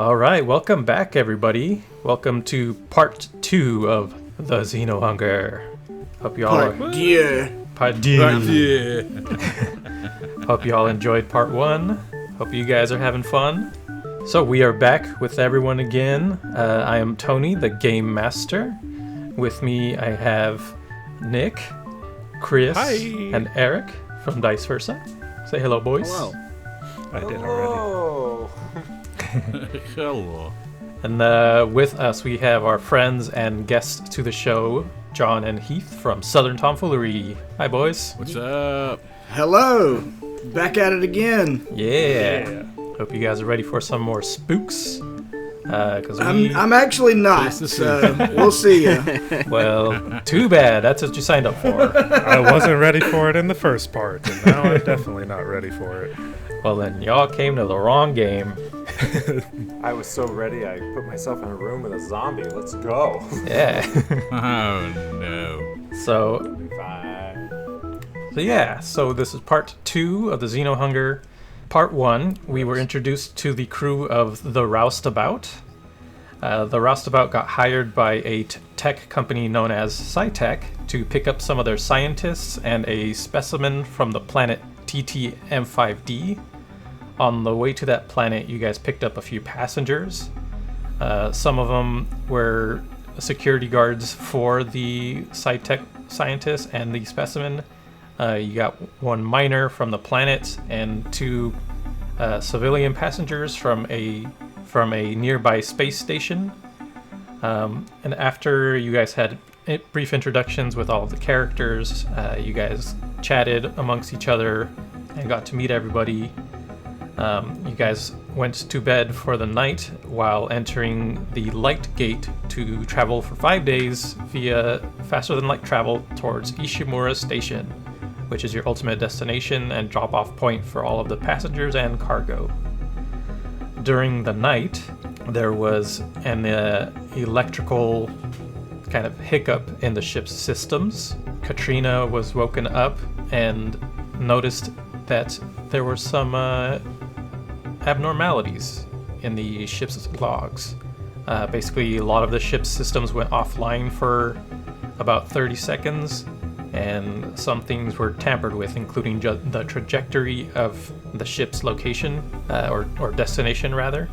All right, welcome back, everybody. Welcome to part 2 of the Xenohunger. Hope you all Hope you all enjoyed part 1. Hope you guys are having fun. So we are back with everyone again. I am Tony, the Game Master. With me, I have Nick, Chris, and Eric from Dice Versa. Say hello, boys. Hello. I did already. Hello. And with us, we have our friends and guests to the show, John and Heath from Southern Tomfoolery. Hi, boys. What's up? Hello. Back at it again. Yeah. Hope you guys are ready for some more spooks. I'm actually not, so we'll see ya. Well, too bad. That's what you signed up for. I wasn't ready for it in the first part, and now I'm definitely not ready for it. Well, then y'all came to the wrong game. I was so ready, I put myself in a room with a zombie. Let's go. Yeah. Oh, no. So It'll be fine. So this is part 2 of the Xenohunger. Part 1, we were introduced to the crew of the Roustabout. The Roustabout got hired by a tech company known as SciTech to pick up some of their scientists and a specimen from the planet TTM5D. On the way to that planet, you guys picked up a few passengers. Some of them were security guards for the SciTech scientists and the specimen. You got one miner from the planet and 2 civilian passengers from a nearby space station. And after you guys had brief introductions with all of the characters, you guys chatted amongst each other and got to meet everybody. You guys went to bed for the night while entering the light gate to travel for 5 days via faster-than-light travel towards Ishimura Station, which is your ultimate destination and drop-off point for all of the passengers and cargo. During the night, there was an electrical kind of hiccup in the ship's systems. Katrina was woken up and noticed that there were some abnormalities in the ship's logs. Basically, a lot of the ship's systems went offline for about 30 seconds, and some things were tampered with, including the trajectory of the ship's location, or destination, rather.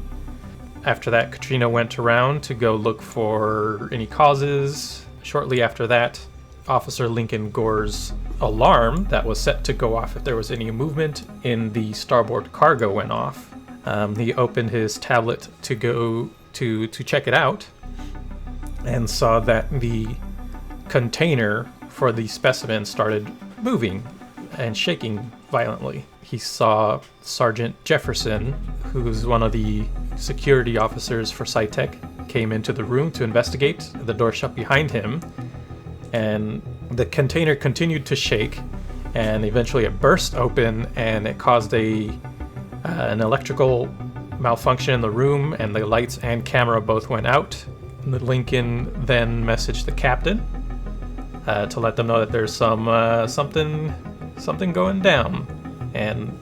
After that, Katrina went around to go look for any causes. Shortly after that, Officer Lincoln Gore's alarm that was set to go off if there was any movement in the starboard cargo went off. He opened his tablet to go to check it out and saw that the container for the specimen started moving and shaking violently. He saw Sergeant Jefferson, who's one of the security officers for SciTech, came into the room to investigate. The door shut behind him, and the container continued to shake, and eventually it burst open, and it caused an electrical malfunction in the room, and the lights and camera both went out. Lincoln then messaged the captain to let them know that there's something going down, and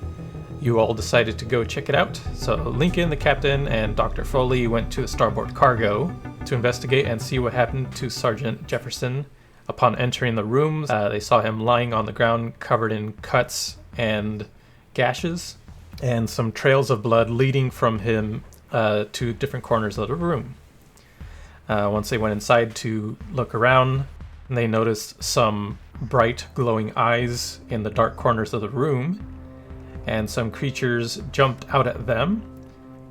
you all decided to go check it out. So Lincoln, the captain, and Dr. Foley went to the starboard cargo to investigate and see what happened to Sergeant Jefferson. Upon entering the rooms, they saw him lying on the ground covered in cuts and gashes, and some trails of blood leading from him to different corners of the room. Once they went inside to look around, they noticed some bright glowing eyes in the dark corners of the room, and some creatures jumped out at them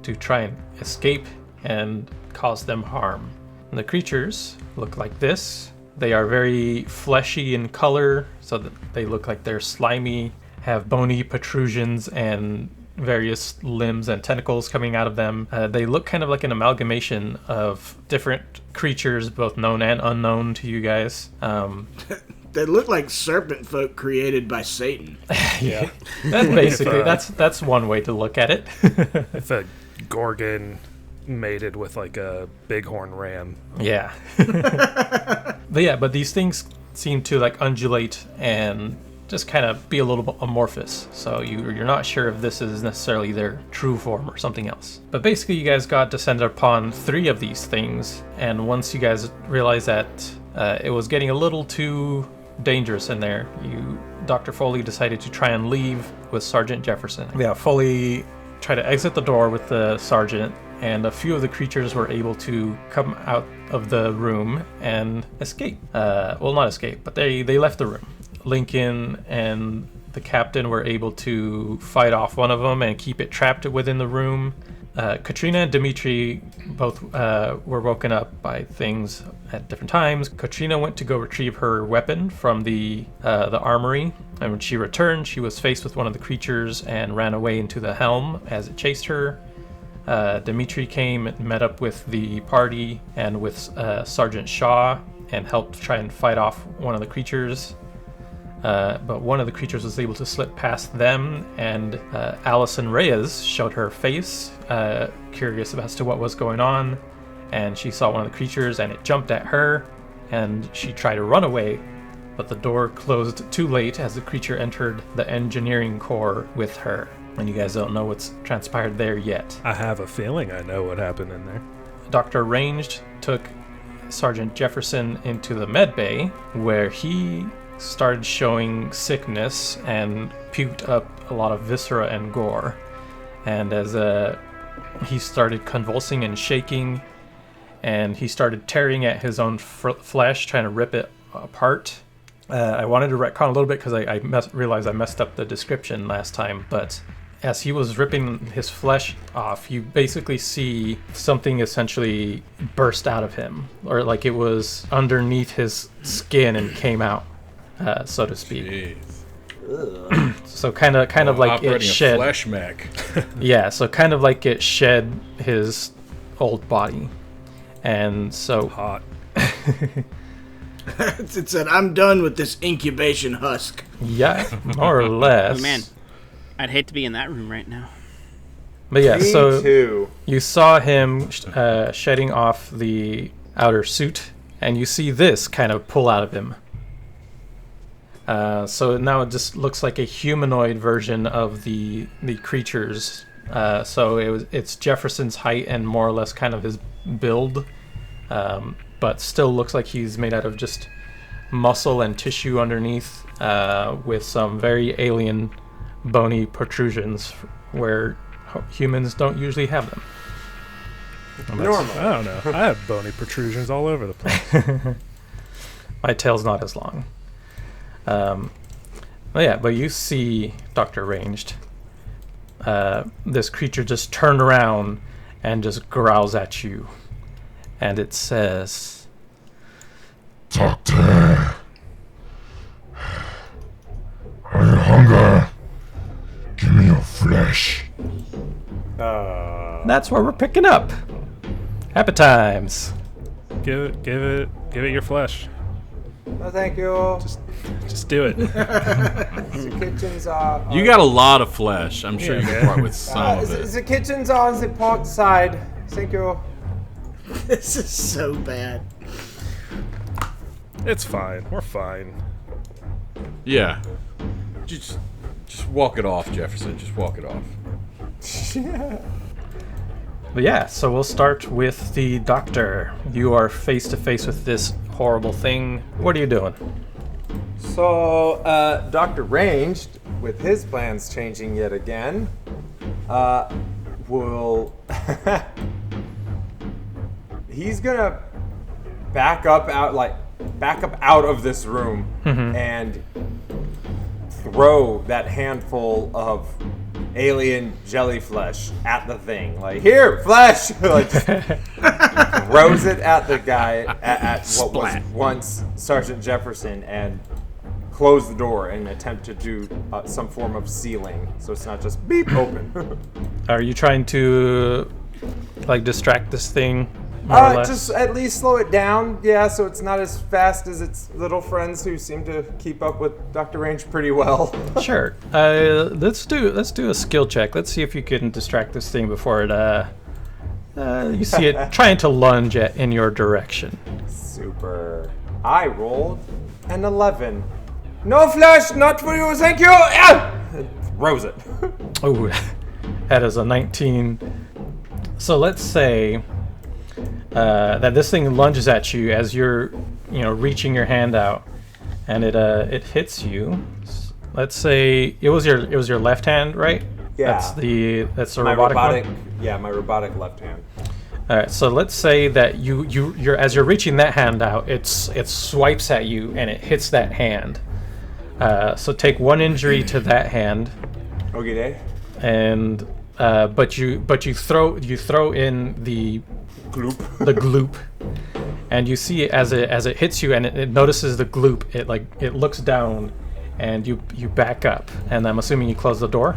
to try and escape and cause them harm. And the creatures look like this. They are very fleshy in color, so that they look like they're slimy, have bony protrusions and various limbs and tentacles coming out of them. They look kind of like an amalgamation of different creatures, both known and unknown to you guys. They look like serpent folk created by Satan. Yeah, that's basically that's one way to look at it. If a Gorgon mated with like a bighorn ram. Yeah. But these things seem to like undulate and just kind of be a little bit amorphous. So you're not sure if this is necessarily their true form or something else. But basically, you guys got descended upon 3 of these things, and once you guys realized that it was getting a little too dangerous in there, Dr. Foley decided to try and leave with Sergeant Jefferson. Yeah, Foley tried to exit the door with the sergeant, and a few of the creatures were able to come out of the room and escape. Well, not escape, but they left the room. Lincoln and the captain were able to fight off one of them and keep it trapped within the room. Katrina and Dimitri both were woken up by things at different times. Katrina went to go retrieve her weapon from the armory, and when she returned, she was faced with one of the creatures and ran away into the helm as it chased her. Dimitri came and met up with the party and with Sergeant Shaw and helped try and fight off one of the creatures. But one of the creatures was able to slip past them, and Allison Reyes showed her face, curious as to what was going on, and she saw one of the creatures and it jumped at her, and she tried to run away, but the door closed too late as the creature entered the engineering core with her. And you guys don't know what's transpired there yet. I have a feeling I know what happened in there. Dr. Ranged took Sergeant Jefferson into the med bay, where he started showing sickness and puked up a lot of viscera and gore. And as he started convulsing and shaking, and he started tearing at his own flesh, trying to rip it apart. I wanted to retcon a little bit because I realized I messed up the description last time, but as he was ripping his flesh off, you basically see something essentially burst out of him, or like it was underneath his skin and came out, so to speak. So kind of like it shed. Flesh mech. Yeah, so kind of like it shed his old body, and so Hot. It said, "I'm done with this incubation husk." Yeah, more or less. Oh man, I'd hate to be in that room right now. But yeah, Me so too. you saw him shedding off the outer suit, and you see this kind of pull out of him. So now it just looks like a humanoid version of the creatures. So it's Jefferson's height and more or less kind of his build, but still looks like he's made out of just muscle and tissue underneath, with some very alien bony protrusions where humans don't usually have them. Normal. I don't know. I have bony protrusions all over the place. My tail's not as long. But you see Dr. Ranged. This creature just turned around and just growls at you. And it says, "Doctor, are you hungry? Give me your flesh." that's where we're picking up. Happy times. Give it your flesh. No, thank you. Just do it. The kitchens are. You got a lot of flesh. I'm sure you Yeah. can part with some of it. The kitchens are on the port side. Thank you. This is so bad. It's fine. We're fine. Yeah. Just walk it off, Jefferson. Just walk it off. But yeah, so we'll start with the doctor. You are face to face with this horrible thing. What are you doing? So, Dr. Ranged, with his plans changing yet again, will... he's gonna back up out of this room and throw that handful of alien jelly flesh at the thing. Like, here, flesh! Like, just throws it at the guy, at what was once Sergeant Jefferson, and close the door and attempt to do some form of sealing, so it's not just beep open. Are you trying to like distract this thing? More or less? Just at least slow it down, yeah, so it's not as fast as its little friends who seem to keep up with Dr. Range pretty well. Sure. Let's do a skill check. Let's see if you can distract this thing before it you see it trying to lunge in your direction. Super. I rolled an 11. No flesh, not for you, thank you! Ah! Throws it. Oh, that is a 19. So let's say that this thing lunges at you as you're, reaching your hand out, and it hits you. Let's say it was your left hand, right? Yeah. That's the My robotic one? Yeah, my robotic left hand. All right. So let's say that you're as you're reaching that hand out, it swipes at you and it hits that hand. So take 1 injury to that hand. Okay. And but you throw in the gloop, and you see it as it hits you, and it notices the gloop. It looks down, and you back up, and I'm assuming you close the door.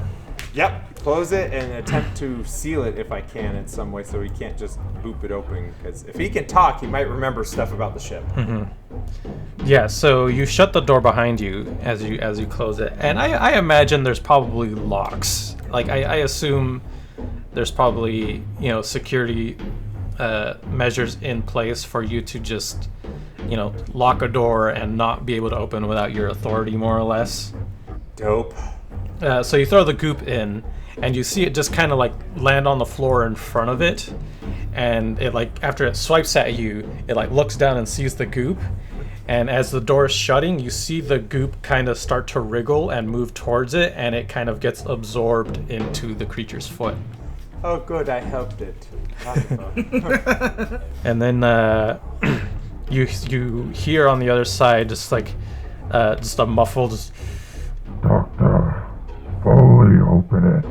Yep. Close it and attempt to seal it if I can in some way, so he can't just boop it open. Because if he can talk, he might remember stuff about the ship. Mm-hmm. Yeah. So you shut the door behind you as you close it, and I imagine there's probably locks. Like I assume there's probably security measures in place for you to just lock a door and not be able to open without your authority, more or less. Dope. So you throw the goop in, and you see it just kind of land on the floor in front of it, and it after it swipes at you, it looks down and sees the goop, and as the door is shutting, you see the goop kind of start to wriggle and move towards it, and it kind of gets absorbed into the creature's foot. Oh, good, I helped it. And then you hear on the other side just a muffled. Doctor, fully open it.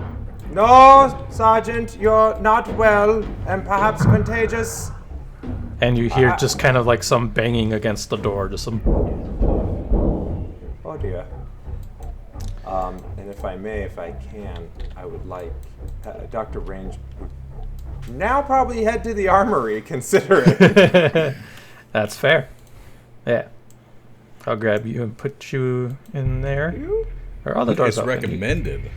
No, Sergeant, you're not well and perhaps contagious. And you hear just kind of some banging against the door, just some. Oh dear. And if I can, I would like Dr. Range would now probably head to the armory, consider it. That's fair. Yeah. I'll grab you and put you in there. Or all the doors It's open. recommended.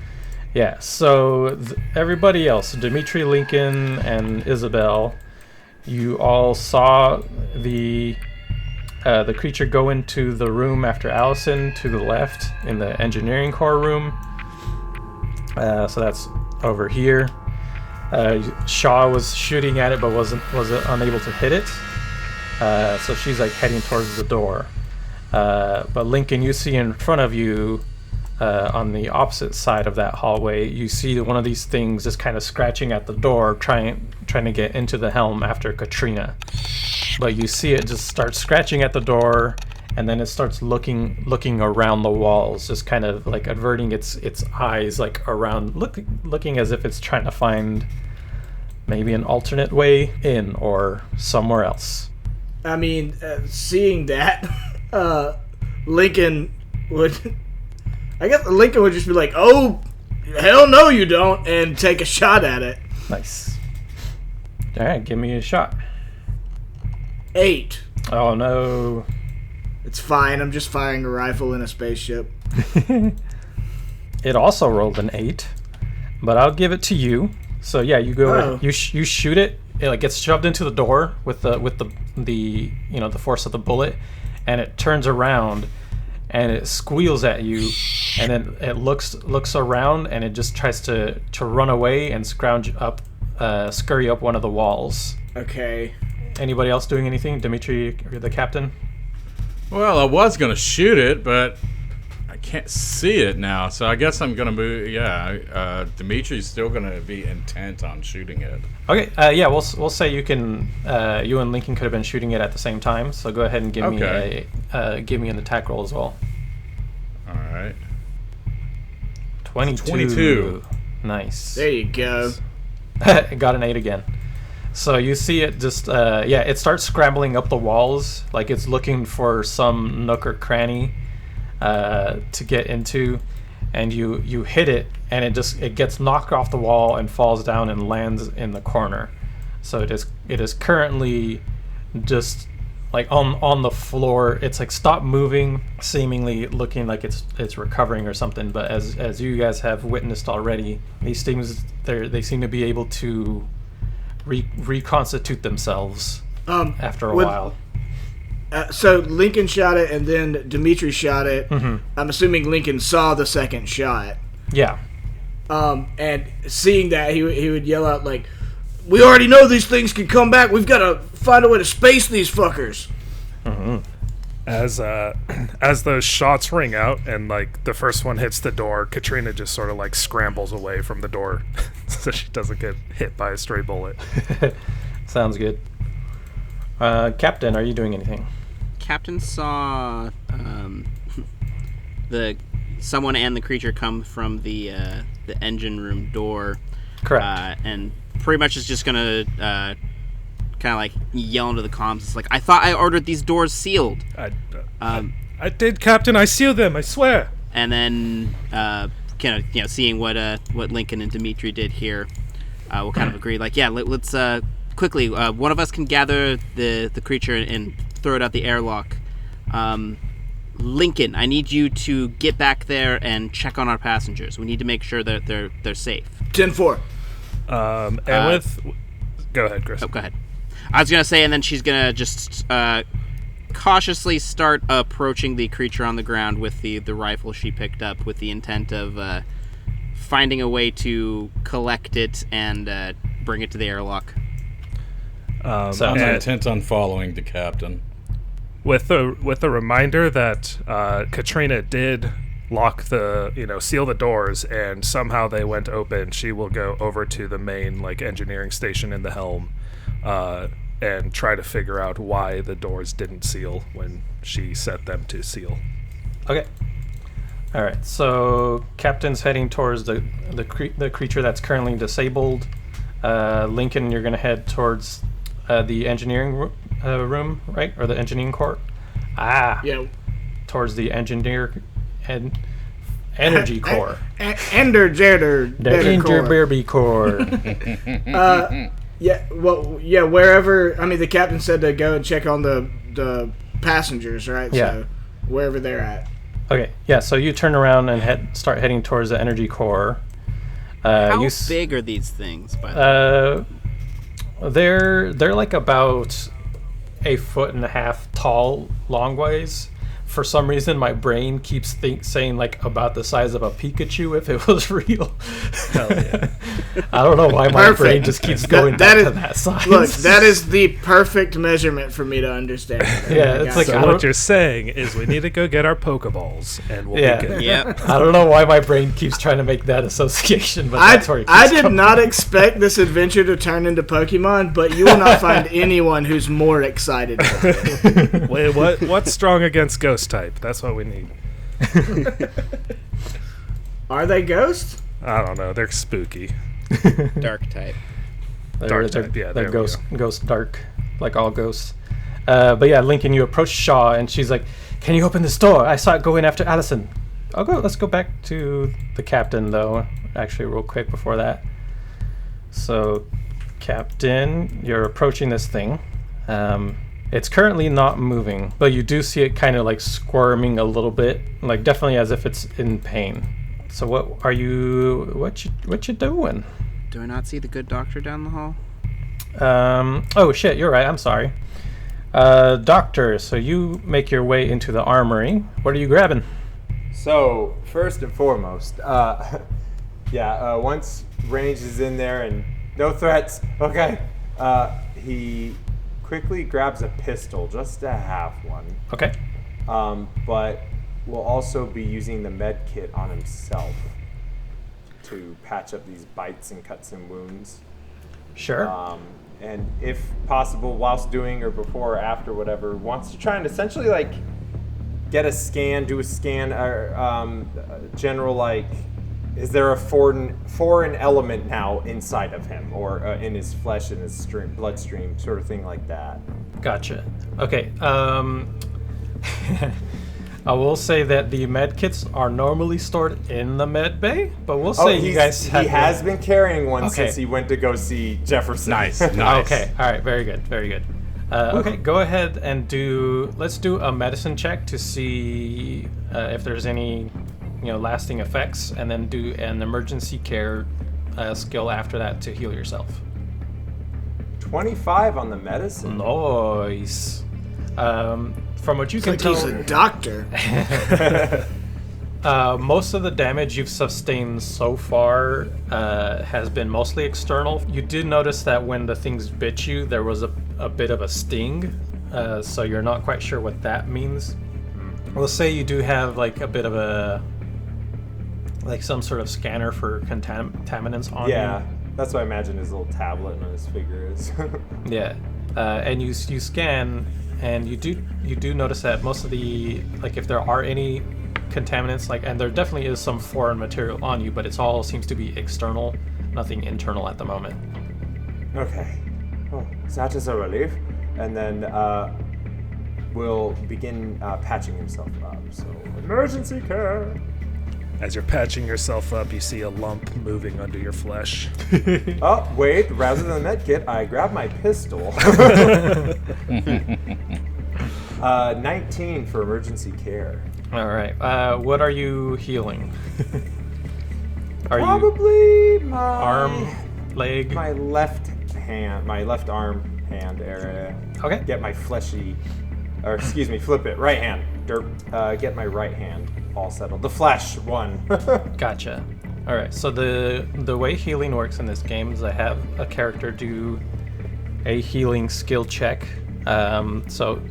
Yeah, so everybody else, Dimitri, Lincoln, and Isabel, you all saw the creature go into the room after Allison to the left in the engineering core room. So that's over here. Shaw was shooting at it but was unable to hit it. So she's heading towards the door. But Lincoln, you see in front of you, on the opposite side of that hallway, you see one of these things just kind of scratching at the door, trying to get into the helm after Katrina. But you see it just start scratching at the door, and then it starts looking around the walls, just kind of averting its eyes around, looking as if it's trying to find maybe an alternate way in or somewhere else. I mean, seeing that, Lincoln would... I guess Lincoln would just be like, "Oh, hell no you don't," and take a shot at it. Nice. All right, give me a shot. 8. Oh no. It's fine. I'm just firing a rifle in a spaceship. It also rolled an 8, but I'll give it to you. So yeah, you go. You shoot it. It gets shoved into the door with the the force of the bullet, and it turns around. And it squeals at you, and then it looks around, and it just tries to run away and scrounge up, scurry up one of the walls. Okay. Anybody else doing anything? Dimitri, you're the captain. Well, I was gonna shoot it, but I can't see it now, so I guess I'm gonna move. Yeah, Dimitri's still gonna be intent on shooting it. Okay. Yeah, we'll say you can. You and Lincoln could have been shooting it at the same time. So go ahead and give me an attack roll as well. All right. 22. Nice. There you go. Got an 8 again. So you see it just. It starts scrambling up the walls, like it's looking for some nook or cranny to get into, and you hit it, and it gets knocked off the wall and falls down and lands in the corner. So it is currently just on the floor. It's stopped moving, seemingly looking like it's recovering or something. But as you guys have witnessed already, these things they seem to be able to reconstitute themselves after a while. So Lincoln shot it, and then Dimitri shot it. Mm-hmm. I'm assuming Lincoln saw the second shot. Yeah. And seeing that, he would yell out like, "We already know these things can come back. We've got to find a way to space these fuckers." Mm-hmm. As those shots ring out and like the first one hits the door, Katrina just sort of like scrambles away from the door so she doesn't get hit by a stray bullet. Sounds good. Captain, are you doing anything? Captain saw someone and the creature come from the engine room door. Correct. And pretty much is just gonna kind of like yell into the comms. It's like, I thought I ordered these doors sealed. I did, Captain. I sealed them. I swear. And then kind of seeing what Lincoln and Dimitri did here, we'll kind of agree. Like, yeah, let's quickly. One of us can gather the creature and throw it out the airlock. Lincoln, I need you to get back there and check on our passengers. We need to make sure that they're safe. 10-4. Go ahead, Chris. Oh, go ahead. I was gonna say, and then she's gonna just cautiously start approaching the creature on the ground with the rifle she picked up, with the intent of finding a way to collect it and bring it to the airlock. I'm intent on following the captain. With a reminder that Katrina did lock seal the doors, and somehow they went open, she will go over to the main engineering station in the helm and try to figure out why the doors didn't seal when she set them to seal. Okay. All right. So Captain's heading towards the creature that's currently disabled. Lincoln, you're going to head towards the engineering room, right? Or the engineering court? Yeah. Towards the energy core. Energy core. Yeah, well, yeah, wherever, the captain said to go and check on the passengers, right? Yeah. So, wherever they're at. Okay, yeah, so you turn around and start heading towards the energy core. How big are these things, by the way? They're like about 1.5 foot tall, long ways. For some reason, my brain keeps saying about the size of a Pikachu if it was real. Hell yeah. I don't know why my brain just keeps going back to that size. Look, that is the perfect measurement for me to understand. Yeah, it's so what you're saying is we need to go get our Pokeballs and we'll be good. Yeah. I don't know why my brain keeps trying to make that association, but that's where it keeps I did coming. not expect this adventure to turn into Pokemon, but you will not find anyone who's more excited about it. Wait, what's strong against Ghost type? That's what we need. Are they ghosts? I don't know. They're spooky. Dark type. Dark type, yeah, They're there we ghost dark, like all ghosts. But yeah, Lincoln, you approach Shaw, and she's like, "Can you open this door? I saw it go in after Allison." Let's go back to the captain, though, actually, real quick before that. So, Captain, you're approaching this thing. It's currently not moving, but you do see it kind of squirming a little bit, definitely as if it's in pain. So what you doing? Do I not see the good doctor down the hall? Oh shit, you're right, I'm sorry. Doctor, so you make your way into the armory. What are you grabbing? So, first and foremost, once Range is in there and no threats, okay, he quickly grabs a pistol, just to have one. Okay. But will also be using the med kit on himself to patch up these bites and cuts and wounds. Sure. And if possible, whilst doing or before or after, whatever, wants to try and essentially get a scan, do a scan, or general is there a foreign element now inside of him, or in his flesh, in his bloodstream, sort of thing like that? Gotcha. Okay. I will say that the med kits are normally stored in the med bay, but we'll say you guys he has been carrying one Okay. since he went to go see Jefferson. Nice. Okay. All right. Very good. Very good. Okay. Go ahead and let's do a medicine check to see if there's any, lasting effects, and then do an emergency care skill after that to heal yourself. 25 on the medicine. Nice. From what you can Like tell, he's a doctor. most of the damage you've sustained so far has been mostly external. You did notice that when the things bit you, there was a bit of a sting, so you're not quite sure what that means. We'll say you do have like a bit of a, like some sort of scanner for contaminants on you. Yeah, that's what I imagine his little tablet on his figure is. Yeah, and you scan, and you do notice that most of the, like, if there are any contaminants, like, and there definitely is some foreign material on you, but it's all seems to be external, nothing internal at the moment. Okay. Oh, that is a relief. And then we'll begin patching himself up. So, emergency care. As you're patching yourself up, you see a lump moving under your flesh. Oh, wait. Rather than the medkit, I grab my pistol. 19 for emergency care. All right. What are you healing? Are you Probably my arm, leg? my left hand, my left arm hand area. Okay. Get my fleshy, or excuse me, flip it. Right hand. Get my right hand all settled. The flesh one. Gotcha. All right. So the way healing works in this game is I have a character do a healing skill check. So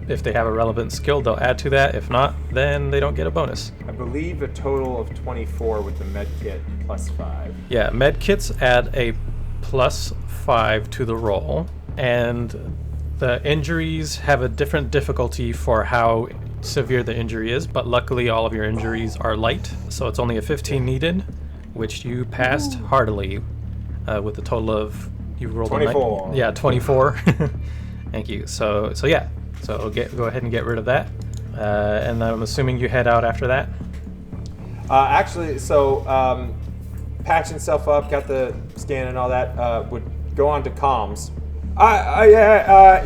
if they have a relevant skill, they'll add to that. If not, then they don't get a bonus. I believe a total of 24 with the med kit plus 5. Yeah, med kits add a plus 5 to the roll, and the injuries have a different difficulty for how severe the injury is, but luckily all of your injuries are light, so it's only a 15 needed, which you passed heartily with a total of, you rolled 24. 24. Thank you. So yeah. So go ahead and get rid of that. And I'm assuming you head out after that? Actually, so patch himself up, got the scan and all that, would go on to comms.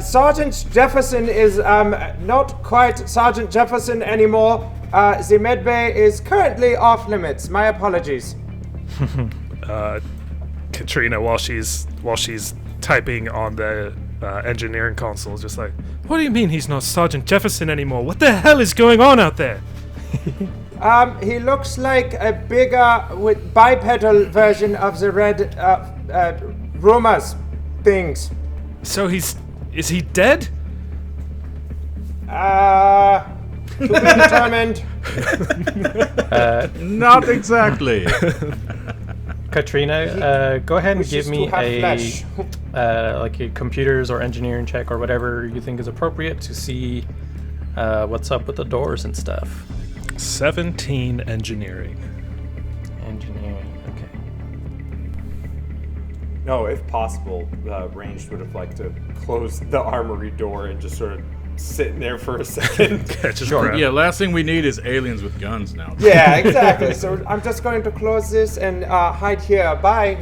Sergeant Jefferson is not quite Sergeant Jefferson anymore. The medbay is currently off limits. My apologies. Katrina, while she's typing on the engineering console, is just like, what do you mean he's not Sergeant Jefferson anymore? What the hell is going on out there? He looks like a bigger with bipedal version of the red rumors things. So is he dead? To be determined. Not exactly. Katrina, go ahead and Wishes give me to have a flesh. like a computers or engineering check or whatever you think is appropriate to see what's up with the doors and stuff. 17 engineering. Engineering, okay. No, if possible, Ranged would have liked to close the armory door and just sort of sit in there for a second. Sure. Yeah, last thing we need is aliens with guns now. Yeah, exactly. So I'm just going to close this and hide here. Bye.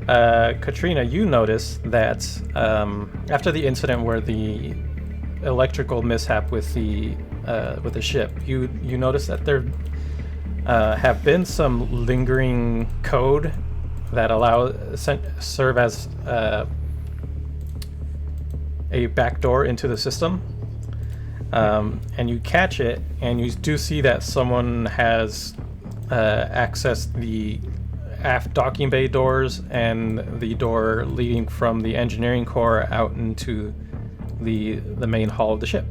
Katrina, you notice that after the incident where the electrical mishap with the ship, you notice that there have been some lingering code that serve as a backdoor into the system, and you catch it, and you do see that someone has accessed the aft docking bay doors and the door leading from the engineering core out into the main hull of the ship.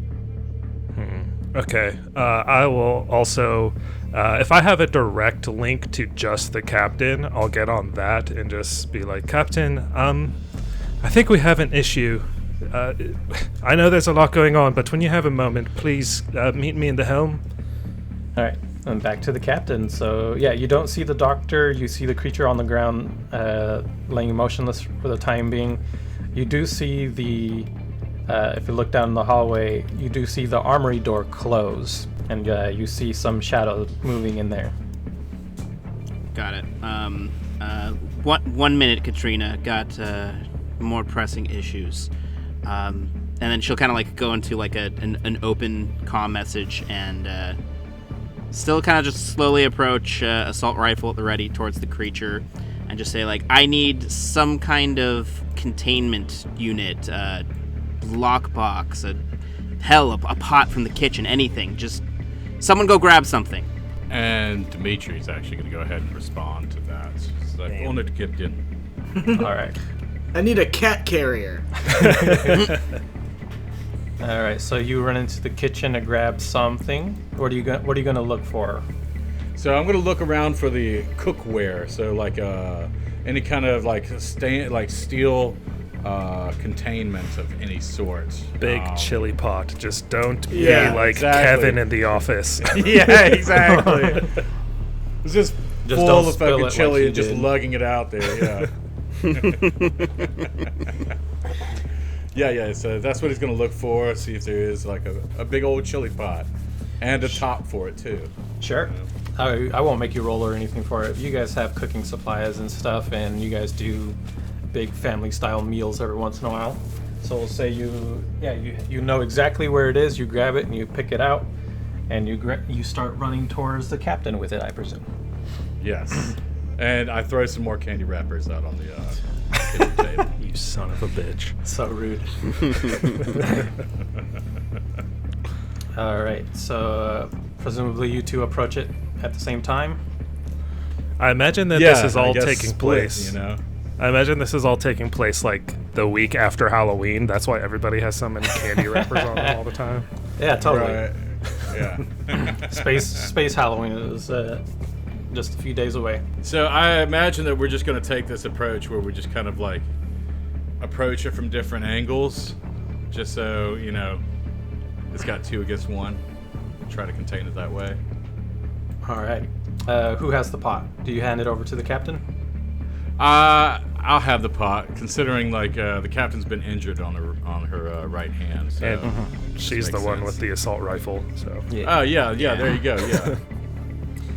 Okay. I will also, if I have a direct link to just the captain, I'll get on that and just be like, Captain, I think we have an issue. I know there's a lot going on, but when you have a moment, please meet me in the helm. All right, and back to the captain. So yeah, you don't see the doctor. You see the creature on the ground, laying motionless for the time being. You do see the, if you look down the hallway, you do see the armory door close, and you see some shadows moving in there. Got it. 1 minute, Katrina. Got more pressing issues. And then she'll kind of like go into like an open comm message and still kind of just slowly approach assault rifle at the ready towards the creature and just say like, I need some kind of containment unit, lockbox, a pot from the kitchen, anything. Just someone go grab something. And Dimitri's actually going to go ahead and respond to that. It's like, honored Captain. All right. I need a cat carrier. All right. So you run into the kitchen to grab something. What are you going to look for? So I'm going to look around for the cookware. So like any kind of like steel containment of any sort. Big chili pot. Just don't be Yeah, like exactly. Kevin in The Office. Yeah, exactly. It's just full don't of spill fucking it chili like you and just did. lugging it out there. Yeah. Yeah. So that's what he's gonna look for. See if there is like a big old chili pot and a top for it too. Sure. I won't make you roll or anything for it. You guys have cooking supplies and stuff, and you guys do big family-style meals every once in a while. So we'll say you know exactly where it is. You grab it and you pick it out, and you start running towards the captain with it, I presume. Yes. And I throw some more candy wrappers out on the kitchen table. You son of a bitch. So rude. All right. So presumably you two approach it at the same time. I imagine that Yeah, this is I all guess taking split, place. You know. I imagine this is all taking place like the week after Halloween. That's why everybody has so many candy wrappers on them all the time. Yeah, totally. Right. Yeah. Space Halloween is just a few days away. So I imagine that we're just going to take this approach where we just kind of like approach it from different angles, just so it's got 2 against 1. Try to contain it that way. All right. Who has the pot? Do you hand it over to the captain? I'll have the pot, considering like the captain's been injured on her right hand. So And she's the makes one sense. with the assault rifle. So Oh yeah, there you go. Yeah,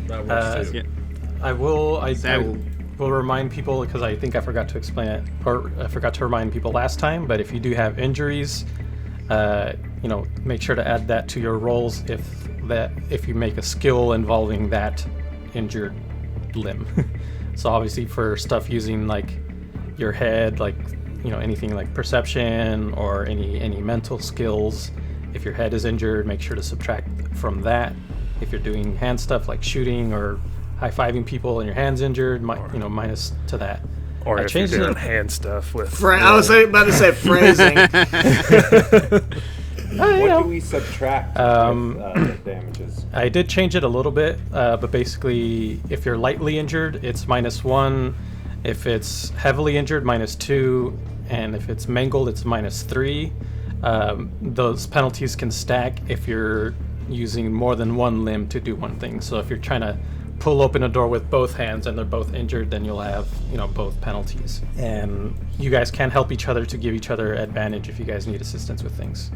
that works too. Yeah. I will So- will remind people, because I think I forgot to explain it, or I forgot to remind people last time. But if you do have injuries, make sure to add that to your rolls if you make a skill involving that injured limb. So obviously for stuff using like your head, like anything like perception or any mental skills, if your head is injured, make sure to subtract from that. If you're doing hand stuff like shooting or high-fiving people and your hand's injured, minus to that. or I if you're changed doing it. hand stuff with I was about to say phrasing. What do we subtract Um, with damages? I did change it a little bit, but basically, if you're lightly injured, it's -1. If it's heavily injured, -2. And if it's mangled, it's -3. Those penalties can stack if you're using more than one limb to do one thing. So if you're trying to pull open a door with both hands and they're both injured, then you'll have, both penalties. And you guys can help each other to give each other advantage if you guys need assistance with things.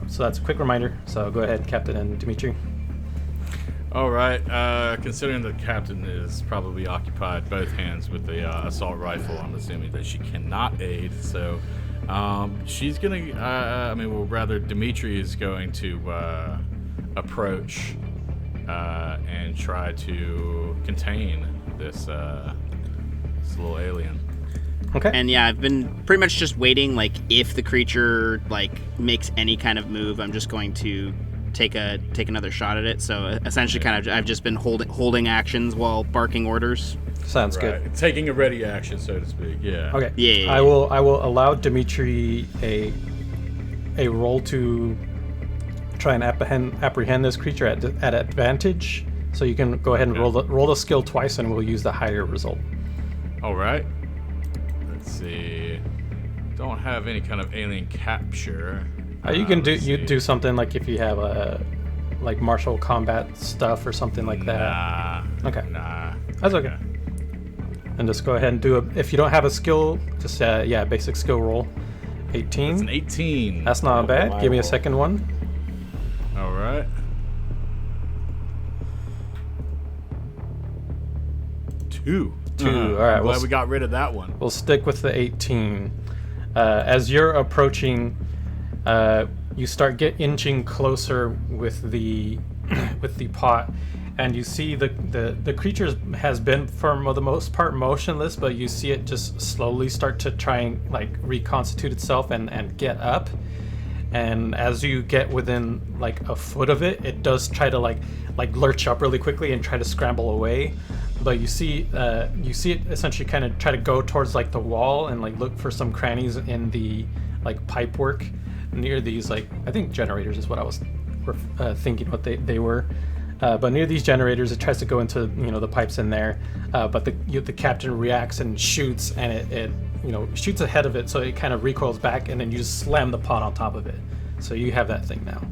So that's a quick reminder. So go ahead, Captain and Dimitri. All right. Considering the captain is probably occupied both hands with the assault rifle, I'm assuming that she cannot aid. So she's gonna. Rather, Dimitri is going to approach and try to contain this little alien. Okay. And yeah, I've been pretty much just waiting. Like, if the creature makes any kind of move, I'm just going to take another shot at it. So essentially, I've just been holding actions while barking orders. Sounds Right. good. Taking a ready action, so to speak. Yeah. Okay. Yeah. I will allow Dimitri a roll to try and apprehend this creature at advantage. So you can go ahead and roll the skill twice, and we'll use the higher result. All right. Let's see. Don't have any kind of alien capture. You can let's see. do something like if you have like martial combat stuff or something like that. Nah. Okay. Nah. That's okay. And just go ahead and do it. If you don't have a skill, just basic skill roll. 18. It's an 18. That's not bad. my Give me a roll. second one. All right. 2. 2. All right. I'm glad we got rid of that one. We'll stick with the 18. As you're approaching, you start inching closer with the pot, and you see the creature has been for the most part motionless, but you see it just slowly start to try and like reconstitute itself and get up. And as you get within like a foot of it, it does try to like lurch up really quickly and try to scramble away. But you see it essentially kind of try to go towards like the wall and like look for some crannies in the like pipe work near these, like, I think generators is what I was thinking what they were. But near these generators, it tries to go into the pipes in there. But the captain reacts and shoots, and it shoots ahead of it, so it kind of recoils back, and then you just slam the pot on top of it. So you have that thing now.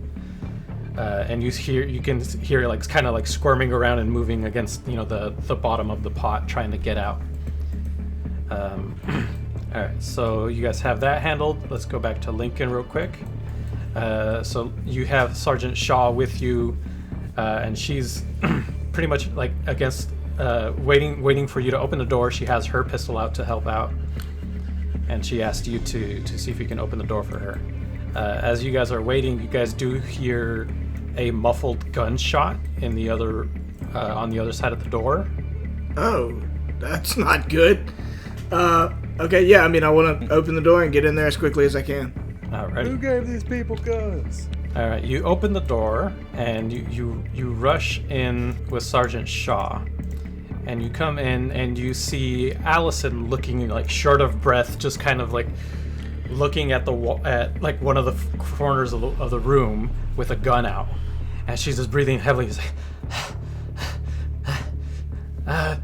And you can hear it like kind of like squirming around and moving against the bottom of the pot, trying to get out. All right, so you guys have that handled. Let's go back to Lincoln real quick. So you have Sergeant Shaw with you, and she's pretty much like against waiting for you to open the door. She has her pistol out to help out, and she asked you to see if you can open the door for her. As you guys are waiting, you guys do hear a muffled gunshot in the other on the other side of the door. Oh, that's not good. Okay, yeah, I mean, I want to open the door and get in there as quickly as I can. Alright. Who gave these people guns? All right, you open the door and you rush in with Sergeant Shaw, and you come in and you see Allison looking like short of breath, just kind of like looking at the wall, at like one of the corners of the room with a gun out, and she's just breathing heavily. She's like,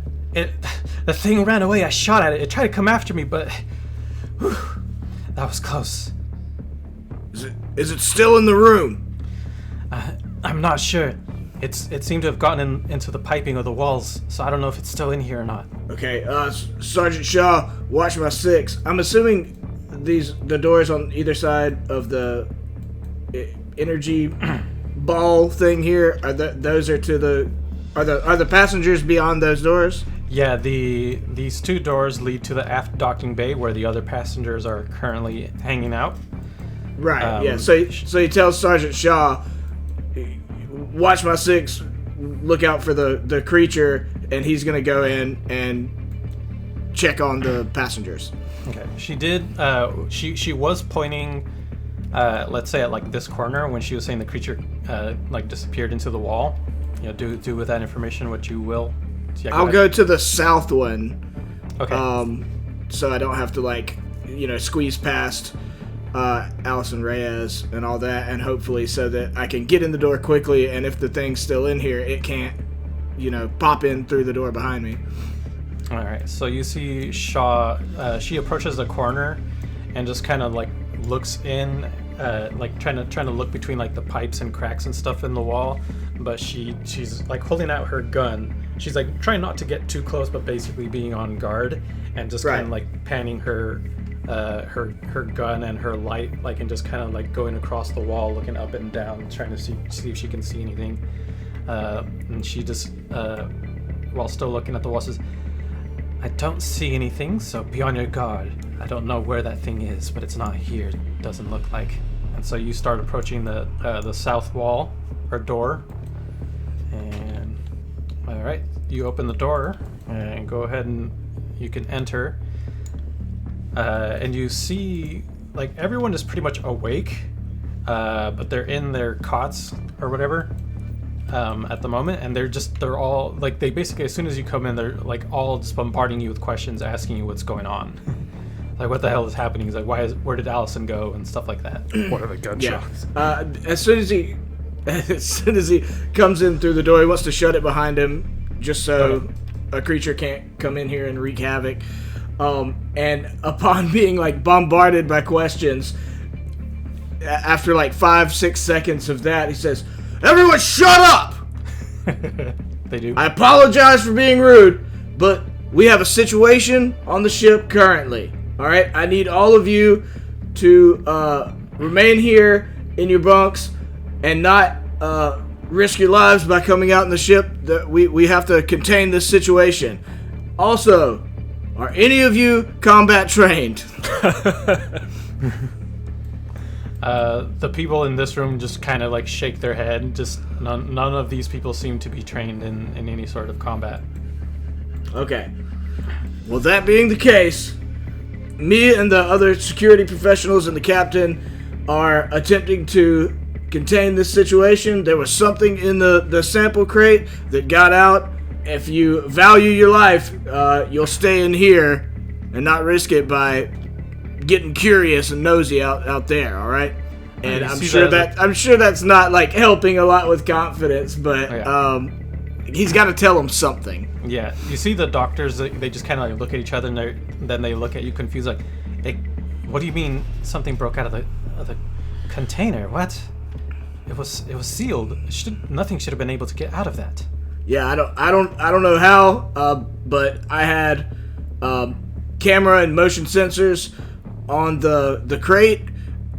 the thing ran away. I shot at it. It tried to come after me, but whew, that was close. Is it still in the room? I'm not sure. It seemed to have gotten into the piping of the walls, so I don't know if it's still in here or not. Okay, Sergeant Shaw, watch my 6. I'm assuming the doors on either side of the energy ball thing here are the passengers beyond those doors? Yeah, these two doors lead to the aft docking bay where the other passengers are currently hanging out. Right, yeah. So he tells Sergeant Shaw, watch my 6, look out for the creature, and he's going to go in and check on the passengers. Okay. She did, she was pointing, let's say at like this corner when she was saying the creature like disappeared into the wall. Do with that information what you will. Yeah, I'll go to the south one. Okay. So I don't have to squeeze past Allison Reyes and all that, and hopefully so that I can get in the door quickly, and if the thing's still in here, it can't, pop in through the door behind me. All right, so you see Shaw, she approaches the corner and just kind of like looks in, like trying to look between like the pipes and cracks and stuff in the wall, but she's like holding out her gun. She's like trying not to get too close, but basically being on guard and just kind of like panning her gun and her light, like, and just kind of like going across the wall, looking up and down, trying to see if she can see anything. And she just, while still looking at the wall, says, "I don't see anything, so be on your guard. I don't know where that thing is, but it's not here. It doesn't look like." And so you start approaching the south wall or door, and all right, you open the door and go ahead and you can enter. And you see, like, everyone is pretty much awake, but they're in their cots or whatever at the moment, and they're all like, they basically, as soon as you come in, they're like all just bombarding you with questions, asking you what's going on. Like, what the hell is happening? He's like, where did Allison go, and stuff like that. What are the gunshots? Yeah. As soon as he comes in through the door, he wants to shut it behind him, just so a creature can't come in here and wreak havoc. And upon being like bombarded by questions, after like 5-6 seconds of that, he says, "Everyone shut up!" They do. "I apologize for being rude, but we have a situation on the ship currently. Alright, I need all of you to remain here in your bunks and not risk your lives by coming out in the ship. We have to contain this situation. Also, are any of you combat trained?" The people in this room just kind of like shake their head. Just none of these people seem to be trained in any sort of combat. Okay. Well, that being the case, me and the other security professionals and the captain are attempting to contain this situation. There was something in the sample crate that got out. If you value your life, you'll stay in here and not risk it by getting curious and nosy out there, all right? And I'm sure that's not like helping a lot with confidence, but he's got to tell him something. Yeah, you see the doctors, they just kind of like look at each other and then they look at you confused, like, hey, what do you mean something broke out of the container? What? It was sealed. Nothing should have been able to get out of that. Yeah, I don't know how, but I had camera and motion sensors on the crate,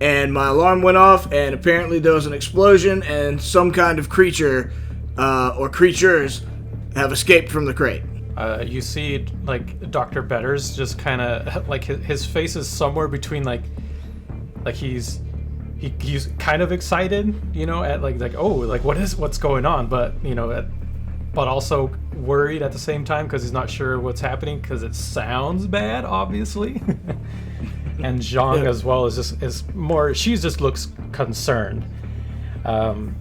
and my alarm went off, and apparently there was an explosion, and some kind of creature or creatures have escaped from the crate. You see, like, Dr. Betters just kind of, like, his face is somewhere between, like he's kind of excited, you know, at like oh, like what's going on, but you know, but also worried at the same time because he's not sure what's happening because it sounds bad, obviously. And Zhang as well is more. She just looks concerned. And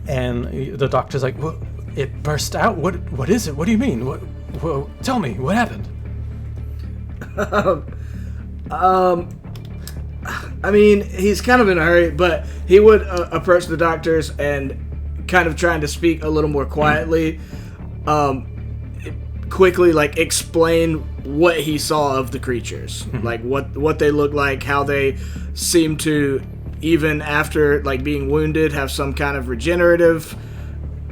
the doctor's like, "What? It burst out. What is it? What do you mean? What? Tell me, what happened?" I mean, he's kind of in a hurry, but he would approach the doctors and kind of trying to speak a little more quietly, quickly, like, explain what he saw of the creatures, like what they look like, how they seem to, even after like being wounded, have some kind of regenerative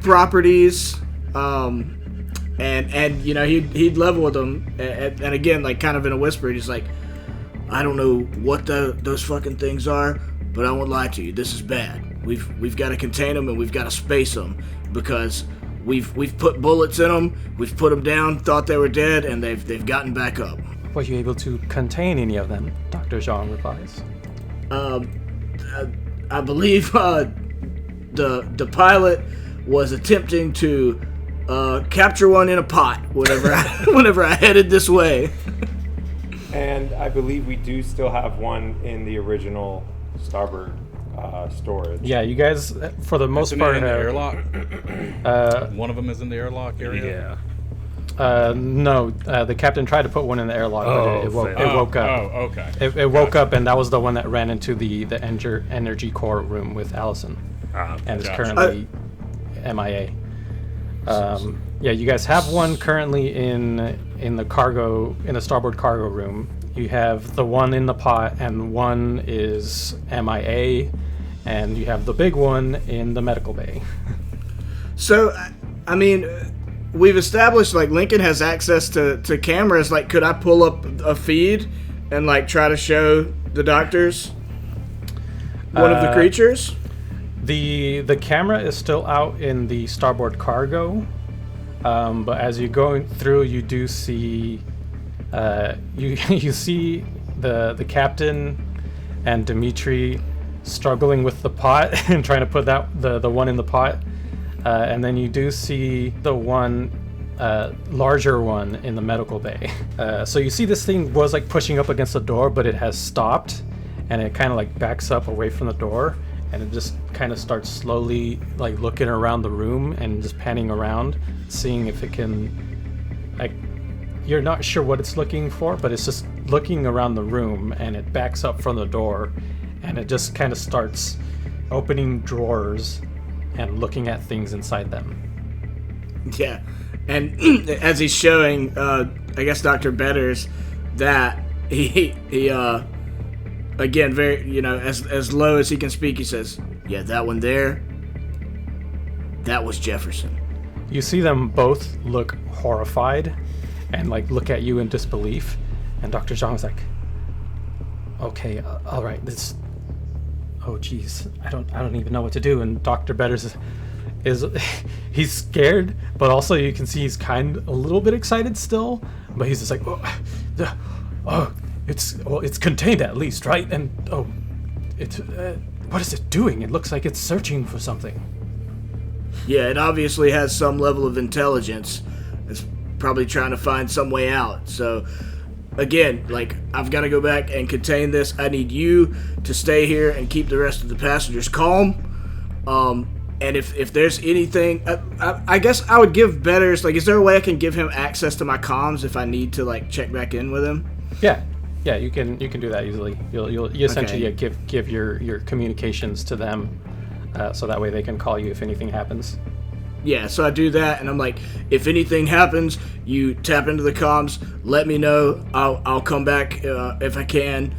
properties, and you know, he'd level with them, and again, like, kind of in a whisper, he's like, I don't know what those fucking things are, but I won't lie to you, this is bad. We've got to contain them, and we've got to space them, because we've put bullets in them, we've put them down, thought they were dead, and they've gotten back up. Were you able to contain any of them? Dr. Zhang replies. I believe the pilot was attempting to capture one in a pot whenever I headed this way. And I believe we do still have one in the original starboard storage. Yeah, you guys, for the most part, in the airlock. One of them is in the airlock area. Yeah. No, the captain tried to put one in the airlock, but it woke up. Oh, okay. It woke up, and that was the one that ran into the energy core room with Allison, and is currently MIA. Yeah, you guys have one currently in the starboard cargo room. You have the one in the pot, and one is MIA, and you have the big one in the medical bay. So, I mean, we've established, like, Lincoln has access to cameras. Like, could I pull up a feed and, like, try to show the doctors one of the creatures? The camera is still out in the starboard cargo, but as you're going through, you do see you see the captain and Dimitri struggling with the pot and trying to put the one in the pot, and then you do see the one larger one in the medical bay. So you see this thing was like pushing up against the door, but it has stopped, and it kind of like backs up away from the door, and it just kind of starts slowly like looking around the room and just panning around, seeing if it can, like, you're not sure what it's looking for, but it's just looking around the room, and it backs up from the door, and it just kind of starts opening drawers and looking at things inside them. Yeah, and as he's showing, I guess, Dr. Betters, that he again, very, you know, as low as he can speak, he says, yeah, that one there, that was Jefferson. You see them both look horrified and like look at you in disbelief, and Dr. Zhang is like, okay, all right, this, oh geez, I don't even know what to do. And Dr. Betters is he's scared, but also you can see he's a little bit excited still, but he's just like, it's contained at least, right? And what is it doing? It looks like it's searching for something. Yeah, it obviously has some level of intelligence. It's probably trying to find some way out. So, again, like, I've got to go back and contain this. I need you to stay here and keep the rest of the passengers calm. And if there's anything, I guess I would give Betters, like, is there a way I can give him access to my comms if I need to, like, check back in with him? Yeah, you can do that easily. You essentially give your communications to them, so that way they can call you if anything happens. Yeah, so I do that, and I'm like, if anything happens, you tap into the comms, let me know. I'll come back if I can.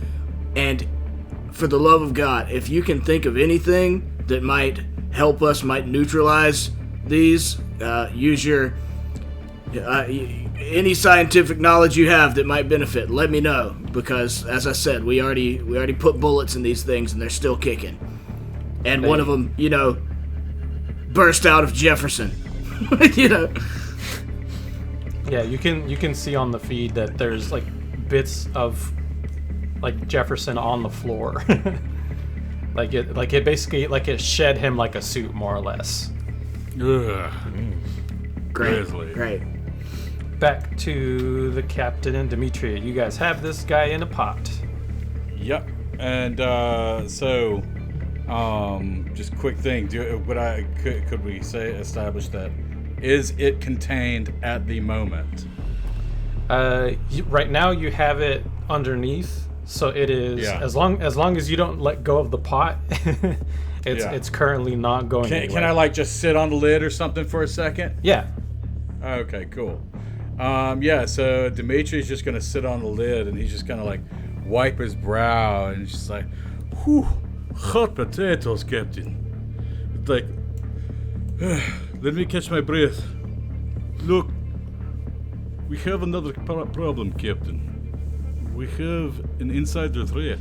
And for the love of God, if you can think of anything that might help us, might neutralize these, use your any scientific knowledge you have that might benefit. Let me know, because as I said, we already put bullets in these things, and they're still kicking. And one of them, burst out of Jefferson. Yeah, you can see on the feed that there's like bits of like Jefferson on the floor. like it basically like it shed him like a suit, more or less. Ugh. Great. Back to the captain and Demetria. You guys have this guy in a pot. Yep. And just quick thing. Could we establish that? Is it contained at the moment? Right now you have it underneath, so it is. Yeah. As long as you don't let go of the pot, it's currently not going anywhere. Can I like just sit on the lid or something for a second? Yeah. Okay, cool. So Dimitri's just gonna sit on the lid, and he's just gonna like wipe his brow, and just like, whew, hot potatoes, Captain. It's like, let me catch my breath. Look, we have another problem, Captain. We have an insider threat.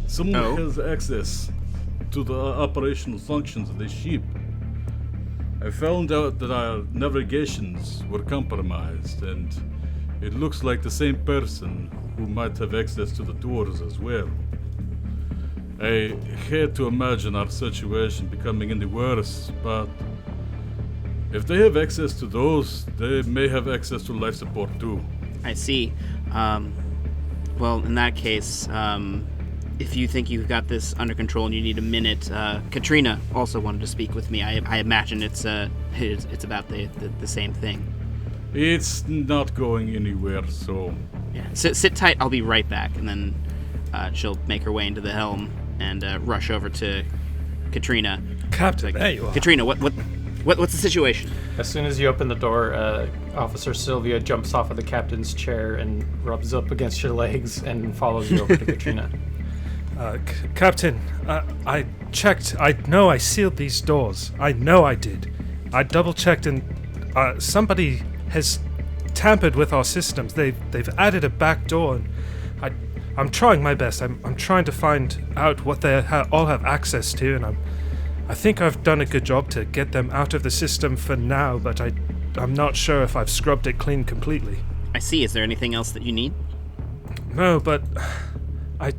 Someone has access to the operational functions of the ship. I found out that our navigations were compromised, and it looks like the same person who might have access to the doors as well. I hate to imagine our situation becoming any worse, but if they have access to those, they may have access to life support too. I see. Well, in that case, if you think you've got this under control and you need a minute, Katrina also wanted to speak with me. I imagine it's about the same thing. It's not going anywhere, so... Yeah. Sit tight, I'll be right back. And then she'll make her way into the helm and rush over to Katrina. Captain, there you are. Katrina, what's the situation? As soon as you open the door, Officer Sylvia jumps off of the captain's chair and rubs up against your legs and follows you over to Katrina. Captain, I checked. I know I sealed these doors. I know I did. I double-checked, and somebody has tampered with our systems. They've added a back door, and I'm trying my best. I'm trying to find out what they all have access to, and I think I've done a good job to get them out of the system for now, but I'm not sure if I've scrubbed it clean completely. I see. Is there anything else that you need? No, but I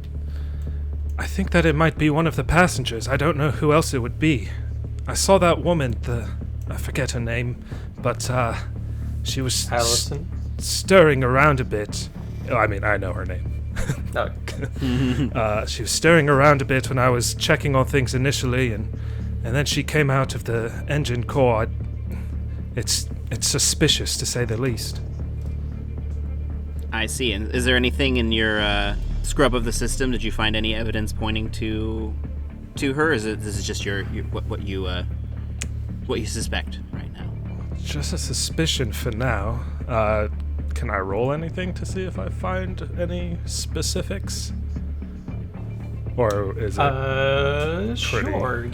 think that it might be one of the passengers. I don't know who else it would be. I saw that woman, I forget her name, but she was Allison? Stirring around a bit. I mean, I know her name. She was stirring around a bit when I was checking on things initially, and then she came out of the engine core. It's suspicious, to say the least. I see. And is there anything in your scrub of the system? Did you find any evidence pointing to her? Or is this just what you suspect right now? Just a suspicion for now. Can I roll anything to see if I find any specifics? Or is it sure.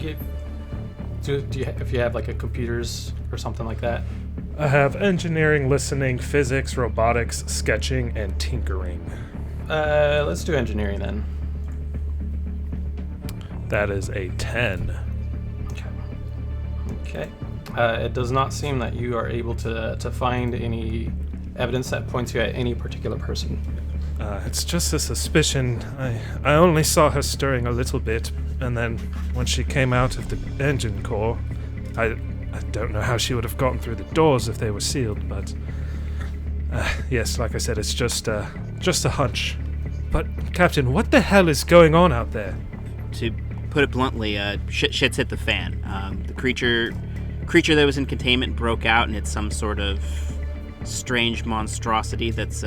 If you have like a computers or something like that. I have engineering, listening, physics, robotics, sketching, and tinkering. Let's do engineering then. That is a 10. Okay. It does not seem that you are able to find any evidence that points you at any particular person. It's just a suspicion. I only saw her stirring a little bit, and then when she came out of the engine core, I don't know how she would have gotten through the doors if they were sealed, but yes, like I said, it's just a hunch. But Captain, what the hell is going on out there? To put it bluntly, shit's hit the fan. The creature that was in containment broke out, and it's some sort of strange monstrosity that's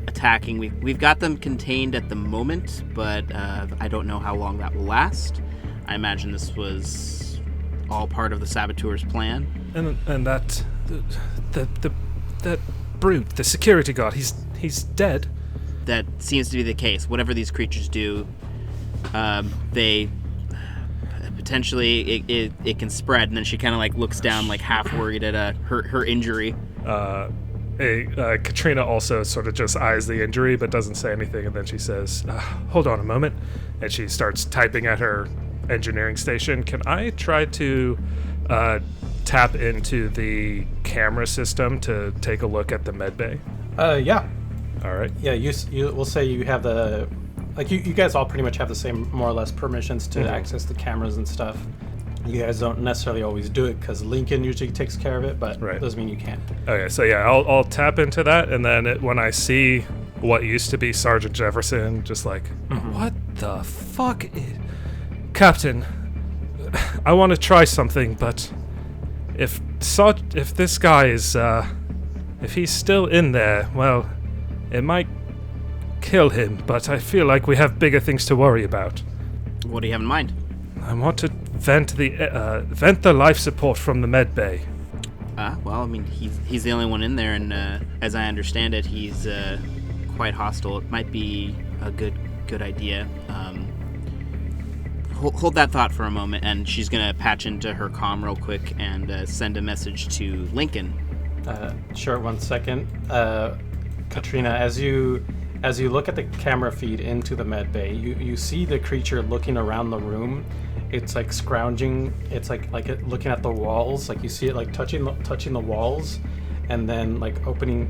attacking. We've got them contained at the moment, but I don't know how long that will last. I imagine this was all part of the saboteur's plan. And that brute, the security guard, he's dead. That seems to be the case. Whatever these creatures do, they potentially it can spread. And then she kind of like looks down, like half worried at her injury. Katrina also sort of just eyes the injury but doesn't say anything, and then she says, hold on a moment, and she starts typing at her engineering station. Can I try to tap into the camera system to take a look at the med bay? Yeah. All right. Yeah, you will say you have the... Like, you guys all pretty much have the same, more or less, permissions to access the cameras and stuff. You guys don't necessarily always do it because Lincoln usually takes care of it, but doesn't mean you can't. Okay, so yeah, I'll tap into that, and then when I see what used to be Sergeant Jefferson, just like, what the fuck Captain, I want to try something, but if this guy is, if he's still in there, well, it might kill him, but I feel like we have bigger things to worry about. What do you have in mind? I want to vent the life support from the med bay. Well, I mean, he's the only one in there, and as I understand it, he's quite hostile. It might be a good idea. Hold that thought for a moment, and she's gonna patch into her comm real quick and send a message to Lincoln. Sure, 1 second. Katrina, as you look at the camera feed into the med bay, you see the creature looking around the room. It's like scrounging. It's like looking at the walls. Like you see it like touching the walls, and then like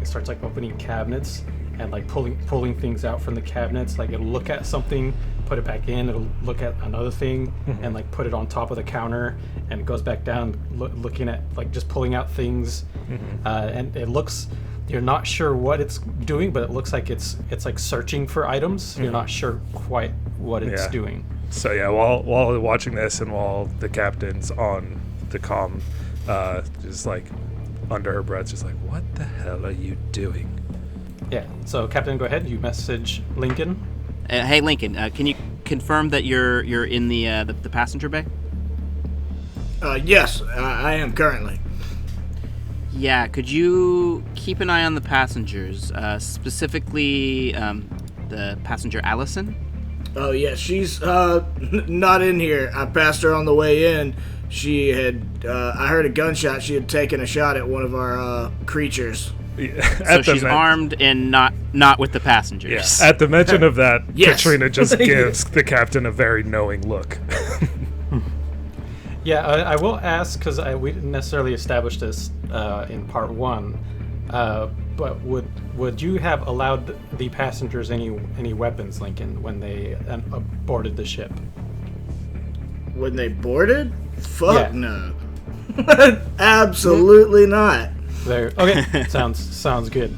starts opening cabinets and like pulling things out from the cabinets. Like it'll look at something, put it back in. It'll look at another thing and like put it on top of the counter, and it goes back down, looking at like just pulling out things. And it looks. You're not sure what it's doing, but it looks like it's like searching for items. You're not sure quite what it's doing. So yeah, while watching this and while the captain's on the comm, just like under her breath, just like, what the hell are you doing? Yeah. So Captain, go ahead. You message Lincoln. Hey Lincoln, can you confirm that you're in the passenger bay? Yes, I am currently. Yeah, could you keep an eye on the passengers, specifically the passenger Allison? Oh, yeah, she's not in here. I passed her on the way in. She had, I heard a gunshot. She had taken a shot at one of our creatures. So she's armed and not with the passengers. Yeah. At the mention of that, Yes. Katrina just gives the captain a very knowing look. Yeah, I will ask, because we didn't necessarily establish this in part one, but would you have allowed the passengers any weapons, Lincoln, when they boarded the ship? When they boarded? Fuck Yeah. no. Absolutely not. There. Okay, sounds good.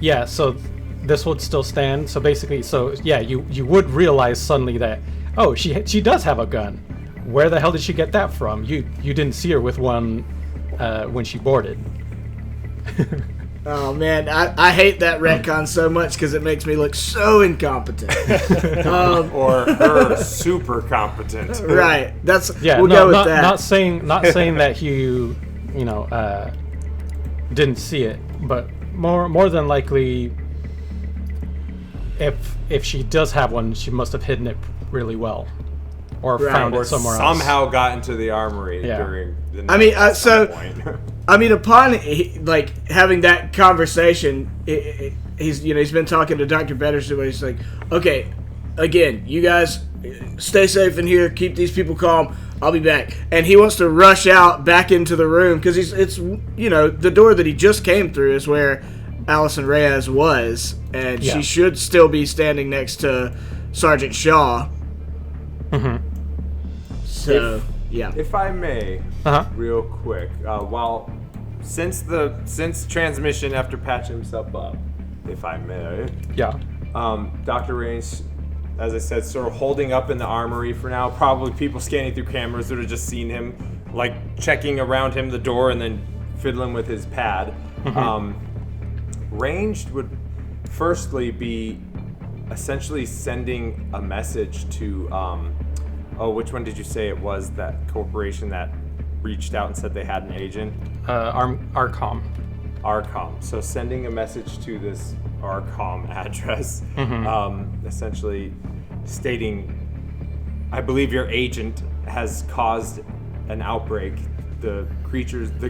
Yeah, so this would still stand. So basically, you would realize suddenly that, oh, she does have a gun. Where the hell did she get that from? You didn't see her with one when she boarded. Oh man, I hate that retcon so much because it makes me look so incompetent. Or her super competent. Right. That's Yeah, go with that. Not saying that you didn't see it, but more than likely, if she does have one, she must have hidden it really well. Or found it somewhere else. Somehow got into the armory during the night. I mean, at some point. I mean, upon having that conversation, he's been talking to Dr. Betterson, where he's like, okay, again, you guys stay safe in here, keep these people calm. I'll be back. And he wants to rush out back into the room because it's the door that he just came through is where Allison Reyes was, and Yeah. she should still be standing next to Sergeant Shaw. Mm-hmm. So, yeah. If I may, real quick, since transmission after patching himself up, if I may, Yeah. Dr. Rains, as I said, sort of holding up in the armory for now. Probably people scanning through cameras that have just seen him, like checking around him the door and then fiddling with his pad. Ranged would firstly be essentially sending a message to, which one did you say it was, that corporation that reached out and said they had an agent? Arcom. Arcom. So sending a message to this Arcom address, essentially stating, I believe your agent has caused an outbreak. The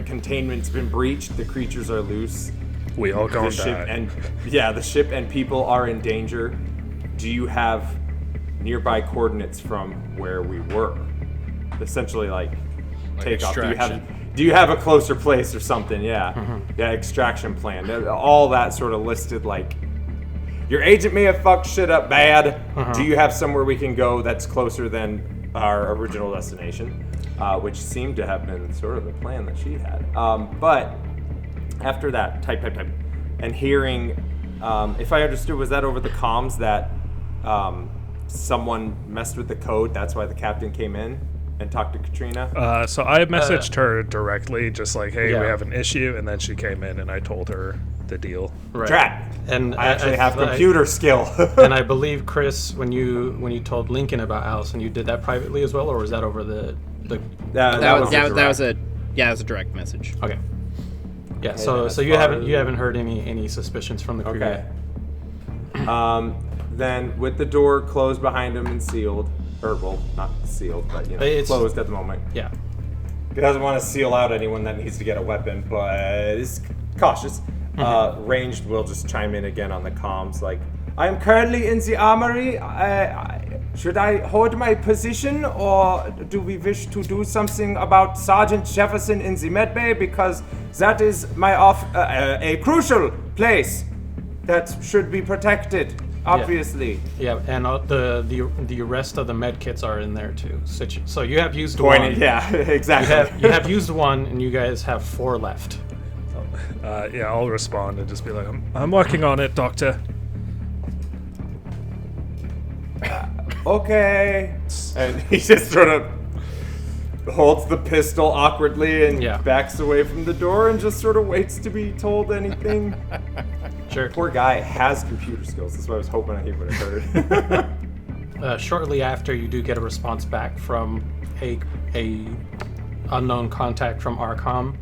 containment's been breached, the creatures are loose. We all gonna The ship die. the ship and people are in danger. Do you have nearby coordinates from where we were? Essentially, like take off. Do you have a closer place or something? Yeah. Yeah, extraction plan. All that sort of listed, like, your agent may have fucked shit up bad. Do you have somewhere we can go that's closer than our original destination? Which seemed to have been sort of the plan that she had. But after that, type, and hearing, if I understood, was that over the comms that someone messed with the code? That's why the captain came in and talked to Katrina? So I messaged her directly, just like, hey, Yeah. we have an issue, and then she came in and I told her the deal. Right. Drat! And I actually have computer skill. And I believe, Chris, when you told Lincoln about Allison, you did that privately as well, or was that over the That was direct. a direct message. Okay. Yeah. Okay, So then so as you far haven't as- you haven't heard any suspicions from the crew Okay. yet? Then with the door closed behind him and sealed, or well, not sealed, but It's- closed at the moment. Yeah. He doesn't want to seal out anyone that needs to get a weapon, but is cautious. Ranged will just chime in again on the comms, like, I am currently in the armory. Should I hold my position, or do we wish to do something about Sergeant Jefferson in the medbay? Because that is my a crucial place that should be protected, obviously. Yeah. And the rest of the med kits are in there too. So you have used Pointed, one. yeah, exactly. You have used one, and you guys have 4 left. Yeah, I'll respond and just be like, I'm working on it, Doctor. Okay. And he just sort of holds the pistol awkwardly and Yeah. backs away from the door and just sort of waits to be told anything. Sure. Poor guy has computer skills. That's what I was hoping he would have heard. Shortly after, you do get a response back from a unknown contact from Arcom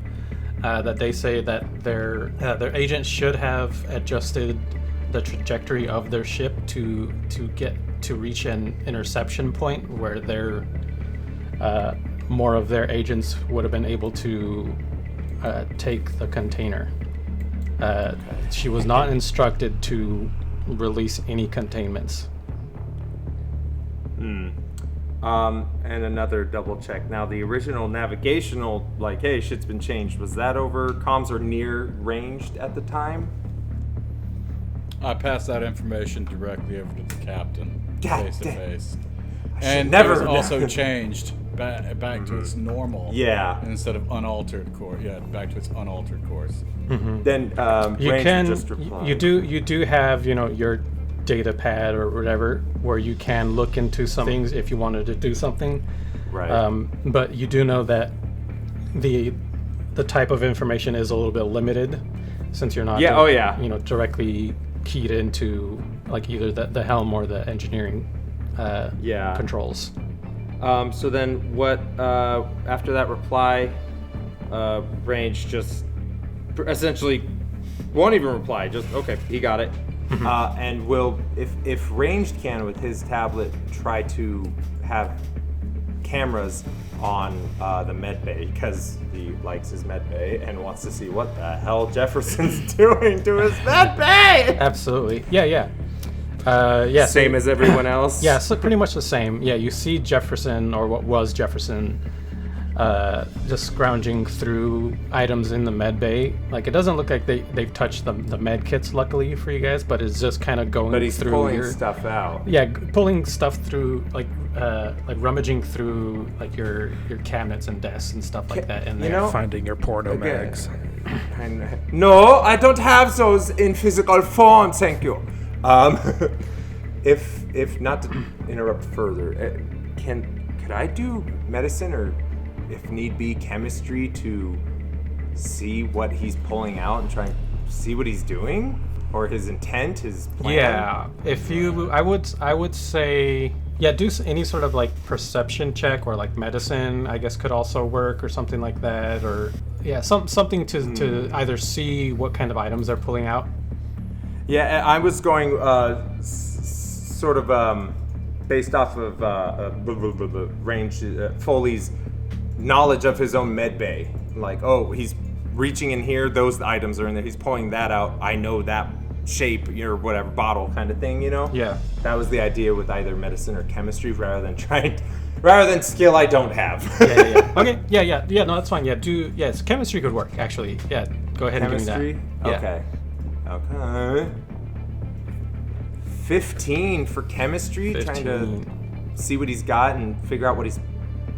that they say that their agents should have adjusted the trajectory of their ship to reach an interception point where their more of their agents would have been able to take the container. She was not instructed to release any containments. And another double check. Now, the original navigational, like, hey, shit's been changed. Was that over comms or near ranged at the time? I passed that information directly over to the captain, God face to damn. face. should And never it was have also known. changed back to its normal. Yeah. Instead of unaltered course. Yeah, back to its unaltered course. Then You Ranger can just replied. you do have your data pad or whatever where you can look into some things if you wanted to do something. Right. But you do know that the type of information is a little bit limited since you're not Yeah, oh, yeah. directly keyed into like either the helm or the engineering Yeah. controls. So then what, after that reply, Range just essentially won't even reply, just, okay, he got it. And will, if Ranged can, with his tablet, try to have cameras on the medbay, because he likes his medbay and wants to see what the hell Jefferson's doing to his medbay! Absolutely. Yeah. Yeah. Same as everyone else? Yeah, so pretty much the same. Yeah, you see Jefferson, or what was Jefferson, just scrounging through items in the med bay. Like, it doesn't look like they've touched the med kits, luckily for you guys, but it's just kind of going through. But he's pulling stuff out. Yeah, pulling stuff through, like rummaging through like your cabinets and desks and stuff like that in there. You know, Finding your porno mags. No, I don't have those in physical form, thank you. If not to interrupt further, could I do medicine or, if need be, chemistry to see what he's pulling out and try and see what he's doing, or his intent, his plan? Yeah, if you, I would say, yeah, do any sort of like perception check, or like medicine, I guess, could also work, or something like that, or yeah, something to either see what kind of items they're pulling out. Yeah, I was going sort of based off of range Foley's knowledge of his own med bay. Like, oh, he's reaching in here, those items are in there, he's pulling that out, I know that shape, or whatever, bottle kind of thing, you know? Yeah. That was the idea with either medicine or chemistry, rather than skill I don't have. Yeah. Okay, yeah, no, that's fine. Yeah, yes, chemistry could work, actually. Yeah, go ahead Chemistry? and give me that. Yeah. Okay. 15 for chemistry, 15. Trying to see what he's got and figure out what he's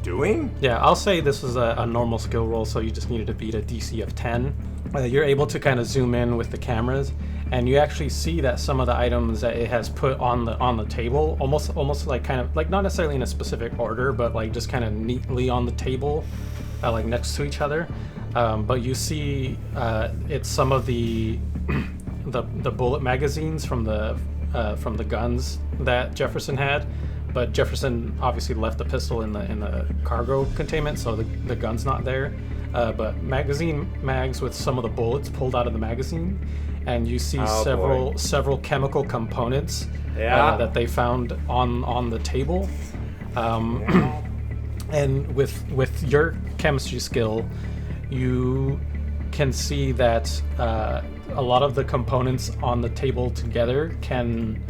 doing? Yeah, I'll say this is a normal skill roll, so you just needed to beat a DC of 10. You're able to kind of zoom in with the cameras, and you actually see that some of the items that it has put on the table, almost like kind of like not necessarily in a specific order, but like just kind of neatly on the table, like next to each other. But you see, it's some of the bullet magazines from the guns that Jefferson had. But Jefferson obviously left the pistol in the cargo containment, so the gun's not there. But mags with some of the bullets pulled out of the magazine, and you see several chemical components that they found on the table. And with your chemistry skill, you can see that a lot of the components on the table together can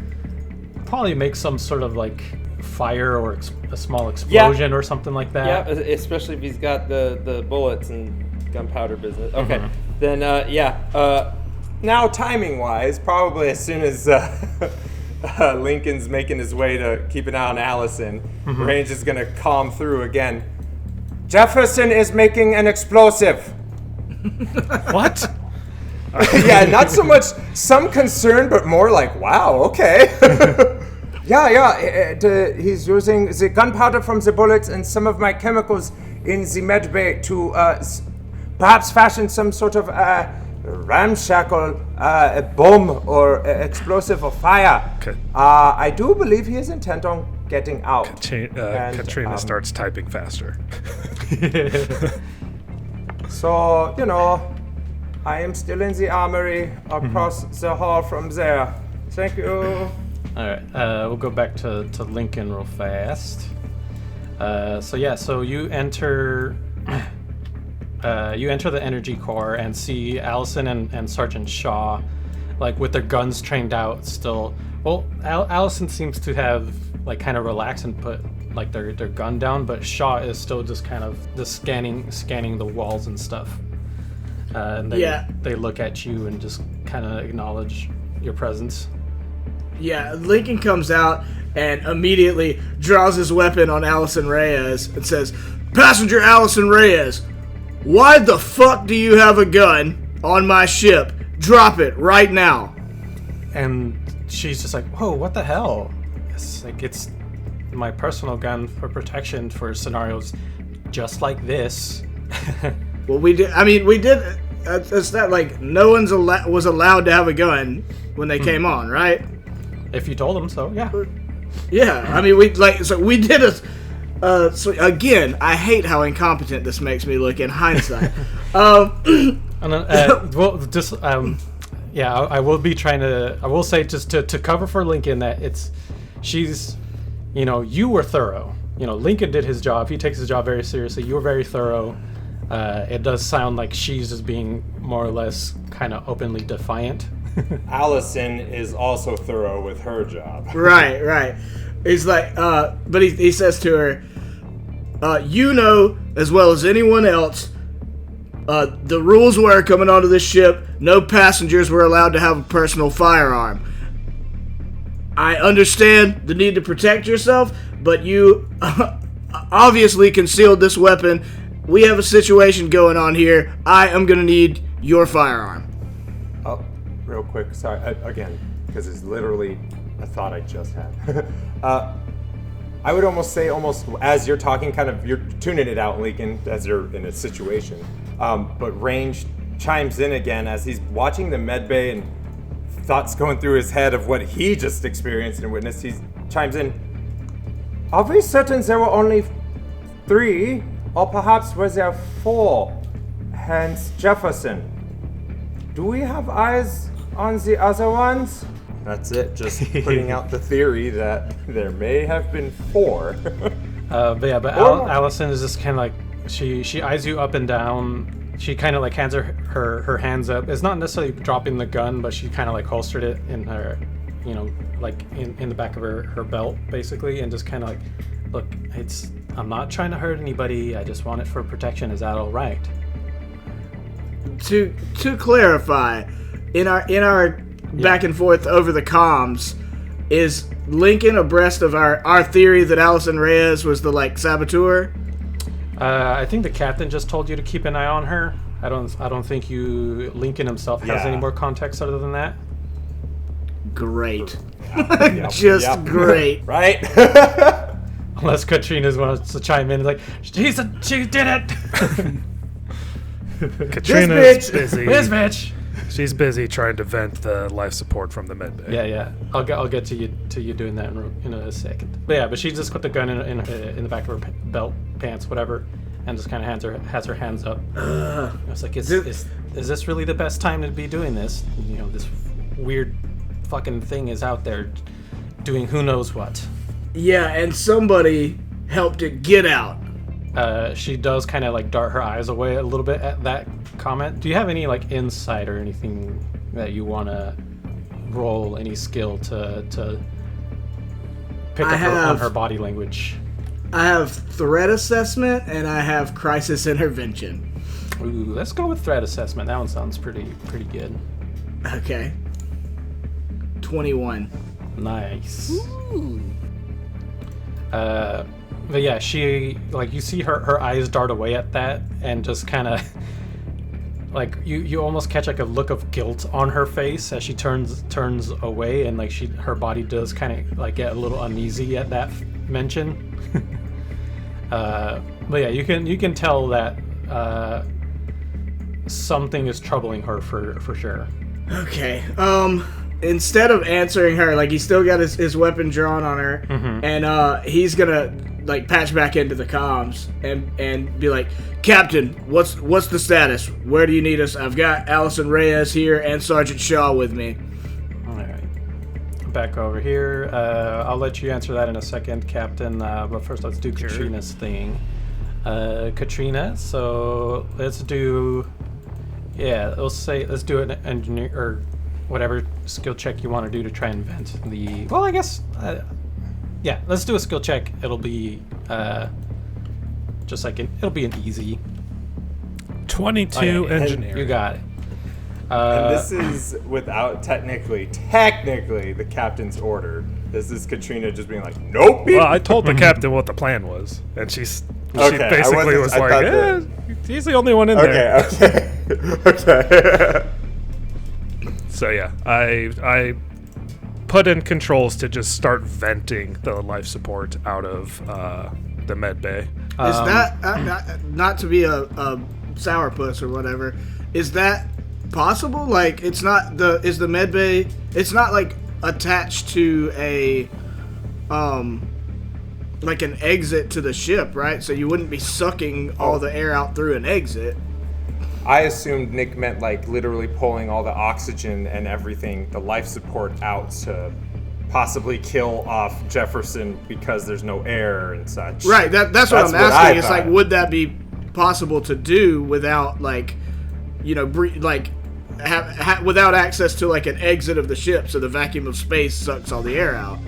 probably make some sort of like fire or a small explosion or something like that. Yeah, especially if he's got the bullets and gunpowder business. Okay, Mm-hmm. then Now, timing-wise, probably as soon as Lincoln's making his way to keep an eye on Allison, Range is going to calm through again. Jefferson is making an explosive. What? Yeah, not so much some concern, but more like, wow, okay. He's using the gunpowder from the bullets and some of my chemicals in the med bay to perhaps fashion some sort of ramshackle bomb or explosive or fire. Okay. I do believe he is intent on getting out. Katrina starts typing faster. So, I am still in the armory across the hall from there. Thank you. All right, we'll go back to Lincoln real fast. So you enter the energy core and see Allison and Sergeant Shaw, like with their guns trained out still. Well, Allison seems to have like kind of relaxed and put like their gun down, but Shaw is still just kind of just scanning the walls and stuff. And they look at you and just kind of acknowledge your presence. Yeah, Lincoln comes out and immediately draws his weapon on Allison Reyes and says, "Passenger Allison Reyes, why the fuck do you have a gun on my ship? Drop it right now." And she's just like, "Whoa, what the hell?" It's my personal gun for protection for scenarios just like this. Well, we did. It's not like no one's was allowed to have a gun when they came on, right? If you told them so, yeah. Yeah, we did a. So again, I hate how incompetent this makes me look in hindsight. I will be trying to. I will say just to cover for Lincoln that you were thorough. Lincoln did his job. He takes his job very seriously. You were very thorough. It does sound like she's just being more or less kind of openly defiant. Allison is also thorough with her job. Right. He's like, but he says to her, you know as well as anyone else, the rules were coming onto this ship, no passengers were allowed to have a personal firearm. I understand the need to protect yourself, but you obviously concealed this weapon. We have a situation going on here. I am going to need your firearm. Oh, real quick, sorry, again, because it's literally a thought I just had. I would almost say, as you're talking, kind of, you're tuning it out, Lincoln, as you're in a situation. But Range chimes in again as he's watching the medbay and thoughts going through his head of what he just experienced and witnessed. He chimes in, "Are we certain there were only 3, or perhaps was there 4? Hence Jefferson. Do we have eyes on the other ones?" That's it, just putting out the theory that there may have been 4. But Allison is just kind of like, she eyes you up and down. She kind of like hands her hands up. It's not necessarily dropping the gun, but she kind of like holstered it in her, like in the back of her belt, basically, and just kind of like, look, I'm not trying to hurt anybody. I just want it for protection. Is that all right? To clarify, in our back and forth over the comms, is Lincoln abreast of our theory that Allison Reyes was the saboteur? I think the captain just told you to keep an eye on her. I don't think Lincoln himself has any more context other than that. Great. Yep. Great. Right? Unless Katrina wants to chime in like, she did it. Katrina's busy. This bitch. She's busy trying to vent the life support from the medbay. Yeah. I'll get to you doing that in a second. But she just put the gun in the back of her belt, pants, whatever, and just kind of has her hands up. I was like, is this really the best time to be doing this? This weird fucking thing is out there doing who knows what. Yeah, and somebody helped it get out. She does kind of like dart her eyes away a little bit at that comment. Do you have any insight or anything that you want to roll, any skill to pick up on her body language? I have threat assessment and I have crisis intervention. Ooh, let's go with threat assessment. That one sounds pretty good. Okay. 21. Nice. Ooh. But yeah, she you see her eyes dart away at that, and just kind of you almost catch a look of guilt on her face as she turns away, and her body does kind of get a little uneasy at that mention. But yeah, you can tell that something is troubling her for sure. Okay. Instead of answering her, he's still got his weapon drawn on her, and he's gonna patch back into the comms and be like, "Captain, what's the status? Where do you need us? I've got Allison Reyes here and Sergeant Shaw with me." All right, back over here. I'll let you answer that in a second, Captain. But first, let's do Katrina's thing. Katrina. So let's do. Yeah, let's do an engineer or whatever skill check you want to do to try and vent the. Well, I guess. Yeah, let's do a skill check. It'll be it'll be an easy 22 engineering. You got it. And this is without technically the captain's order. This is Katrina just being like, "Nope." Well, I told the captain what the plan was, and she basically was like, "He's the only one in there." Okay. So yeah, I put in controls to just start venting the life support out of the med bay. Is that not to be a sourpuss or whatever? Is that possible? Is the med bay? It's not attached to a an exit to the ship, right? So you wouldn't be sucking all the air out through an exit. I assumed Nick meant literally pulling all the oxygen and everything, the life support out to possibly kill off Jefferson because there's no air and such. Right, that's what I'm asking. It's would that be possible to do without without access to an exit of the ship, so the vacuum of space sucks all the air out?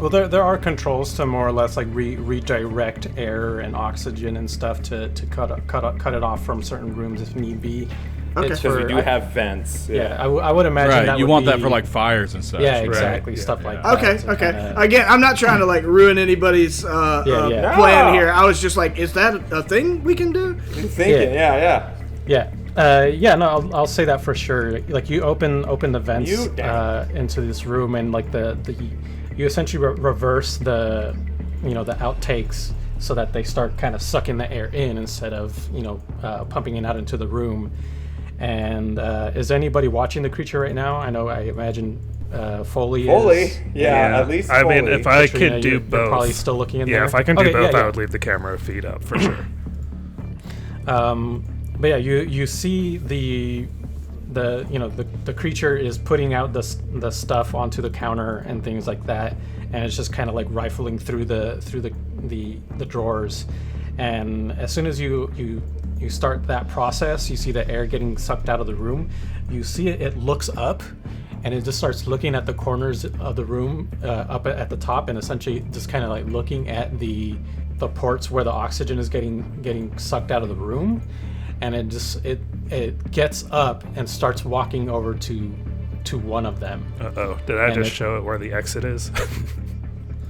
Well, there are controls to more or less like redirect air and oxygen and stuff to cut it off from certain rooms if need be. Okay. Because we do have vents. Yeah, I would imagine Right, that you would want be, that for like fires and such. Yeah, right? exactly, Yeah, stuff yeah. like that. Okay, to okay. kinda- Again, I'm not trying to like ruin anybody's plan No. here. I was just like, is that a thing we can do? I'm thinking, yeah. No, I'll say that for sure. Like you open the vents Mute down. into this room, and like you essentially reverse the the outtakes so that they start kind of sucking the air in instead of pumping it out into the room. And is anybody watching the creature right now? I imagine Foley is. Yeah, at least I Foley. mean, if I Katrina, could do you're both. probably still looking in Yeah, there. if I can do Okay, both, yeah. I would leave the camera feed up for sure. But yeah, you see the creature is putting out the stuff onto the counter and things like that, and it's just kind of like rifling through the drawers. And as soon as you start that process, you see the air getting sucked out of the room. You see it looks up, and it just starts looking at the corners of the room up at the top, and essentially just kind of like looking at the ports where the oxygen is getting sucked out of the room. And it gets up and starts walking over to one of them. Uh-oh. Did I And just it- show it where the exit is?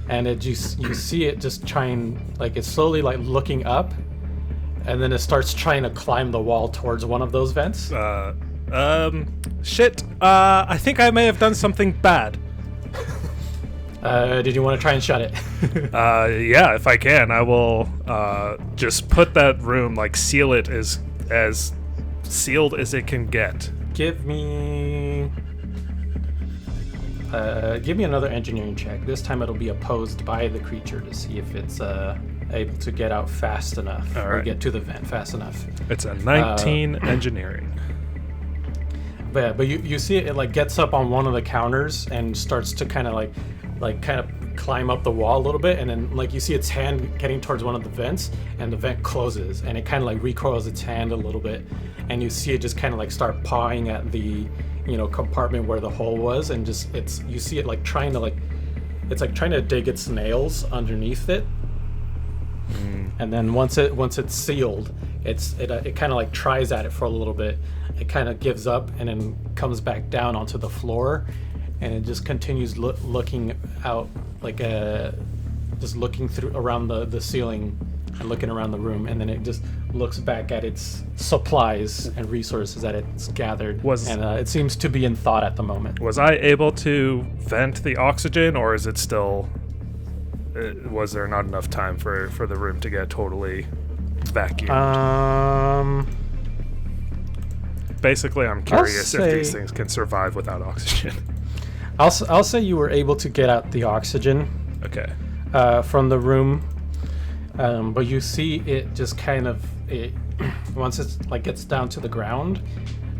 And you see it just trying, like it's slowly like looking up, and then it starts trying to climb the wall towards one of those vents. Shit. I think I may have done something bad. Did you want to try and shut it? Yeah, if I can, I will just put that room, like seal it as sealed as it can get. Give me another engineering check. This time it'll be opposed by the creature to see if it's able to get out fast enough or right. get to the vent fast enough. It's a 19 engineering. But you see it like gets up on one of the counters and starts to kind of like climb up the wall a little bit, and then like you see its hand getting towards one of the vents, and the vent closes, and it kind of like recoils its hand a little bit, and you see it just kind of like start pawing at the compartment where the hole was, and you see it like trying to dig its nails underneath it. And then once it's sealed, it kind of like tries at it for a little bit. It kind of gives up and then comes back down onto the floor, and it just continues looking out, like just looking through around the ceiling and looking around the room, and then it just looks back at its supplies and resources that it's gathered, and it seems to be in thought at the moment. Was I able to vent the oxygen, or is it still? Was there not enough time for the room to get totally vacuumed? Basically, I'm curious if these things can survive without oxygen. I'll say you were able to get out the oxygen. Okay. From the room, but you see it just kind of once it's like gets down to the ground,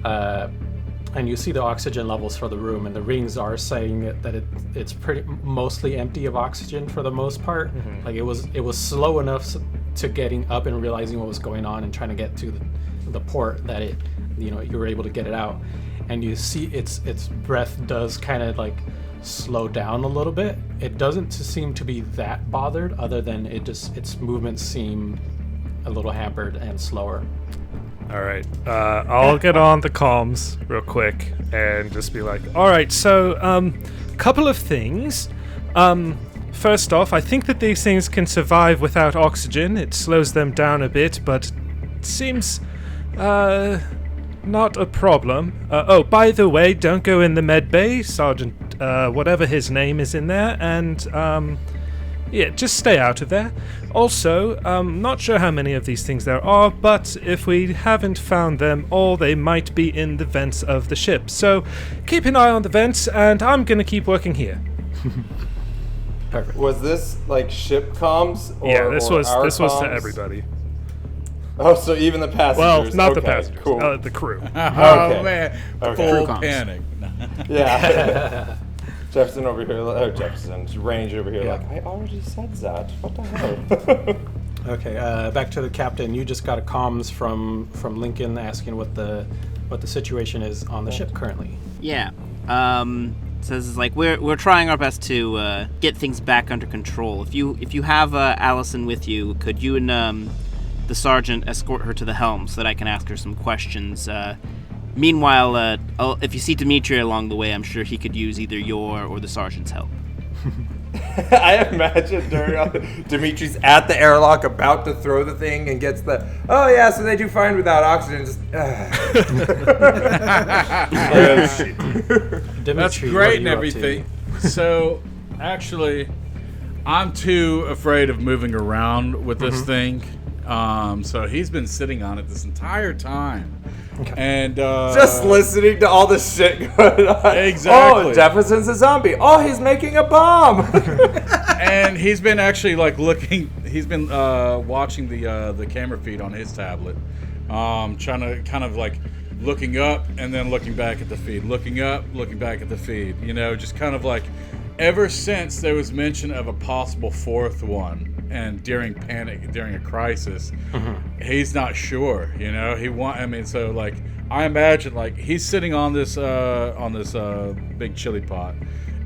and you see the oxygen levels for the room, and the readings are saying that it's pretty mostly empty of oxygen for the most part. Mm-hmm. Like it was slow enough to getting up and realizing what was going on and trying to get to the port that you were able to get it out, and you see its breath does kind of like slow down a little bit. It doesn't seem to be that bothered, other than its movements seem a little hampered and slower. All right. I'll get on the comms real quick and just be like, all right, so couple of things. First off, I think that these things can survive without oxygen. It slows them down a bit, but it seems not a problem. Oh, by the way, don't go in the med bay. Sergeant, whatever his name is in there, and yeah, just stay out of there. Also, not sure how many of these things there are, but if we haven't found them all, they might be in the vents of the ship. So keep an eye on the vents, and I'm gonna keep working here. Perfect. Was this like ship comms? Or, Yeah, this or was our to comms? everybody. Oh, so even the passengers. Well, not okay, the passengers, Cool. the crew. Oh Okay. man, Okay. full Crew comms. panic. Yeah. Jefferson over here. Oh, Jefferson. Range over here. Yeah. Like, I already said that. What the hell? Okay, back to the captain. You just got a comms from Lincoln asking what the situation is on the ship currently. Yeah. says like we're trying our best to get things back under control. If you have Allison with you, could you and the sergeant escort her to the helm so that I can ask her some questions? Meanwhile, if you see Dimitri along the way, I'm sure he could use either your or the sergeant's help. I imagine Dimitri's at the airlock about to throw the thing and gets the, oh yeah, so they do fine without oxygen. Just, Dimitri, That's what great are and you up everything. So, actually, I'm too afraid of moving around with this thing. So he's been sitting on it this entire time. Okay. And just listening to all this shit going on. Exactly. Oh, Jefferson's a zombie. Oh, he's making a bomb. And he's been actually like looking. He's been watching the camera feed on his tablet, trying to kind of like looking up and then looking back at the feed, looking up, looking back at the feed. You know, just kind of like ever since there was mention of a possible fourth one. And during a crisis, he's not sure. You know, so like I imagine like he's sitting on this big chili pot,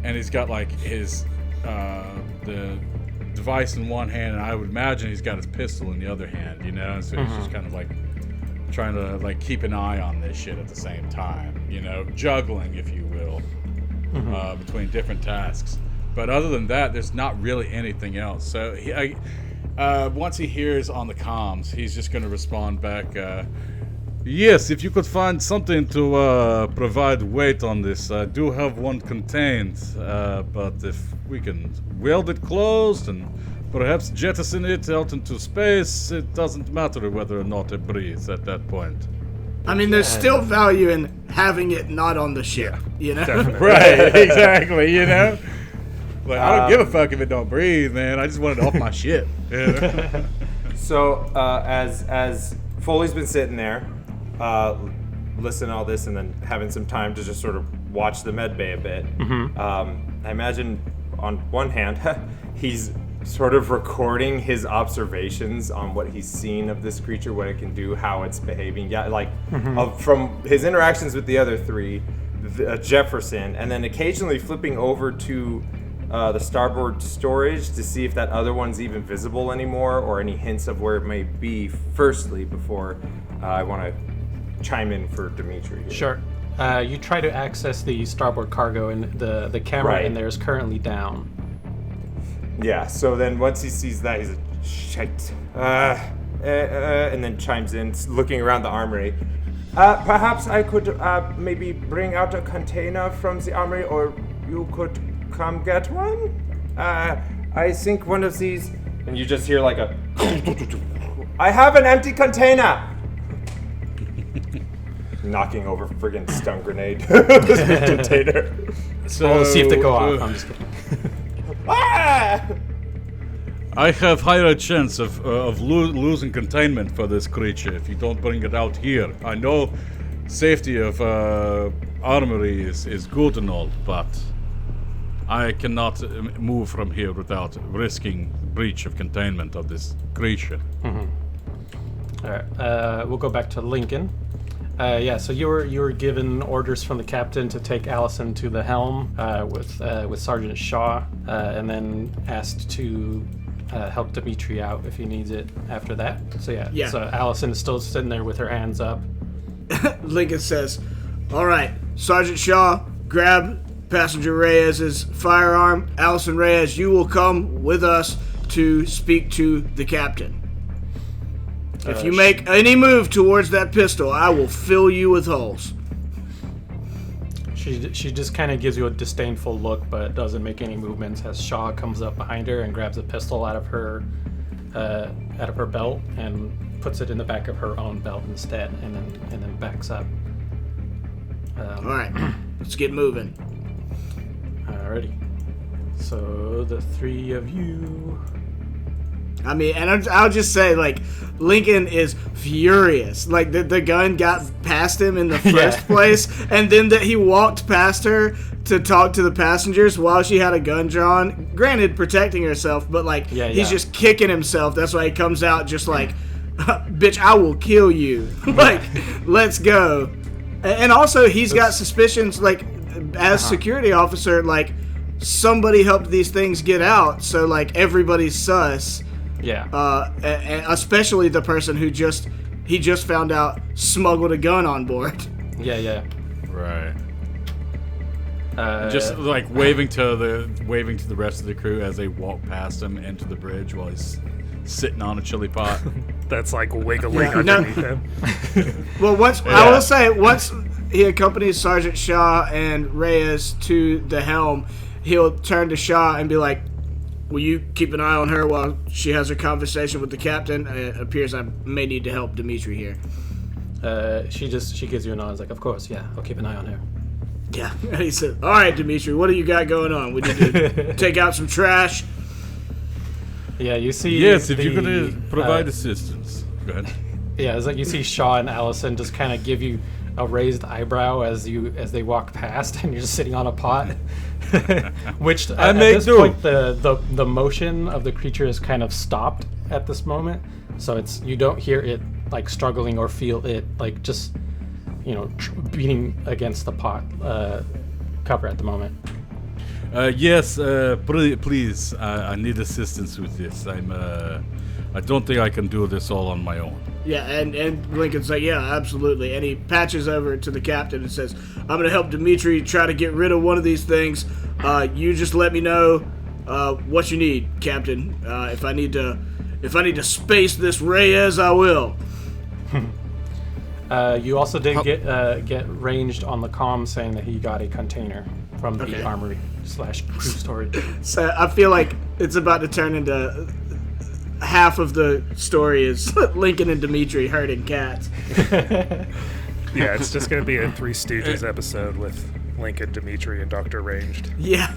and he's got like his the device in one hand, and I would imagine he's got his pistol in the other hand. You know, and so he's just kind of like trying to like keep an eye on this shit at the same time. You know, juggling, if you will, between different tasks. But other than that, there's not really anything else. So once he hears on the comms, he's just going to respond back, yes, if you could find something to provide weight on this. I do have one contained, but if we can weld it closed and perhaps jettison it out into space, it doesn't matter whether or not it breathes at that point. I mean, there's still value in having it not on the ship, you know? Right, exactly, you know? Like, I don't give a fuck if it don't breathe, man. I just want it off my ship. You know? So, as Foley's been sitting there, listening to all this, and then having some time to just sort of watch the medbay a bit, I imagine on one hand, he's sort of recording his observations on what he's seen of this creature, what it can do, how it's behaving. Yeah, like from his interactions with the other three, Jefferson, and then occasionally flipping over to the starboard storage to see if that other one's even visible anymore, or any hints of where it may be. Firstly, before I want to chime in for Dimitri here. Sure. You try to access the starboard cargo, and the camera in there is currently down. Yeah, so then once he sees that, he's like, shit. And then chimes in, looking around the armory. Perhaps I could maybe bring out a container from the armory, or you could come get one? I think one of these... And you just hear like a... I have an empty container! Knocking over friggin' stun grenade. Container. So we'll see if they go off. I'm just kidding. I have higher chance of losing containment for this creature if you don't bring it out here. I know safety of armory is good and all, but I cannot move from here without risking breach of containment of this creature. All right. We'll go back to Lincoln. So you were given orders from the captain to take Allison to the helm with Sergeant Shaw, and then asked to help Dimitri out if he needs it after that. So so Allison is still sitting there with her hands up. Lincoln says, "All right, Sergeant Shaw, grab Passenger Reyes's firearm. Allison Reyes, you will come with us to speak to the captain. If you make any move towards that pistol, I will fill you with holes." She just kind of gives you a disdainful look, but doesn't make any movements as Shaw comes up behind her and grabs a pistol out of her belt and puts it in the back of her own belt instead, and then backs up. All right, let's get moving. Alrighty. So the three of you. I mean, and I'll just say, like, Lincoln is furious. Like, the gun got past him in the first place, and then that he walked past her to talk to the passengers while she had a gun drawn. Granted, protecting herself, but, like, he's just kicking himself. That's why he comes out just like, bitch, I will kill you. Like, let's go. And also, he's got suspicions, like, as security officer, like, somebody helped these things get out, so, like, everybody's sus. Yeah. And especially the person who just found out smuggled a gun on board. Yeah. Right. Just like waving to the rest of the crew as they walk past him into the bridge while he's sitting on a chili pot. That's like wiggling underneath him. Well, I will say, once he accompanies Sergeant Shaw and Reyes to the helm, he'll turn to Shaw and be like, "Will you keep an eye on her while she has her conversation with the captain? It appears I may need to help Dimitri here." She gives you a nod. It's like, "Of course, yeah, I'll keep an eye on her." Yeah. And he said, "All right, Dimitri, what do you got going on? We need to take out some trash." Yeah, you see. Yes, if you're gonna provide assistance. Go ahead. Yeah, it's like you see Shaw and Allison just kind of give you a raised eyebrow as they walk past, and you're just sitting on a pot. Which at this point, the motion of the creature is kind of stopped at this moment, so you don't hear it like struggling or feel it like just beating against the pot cover at the moment. Yes, please. I need assistance with this. I don't think I can do this all on my own. Yeah, and Lincoln's like, "Yeah, absolutely." And he patches over to the captain and says, "I'm going to help Dimitri try to get rid of one of these things. You just let me know what you need, Captain. If I need to space this Reyes, I will." You also did get ranged on the comm saying that he got a container from the armory / crew storage. So I feel like it's about to turn into half of the story is Lincoln and Dimitri herding cats. Yeah, it's just going to be a Three Stooges episode with Lincoln, Dimitri, and Dr. Ranged. Yeah.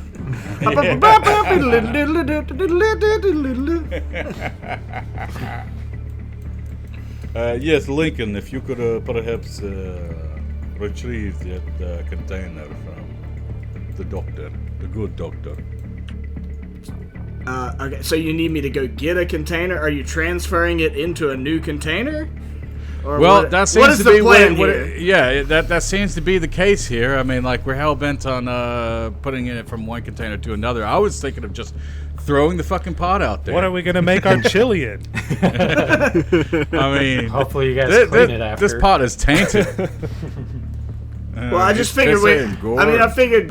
Yes, Lincoln, if you could perhaps retrieve that container from the doctor, the good doctor. Okay, so you need me to go get a container? Are you transferring it into a new container? Or well, that seems what is to the be plan what here? yeah, that seems to be the case here. I mean, like, we're hell bent on putting it from one container to another. I was thinking of just throwing the fucking pot out there. What are we gonna make our chili in? I mean, hopefully you guys clean it after. This pot is tainted. Well, I just figured I figured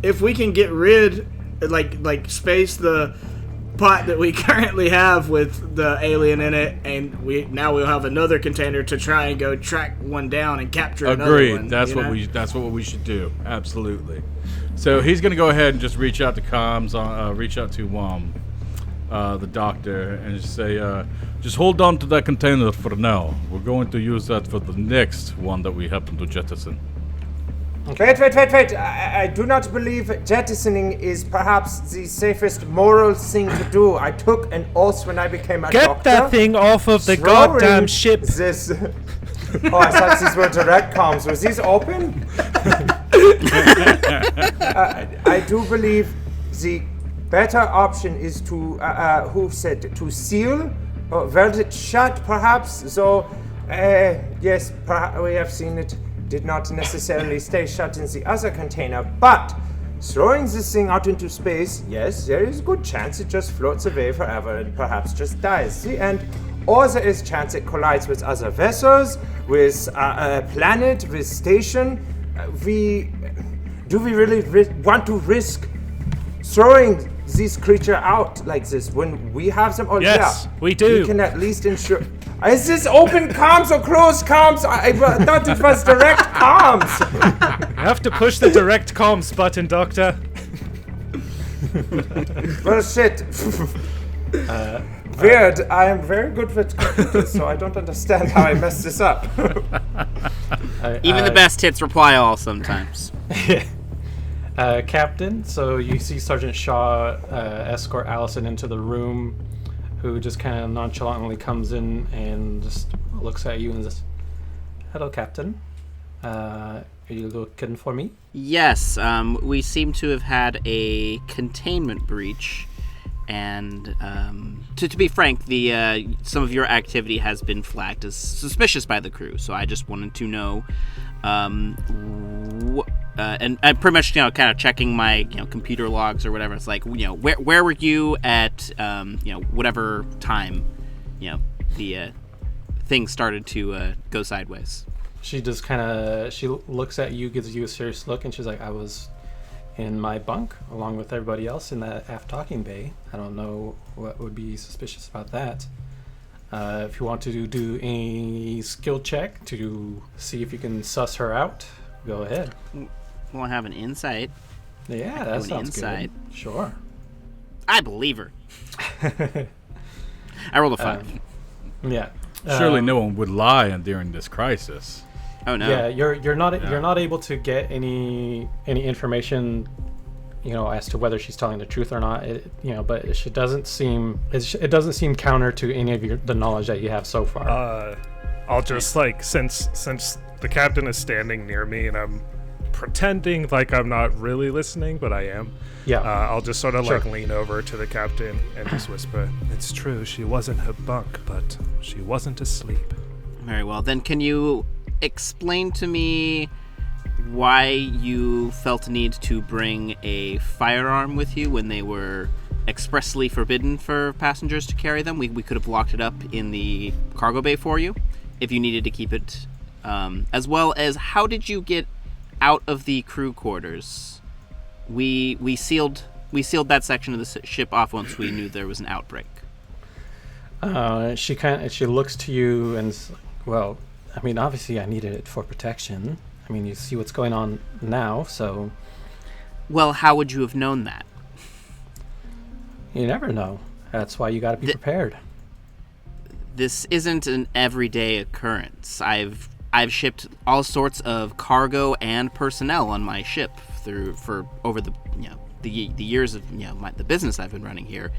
if we can get rid, like space the pot that we currently have with the alien in it, and we'll have another container to try and go track one down and capture another one. Agreed. That's what we should do. Absolutely. So he's gonna go ahead and just reach out to comms, reach out to the doctor, and just say, just hold on to that container for now. We're going to use that for the next one that we happen to jettison. Wait. I do not believe jettisoning is perhaps the safest moral thing to do. I took an oath when I became a doctor. Get that thing off of the goddamn ship. This. Oh, I thought these were direct comms. Was these open? I do believe the better option is to seal or weld it shut, perhaps. So, yes, we have seen it did not necessarily stay shut in the other container, but throwing this thing out into space, yes, there is a good chance it just floats away forever and perhaps just dies. See, and or there is chance it collides with other vessels, with a planet, with station. Do we really want to risk throwing this creature out like this when we have them? Oh, yes, yeah, we do. We can at least ensure. Is this open comms or closed comms? I thought it was direct comms. You have to push the direct comms button, Doctor. Well, shit. Weird. I am very good with computers, so I don't understand how I messed this up. Even the best hits reply all sometimes. Captain, so you see Sergeant Shaw escort Allison into the room, who just kind of nonchalantly comes in and just looks at you and says, "Hello, Captain. Are you looking for me?" Yes, we seem to have had a containment breach, and to be frank, some of your activity has been flagged as suspicious by the crew. So I just wanted to know and pretty much, kind of checking my, computer logs or whatever. It's like, where were you at, whatever time, the thing started to go sideways. She just she looks at you, gives you a serious look, and she's like, I was in my bunk along with everybody else in that aft docking bay. I don't know what would be suspicious about that. If you want to do any skill check to see if you can suss her out, go ahead. We'll have an insight. Yeah, that sounds insight. Good. Sure. I believe her. I rolled a 5. Yeah. Surely no one would lie during this crisis. Oh no. Yeah, you're not able to get any information, as to whether she's telling the truth or not. But it doesn't seem counter to any of the knowledge that you have so far. I'll just since the captain is standing near me and I'm pretending like I'm not really listening, but I am. Yeah. I'll just sort of lean over to the captain and just whisper, "It's true, she was in her bunk, but she wasn't asleep." Very well. Then can you explain to me why you felt a need to bring a firearm with you when they were expressly forbidden for passengers to carry them? We could have locked it up in the cargo bay for you if you needed to keep it. As well as, how did you get out of the crew quarters? We sealed that section of the ship off once we knew there was an outbreak. She looks to you and, well, I mean, obviously I needed it for protection. I mean, you see what's going on now, so... Well, how would you have known that? You never know. That's why you gotta be prepared. This isn't an everyday occurrence. I've shipped all sorts of cargo and personnel on my ship for over the years of the business I've been running here,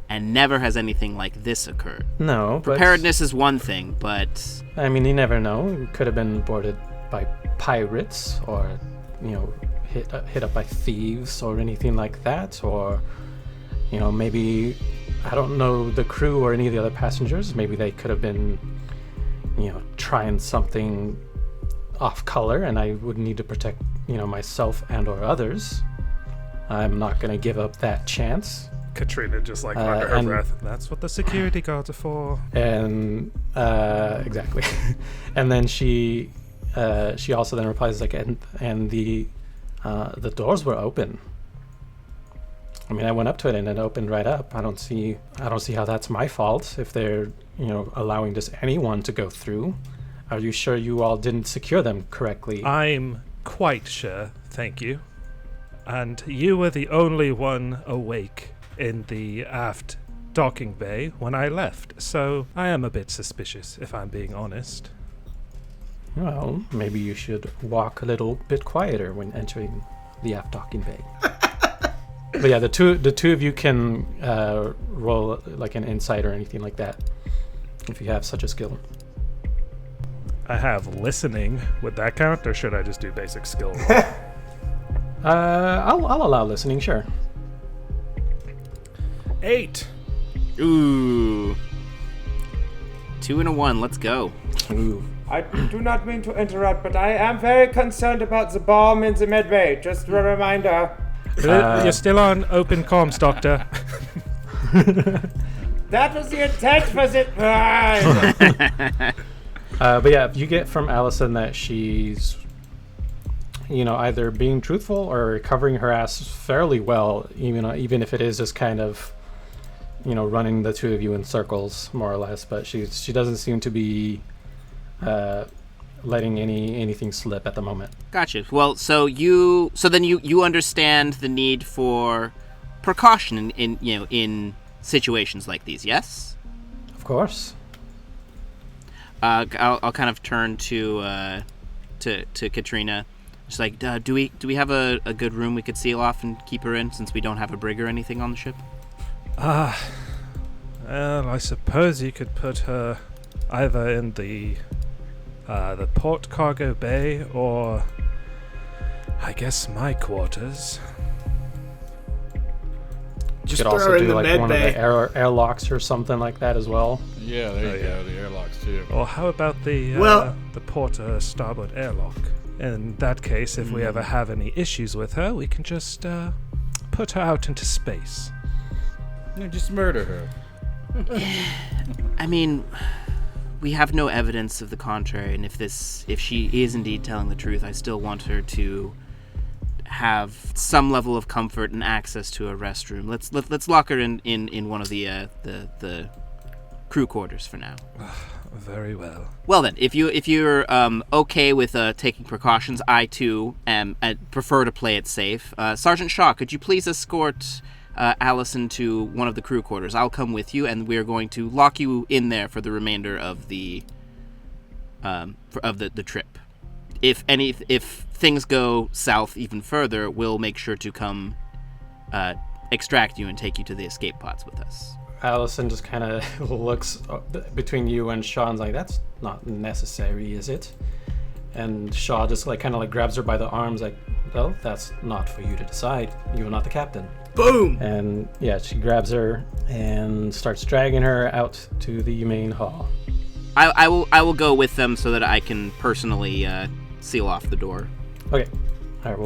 and never has anything like this occurred. No, preparedness is one thing, but I mean, you never know. It could have been boarded by pirates, or hit up by thieves, or anything like that, or maybe, I don't know the crew or any of the other passengers. Maybe they could have been trying something off color, and I would need to protect myself and or others. I'm not going to give up that chance. Katrina just under her breath. That's what the security guards are for. And exactly. And then she also then replies and the doors were open. I mean, I went up to it and it opened right up. I don't see how that's my fault if they're allowing just anyone to go through. Are you sure you all didn't secure them correctly? I'm quite sure, thank you. And you were the only one awake in the aft docking bay when I left, so I am a bit suspicious, if I'm being honest. Well, maybe you should walk a little bit quieter when entering the aft docking bay. But yeah, the two of you can roll like an insight or anything like that, if you have such a skill. I have listening. Would that count, or should I just do basic skill? I'll allow listening, sure. 8. Ooh. 2 and a 1. Let's go. Ooh. I do not mean to interrupt, but I am very concerned about the bomb in the medbay. Just a reminder. You're still on open comms, Doctor. That was the intent for it. But yeah, you get from Allison that she's, either being truthful or covering her ass fairly well, even if it is just kind of, running the two of you in circles, more or less. But she doesn't seem to be letting anything slip at the moment. Gotcha. Well, so then you understand the need for precaution in situations like these, yes? Of course. I'll kind of turn to Katrina. Just like, do we have a good room we could seal off and keep her in, since we don't have a brig or anything on the ship? Well, I suppose you could put her either in the port cargo bay, or I guess my quarters. You could also do like one of the airlocks or something like that as well. Yeah, there you go. The airlocks too. Or how about the port starboard airlock? In that case, if we ever have any issues with her, we can just put her out into space. No, just murder her. I mean, we have no evidence of the contrary, and if she is indeed telling the truth, I still want her to have some level of comfort and access to a restroom. Let's lock her in one of the crew quarters for now. Very well. Well then, if you're okay with taking precautions, I too prefer to play it safe. Sergeant Shaw, could you please escort Allison to one of the crew quarters? I'll come with you, and we are going to lock you in there for the remainder of the trip. If things go south even further, we'll make sure to come extract you and take you to the escape pods with us. Allison just kind of looks between you and Sean's like, that's not necessary, is it? And Shaw just kind of grabs her by the arms like, well, that's not for you to decide. You are not the captain. Boom! And yeah, she grabs her and starts dragging her out to the main hall. I will go with them so that I can personally seal off the door. Okay. All right,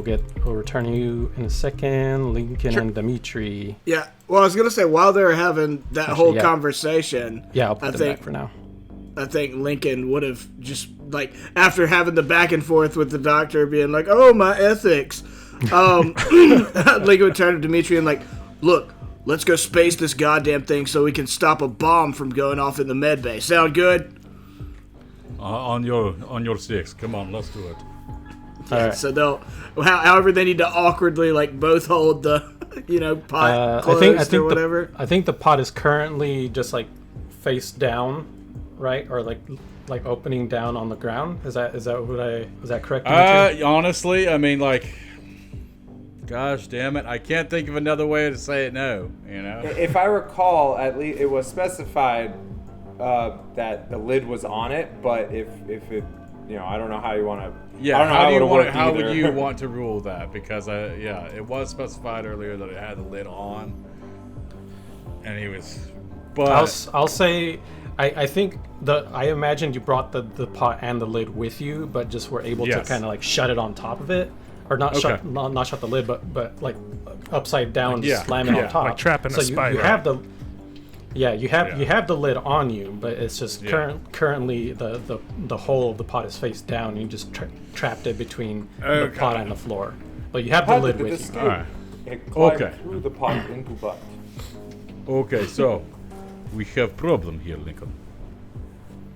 we'll return you in a second. Lincoln Sure. and Dimitri. Yeah. Well, I was gonna say while they're having that whole conversation. Yeah, I'll put them back for now. I think Lincoln would have just after having the back and forth with the doctor being like, "Oh, my ethics," Lincoln would turn to Dimitri and look, let's go space this goddamn thing so we can stop a bomb from going off in the med bay. Sound good? On your six. Come on, let's do it. Yeah, right. so they'll, however, they need to awkwardly both hold the, pot closed or whatever. I think the pot is currently just face down, right, or like opening down on the ground. Is that correct? Dimitri? Honestly, I mean, gosh damn it, I can't think of another way to say it. No, If I recall, at least it was specified that the lid was on it, but if it, I don't know how you want to. Yeah, I don't know how would you want to rule that? Because it was specified earlier that it had the lid on, and he was. But I'll say, I think I imagined you brought the pot and the lid with you, but just were able to kind of shut it on top of it, or not shut the lid, but upside down, just slam it on top, like trapping a spider. You have the. Yeah, you have the lid on you, but it's just currently the hole of the pot is face down. You just trapped it between the pot and the floor, but you have the lid with you. All right. It climbed through the pot into butt. Okay, so we have problem here, Lincoln.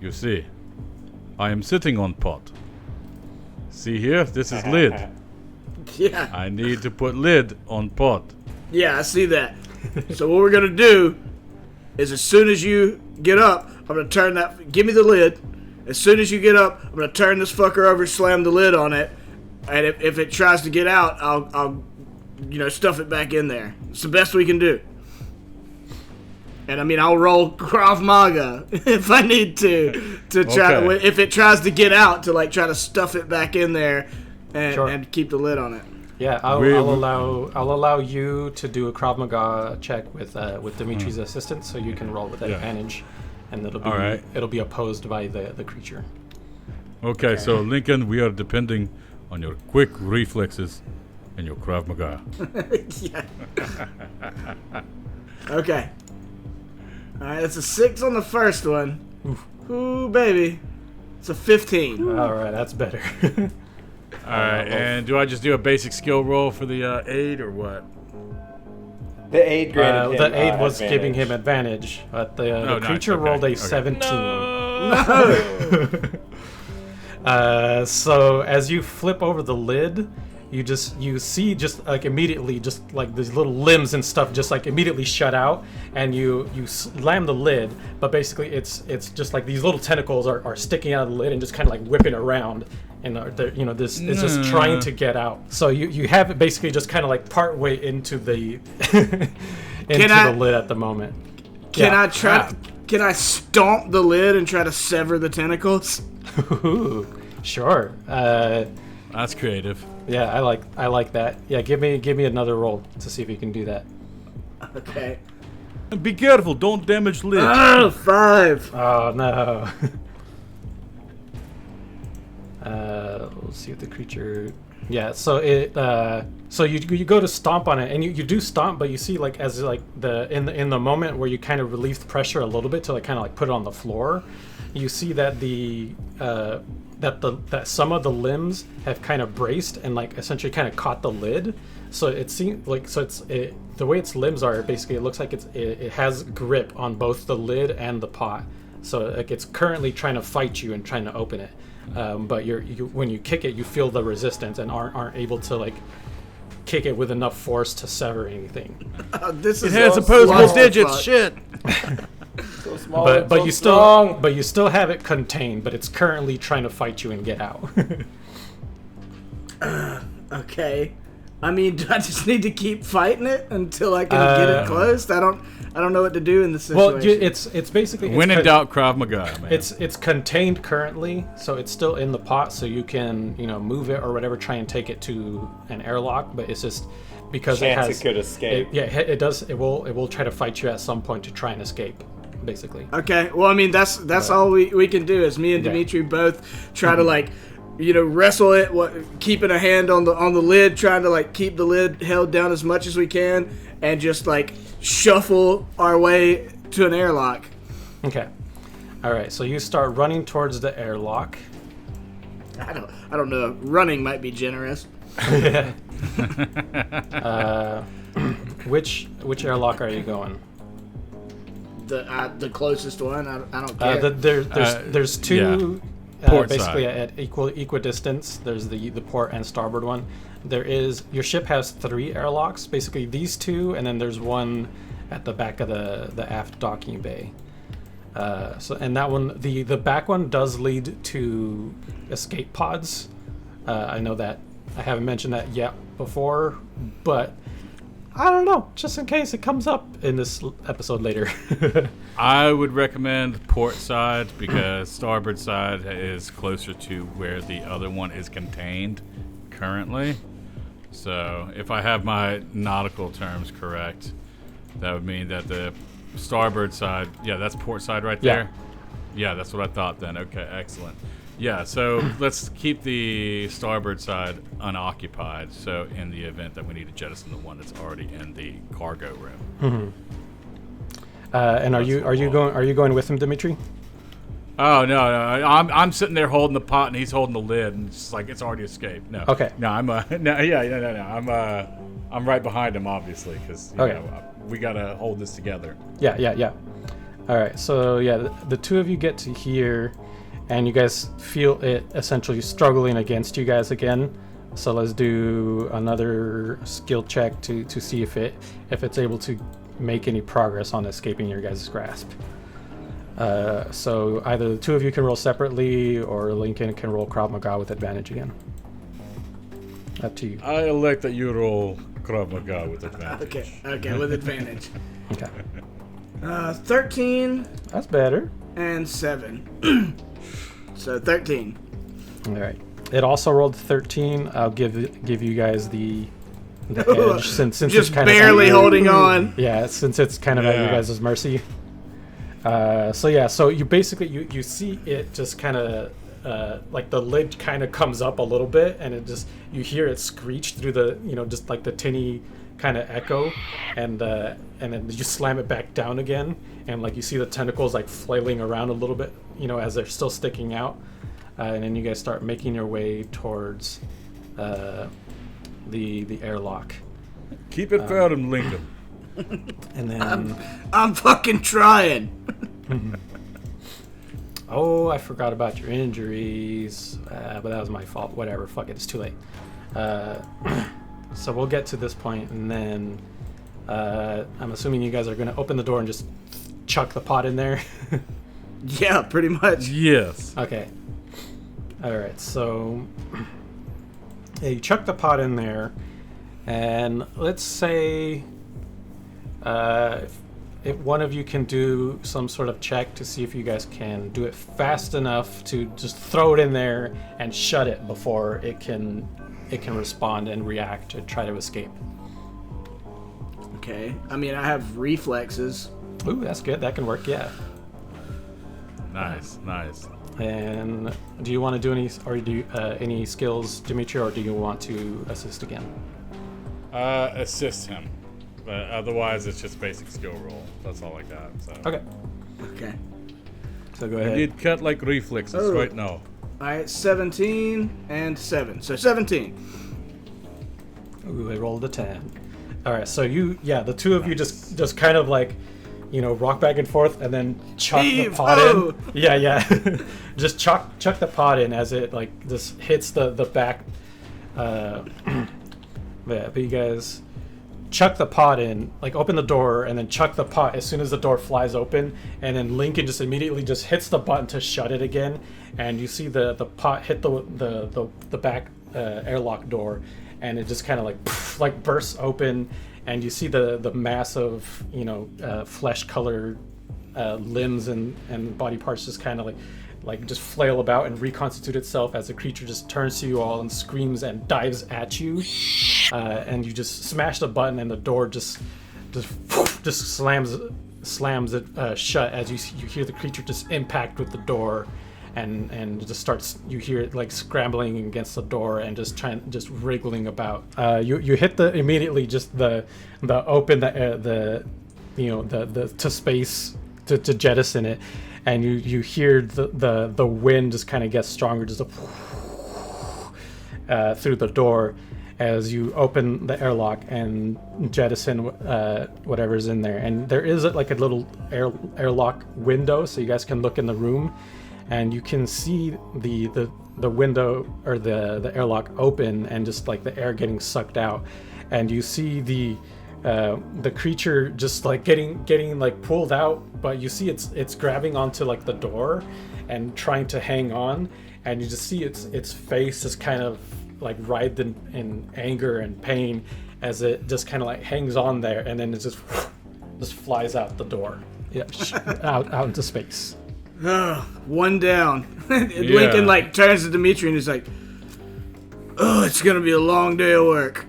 You see, I am sitting on pot. See here, this is lid. Yeah. I need to put lid on pot. Yeah, I see that. So what we're gonna do is, as soon as you get up, I'm gonna turn that. Give me the lid. As soon as you get up, I'm gonna turn this fucker over, slam the lid on it, and if it tries to get out, I'll stuff it back in there. It's the best we can do. And I mean, I'll roll Krav Maga if I need to try if it tries to get out to try to stuff it back in there and keep the lid on it. Yeah, I'll allow you to do a Krav Maga check with Dimitri's assistance, so you can roll with advantage, and it'll be opposed by the creature. Okay, so Lincoln, we are depending on your quick reflexes and your Krav Maga. Yeah. Okay. All right, that's a 6 on the first one. Ooh, baby. It's a 15. All right, that's better. All right, and do I just do a basic skill roll for the aid or what? The aid granted him the aid was advantage. giving him advantage, but the creature rolled a 17. No! So as you flip over the lid, you see immediately these little limbs and stuff just immediately shut out, and you slam the lid, but basically it's just these little tentacles are sticking out of the lid and just kind of whipping around, and this is just trying to get out. So you have it basically just kind of part way into the the lid at the moment. Can I stomp the lid and try to sever the tentacles? Sure. That's creative. Yeah, I like that. Yeah, give me another roll to see if you can do that. Okay. Be careful, don't damage lid. 5. Oh no. Let's see what the creature. Yeah, so it so you go to stomp on it, and you do stomp, but you see like as like in the moment where you kind of relieve the pressure a little bit to like kind of like put it on the floor, you see that that some of the limbs have kind of braced and like essentially kind of caught the lid. So it seems like the way its limbs are, basically it looks like it has grip on both the lid and the pot. So like it's currently trying to fight you and trying to open it. But when you kick it, you feel the resistance and aren't able to like kick it with enough force to sever anything. This is It has so opposable small. digits. Shit. So small. But and so you strong. still have it contained. But it's currently trying to fight you and get out. Okay. I mean, do I just need to keep fighting it until I can get it closed? I don't know what to do in this situation. Well, it's basically When in doubt, Krav Maga, man. It's contained currently, so it's still in the pot, so you can move it or whatever, try and take it to an airlock. But it's just because Chance it has it could escape. it does. It will try to fight you at some point to try and escape, basically. Okay. Well, I mean, that's all we can do is me and Yeah. Dimitri both try to like, wrestle it, keeping a hand on the lid, trying to like keep the lid held down as much as we can, and just like shuffle our way to an airlock. Okay. All right. So you start running towards the airlock. I don't know. Running might be generous. Which airlock are you going? The closest one. I don't care. There's two. Port Basically side. at equidistance. There's the port and starboard one. Your ship has 3 airlocks, basically these 2, and then there's one at the back of the aft docking bay. And that one, the back one does lead to escape pods. I know that I haven't mentioned that yet before, but I don't know, just in case it comes up in this episode later. I would recommend port side because starboard side is closer to where the other one is contained currently. So if I have my nautical terms correct, that would mean that the starboard side, that's port side right there. Yeah, that's what I thought then. Okay, excellent. Yeah, so let's keep the starboard side unoccupied. So in the event that we need to jettison the one that's already in the cargo room. And are you going with him, Dimitri? Oh no! I'm sitting there holding the pot and he's holding the lid, and it's like it's already escaped. No. Okay. No, I'm I'm right behind him, obviously, because we gotta hold this together. Yeah. All right. So the two of you get to here, and you guys feel it essentially struggling against you guys again. So let's do another skill check to see if it's able to make any progress on escaping your guys' grasp. So either the two of you can roll separately, or Lincoln can roll Krav Maga with advantage again. Up to you. I elect that you roll Krav Maga with advantage. Okay, with advantage. Okay. 13 That's better. and 7. So 13. All right. It also rolled 13. I'll give you guys the edge since Just it's kind barely of holding on. Yeah, since it's kind of at your guys' mercy. So you basically you see it just kind of like the lid kind of comes up a little bit, and you hear it screech through the just like the tinny kind of echo, and then you slam it back down again, and like you see the tentacles like flailing around a little bit, as they're still sticking out, and then you guys start making your way towards the airlock. Keep it firm, Lincoln. And then I'm fucking trying. oh, I forgot about your injuries, but that was my fault. Whatever, fuck it, it's too late. So we'll get to this point, and then I'm assuming you guys are going to open the door and just chuck the pot in there. Yeah, pretty much. Yes. Okay. All right, so you chuck the pot in there, and let's say if one of you can do some sort of check to see if you guys can do it fast enough to just throw it in there and shut it before it can respond and react and try to escape. Okay. I mean, I have reflexes. Ooh, that's good. That can work. Yeah. Nice. And do you want to do any skills, Dimitri, or do you want to assist again? Assist him. But otherwise, it's just basic skill roll. That's all I got. So. Okay. Okay. So go I ahead. need cat like reflexes right now. All right, 17 and 7. So 17. Ooh, I rolled a 10. All right, so the two of you just kind of like, rock back and forth and then chuck the pot in. Yeah. Just chuck the pot in as it like just hits the back. But you guys chuck the pot in, like open the door and then chuck the pot as soon as the door flies open, and then Lincoln just immediately just hits the button to shut it again, and you see the pot hit the back airlock door, and it just kind of like bursts open, and you see the massive flesh colored limbs and body parts just kind of like just flail about and reconstitute itself as the creature just turns to you all and screams and dives at you, and you just smash the button and the door just slams it shut as you hear the creature just impact with the door, and it just starts, you hear it like scrambling against the door and just wriggling about. You hit immediately just the open the to space to jettison it. And you hear the wind just kind of gets stronger, just through the door as you open the airlock and jettison whatever's in there. And there is like a little airlock window, so you guys can look in the room, and you can see the window or the airlock open and just like the air getting sucked out, and you see the creature just like getting like pulled out, but you see it's grabbing onto like the door and trying to hang on, and you just see its face just kind of like writhed in anger and pain as it just kind of like hangs on there, and then it just flies out the door, out into space. One down. Lincoln like turns to Dimitri and he's like, "Oh, it's gonna be a long day of work."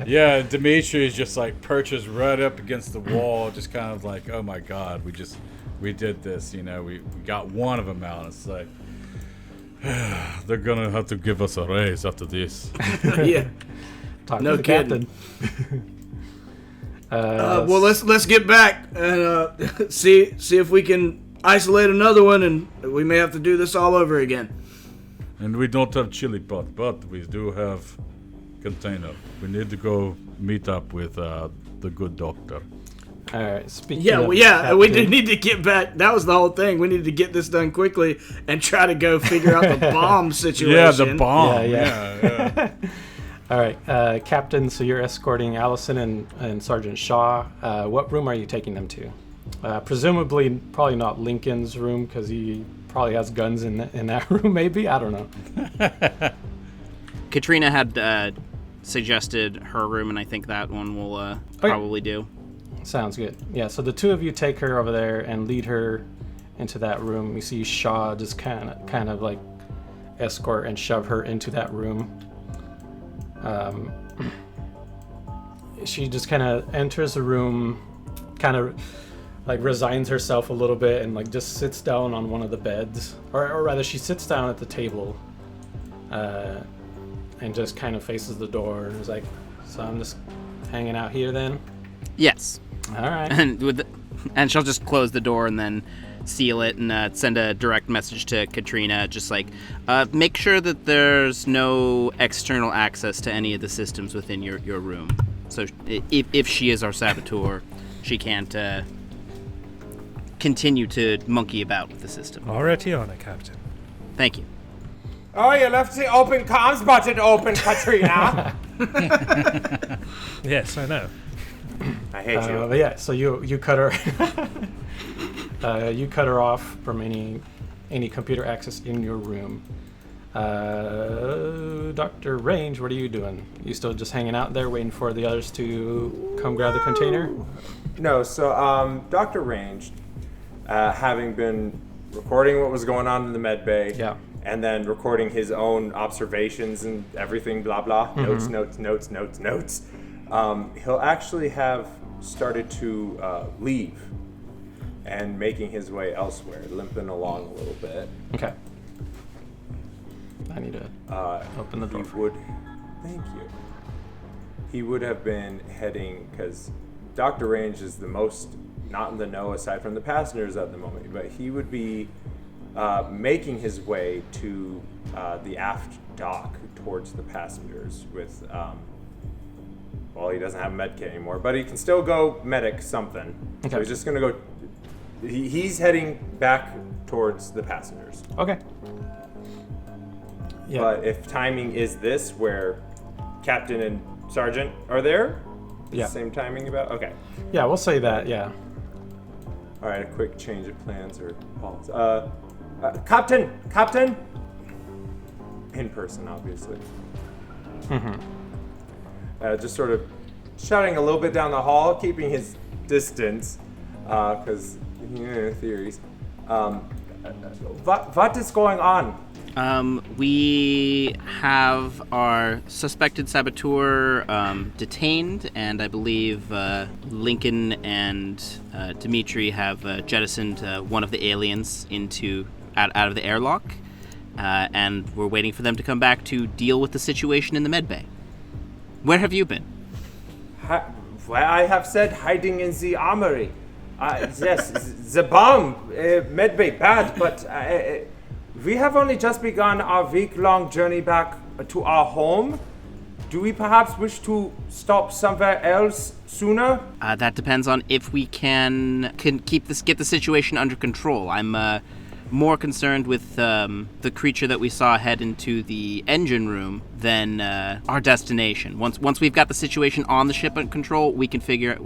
Yeah, Dimitri is just like perches right up against the wall, just kind of like, "Oh my God, we did this, we got one of them out." It's like, they're gonna have to give us a raise after this. Yeah. Talk No to the kidding. captain. Well, let's get back and see if we can isolate another one, and we may have to do this all over again. And we don't have chili pot, but we do have container. We need to go meet up with the good doctor. All right. Speaking we did need to get back. That was the whole thing. We needed to get this done quickly and try to go figure out the bomb situation. Yeah, the bomb. Yeah. All right, Captain. So you're escorting Allison and Sergeant Shaw. What room are you taking them to? Presumably, probably not Lincoln's room, because he probably has guns in that room. Maybe, I don't know. Katrina had suggested her room, and I think that one will probably do. Sounds good. Yeah, so the two of you take her over there and lead her into that room. You see Shaw just kind of like escort and shove her into that room. She just kind of enters the room, kind of like resigns herself a little bit and like just sits down on one of the beds, or rather she sits down at the table and just kind of faces the door and is like, "So I'm just hanging out here then?" Yes. All right. And she'll just close the door and then seal it and send a direct message to Katrina, just like, make sure that there's no external access to any of the systems within your room. So if she is our saboteur, she can't continue to monkey about with the system. Already on it, Captain. Thank you. Oh, you left the open comms button open, Katrina. Yes, I know. I hate you. But yeah, so you cut her. You cut her off from any computer access in your room. Dr. Range, what are you doing? You still just hanging out there waiting for the others to come grab the container? No, so Dr. Range, having been recording what was going on in the med bay, and then recording his own observations and everything, blah, blah, notes, he'll actually have started to leave. and making his way elsewhere, limping along a little bit. Okay. I need to open the door. Thank you. He would have been heading, because Dr. Range is the most not in the know aside from the passengers at the moment, but he would be making his way to the aft dock towards the passengers with, well, he doesn't have a med kit anymore, but he can still go medic something. Okay. So he's just going to go, he's heading back towards the passengers. Okay. Yeah. But if timing is this, where Captain and Sergeant are there, Yeah. Same timing about? Okay. Yeah, we'll say that, yeah. All right, a quick change of plans or pause. Captain! In person, obviously. Just sort of shouting a little bit down the hall, keeping his distance, because, theories. What is going on? We have our suspected saboteur detained, and I believe Lincoln and Dimitri have jettisoned one of the aliens out of the airlock, and we're waiting for them to come back to deal with the situation in the medbay. Where have you been? Where I have said hiding in the armory. Yes, the bomb, medbay bad, but we have only just begun our week-long journey back to our home. Do we perhaps wish to stop somewhere else sooner? That depends on if we can get the situation under control. I'm more concerned with the creature that we saw head into the engine room than our destination. Once we've got the situation on the ship under control, we can figure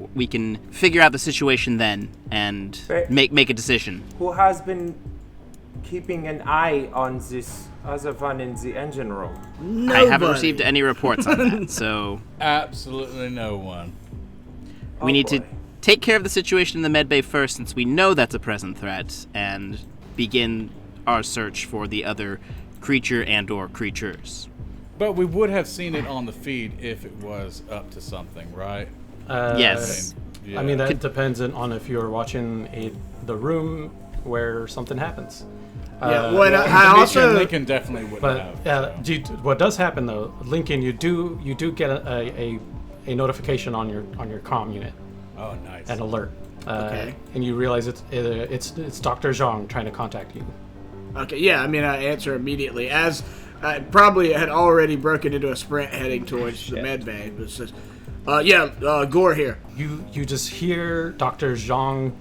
out the situation then and make a decision. Who has been keeping an eye on this other one in the engine room? Nobody. I haven't received any reports on that, so Absolutely no one. we need to take care of the situation in the medbay first, since we know that's a present threat, and begin our search for the other creature and/or creatures. But we would have seen it on the feed if it was up to something, right? Yes. Yeah. I mean, that depends on if you're watching the room where something happens. Yeah, well, and I Dimitri and also... Lincoln definitely wouldn't But have. what does happen though, Lincoln, you do get a notification on your comm unit, Oh, nice. an alert, Okay. and you realize it's Dr. Zhang trying to contact you. Okay, yeah, I mean, I answer immediately, as I probably had already broken into a sprint heading towards the med bay. But it says, Gore here. You just hear Dr. Zhang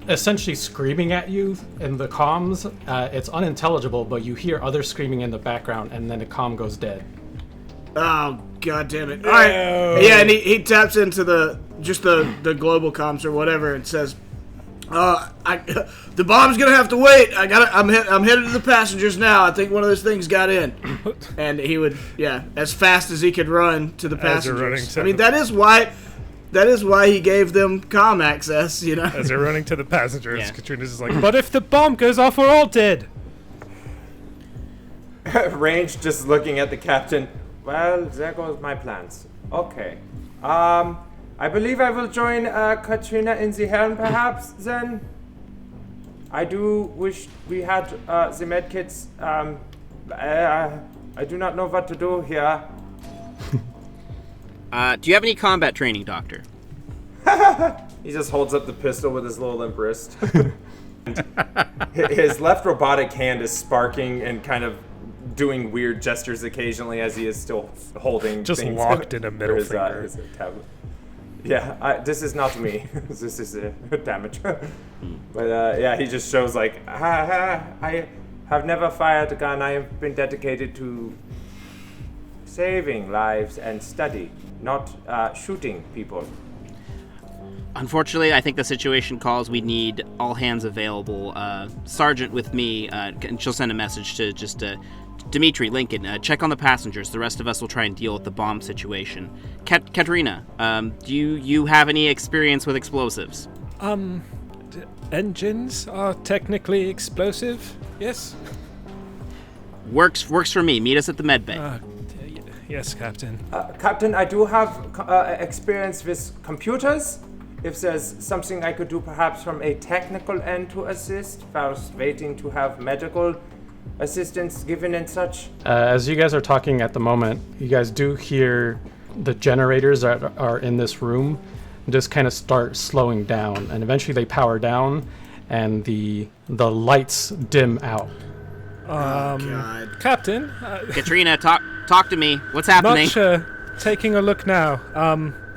essentially screaming at you in the comms. It's unintelligible, but you hear others screaming in the background, and then the comm goes dead. Oh, god damn it. All right. Yeah, and he taps into the global comms or whatever and says, the bomb's gonna have to wait. I'm headed to the passengers now. I think one of those things got in. And he would, as fast as he could run to the passengers. I mean, that is why he gave them comm access, you know. As they're running to the passengers, Yeah. Katrina's just like, but if the bomb goes off, we're all dead. Range just looking at the captain. Well, there goes my plans. Okay. I believe I will join Katrina in the helm, perhaps, then. I do wish we had the medkits. I do not know what to do here. Do you have any combat training, Doctor? He just holds up the pistol with his little limp wrist. His left robotic hand is sparking and kind of doing weird gestures occasionally as he is still holding Just things locked in a middle his, finger. his tablet. Yeah, this is not me. This is damage. But he just shows like, I have never fired a gun. I have been dedicated to saving lives and study, not shooting people. Unfortunately, I think the situation calls. We need all hands available. Sergeant with me, and she'll send a message to just Dimitri, Lincoln, check on the passengers. The rest of us will try and deal with the bomb situation. Katerina, do you have any experience with explosives? Engines are technically explosive, yes? Works for me. Meet us at the medbay. Yes, Captain. Captain, I do have experience with computers. if there's something I could do perhaps from a technical end to assist, whilst waiting to have medical assistance given and such. As you guys are talking at the moment, you guys do hear the generators that are in this room just kind of start slowing down, and eventually they power down and the lights dim out. God. Captain, Katrina, talk to me. What's happening? taking a look now.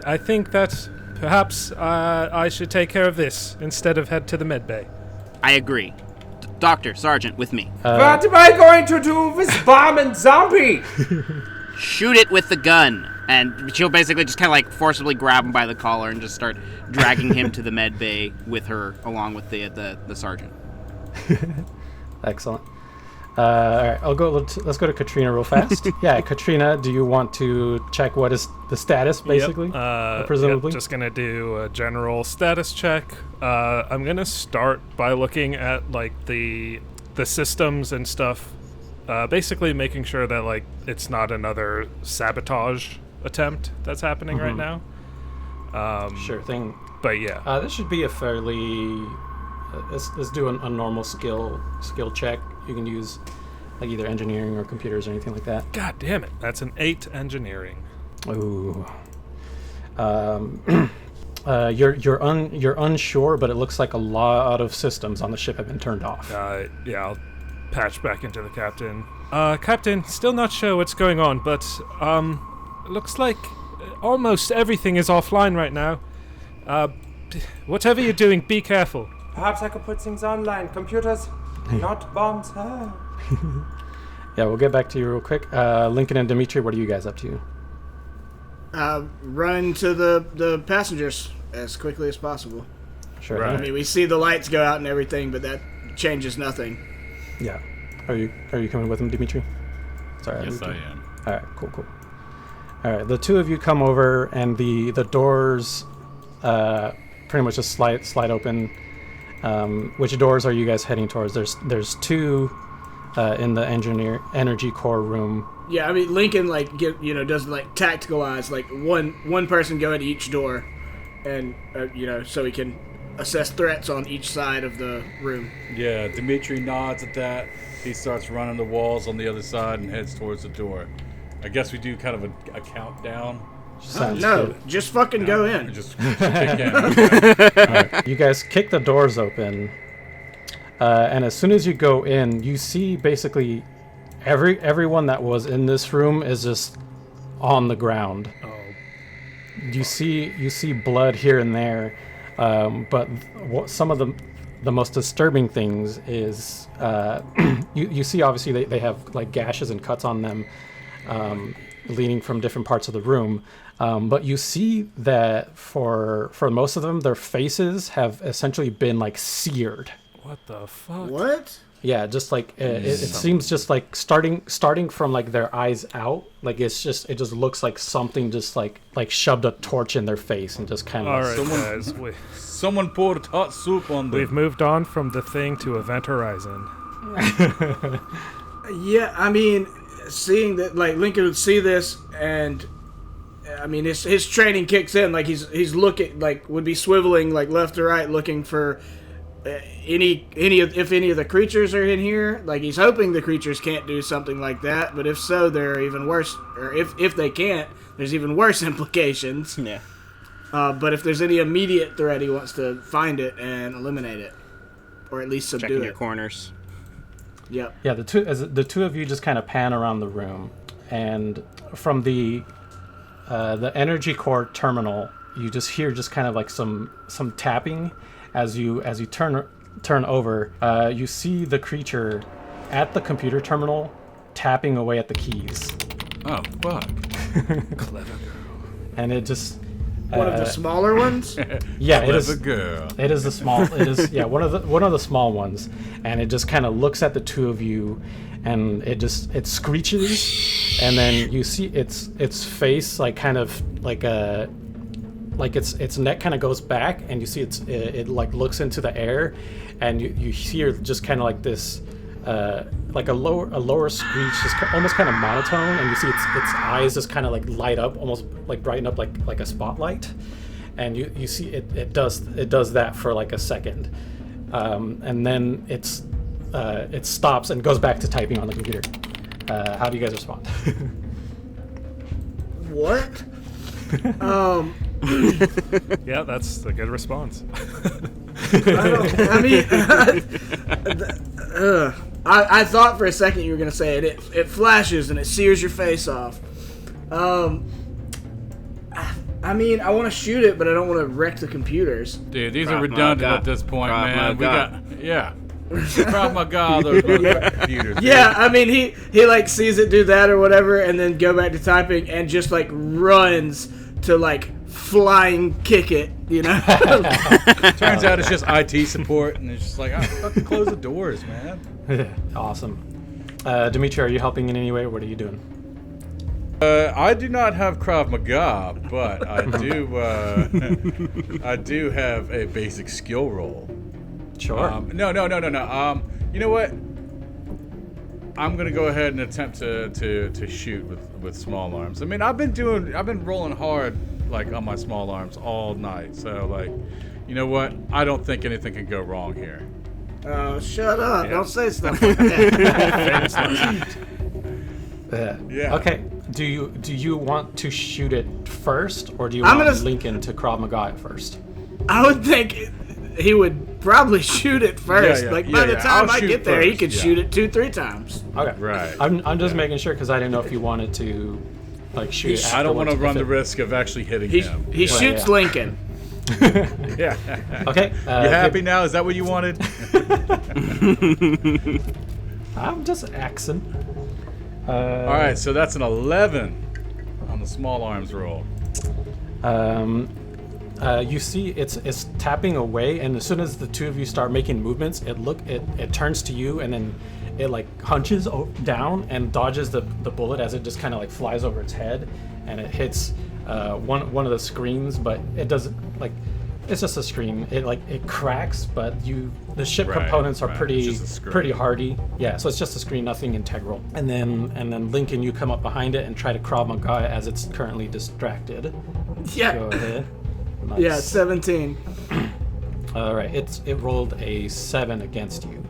I think that perhaps I should take care of this instead of head to the med bay. I agree. Doctor, Sergeant, with me. What am I going to do with bomb and zombie? Shoot it with the gun. And she'll basically just kind of like forcibly grab him by the collar and just start dragging him to the med bay with her, along with the sergeant. Excellent. All right, let's go to Katrina real fast. Yeah, Katrina, do you want to check what is the status, basically? Presumably? Just gonna do a general status check. I'm gonna start by looking at like the systems and stuff. Basically making sure that like it's not another sabotage attempt that's happening right now. Sure thing. But yeah. This should be a fairly... let's do a normal skill check. You can use like either engineering or computers or anything like that. God damn it. That's an 8 engineering. Ooh. You're unsure, but it looks like a lot of systems on the ship have been turned off. Yeah, I'll patch back into the captain. Captain, still not sure what's going on, but looks like almost everything is offline right now. Whatever you're doing, be careful. Perhaps I could put things online. Computers, not bombs. Yeah, we'll get back to you real quick. Lincoln and Dimitri, what are you guys up to? Run to the passengers as quickly as possible. Sure. Right. I mean, we see the lights go out and everything, but that changes nothing. Yeah. Are you coming with him, Dimitri? Sorry. Yes, I am. All right. Cool. All right. The two of you come over, and the doors pretty much just slide open. Which doors are you guys heading towards? There's two in the energy core room. Yeah, I mean, Lincoln does like tactical eyes, like one person go into each door, and so he can assess threats on each side of the room. Yeah, Dimitri nods at that. He starts running the walls on the other side and heads towards the door. I guess we do kind of a countdown. Sounds No, good. just fucking go in. Just kick in. All right. You guys kick the doors open, and as soon as you go in, you see basically everyone that was in this room is just on the ground. You see blood here and there, but some of the most disturbing things is you see obviously they have like gashes and cuts on them, leading from different parts of the room. But you see that for most of them, their faces have essentially been like seared. What the fuck? What? Yeah, just like it seems just like starting from like their eyes out, like it just looks like something just like shoved a torch in their face and just kind of. All right, guys. Someone poured hot soup on them. We've moved on from the thing to Event Horizon. Yeah, I mean, seeing that, like, Lincoln would see this, and I mean, his training kicks in. Like he's looking, like, would be swiveling like left to right, looking for if any of the creatures are in here. Like, he's hoping the creatures can't do something like that, but if so, they're even worse. Or if they can't, there's even worse implications. Yeah. But if there's any immediate threat, he wants to find it and eliminate it, or at least subdue Checking it. your corners. Yep. Yeah, the two of you just kind of pan around the room, and from the energy core terminal, you just hear just kind of like some tapping as you turn over. You see the creature at the computer terminal tapping away at the keys. Oh, fuck. Clever girl. And it just One of the smaller ones. yeah, it Clever is. girl. It is the small. It is one of the small ones, and it just kind of looks at the two of you, and it screeches, and then you see its face like kind of like its neck kind of goes back, and you see it like looks into the air, and you hear just kind of like this like a lower screech, just almost kind of monotone, and you see its eyes just kind of like light up, almost like brighten up like a spotlight, and you see it does that for like a second, and then it stops and goes back to typing on the computer. How do you guys respond? What? Yeah, that's a good response. I thought for a second you were gonna say it. It flashes and it sears your face off. I mean, I want to shoot it, but I don't want to wreck the computers. Dude, these Krav are redundant Maga. at this point, Krav man. We Maga. got Krav Maga, those motherfucking computers. Yeah, I mean, he like sees it do that or whatever, and then go back to typing and just like runs to like flying kick it, you know? Turns out it's just IT support, and it's just like, fucking close the doors, man. Awesome. Dimitri, are you helping in any way? What are you doing? I do not have Krav Maga, but I do. I do have a basic skill roll. Sure. No. You know what? I'm gonna go ahead and attempt to shoot with small arms. I mean, I've been rolling hard like on my small arms all night. So like, you know what? I don't think anything can go wrong here. Oh, shut up! Don't say stuff like that. Yeah. Okay. Do you want to shoot it first, or do you want Lincoln to Krav Maga it first? I would think he would probably shoot it first. Yeah, like by the time I'll I shoot get there, he first, could yeah. shoot it 2-3 times. Okay. Right. I'm just making sure because I didn't know if you wanted to like shoot it. I don't want to afterwards, run if the risk of actually hitting him. He shoots yeah. Lincoln. Yeah. Okay. You happy now? Is that what you wanted? I'm just axing. All right, so that's an 11 on the small arms roll. You see, it's tapping away, and as soon as the two of you start making movements, it turns to you, and then it like hunches down and dodges the bullet as it just kind of like flies over its head, and it hits one of the screens, but it doesn't like. It's just a screen. It cracks, but the ship components are pretty hardy. Yeah, so it's just a screen, nothing integral. And then Lincoln, you come up behind it and try to Krav Maga as it's currently distracted. Yeah. Go ahead. Nice. Yeah, 17. All right, it rolled a 7 against you.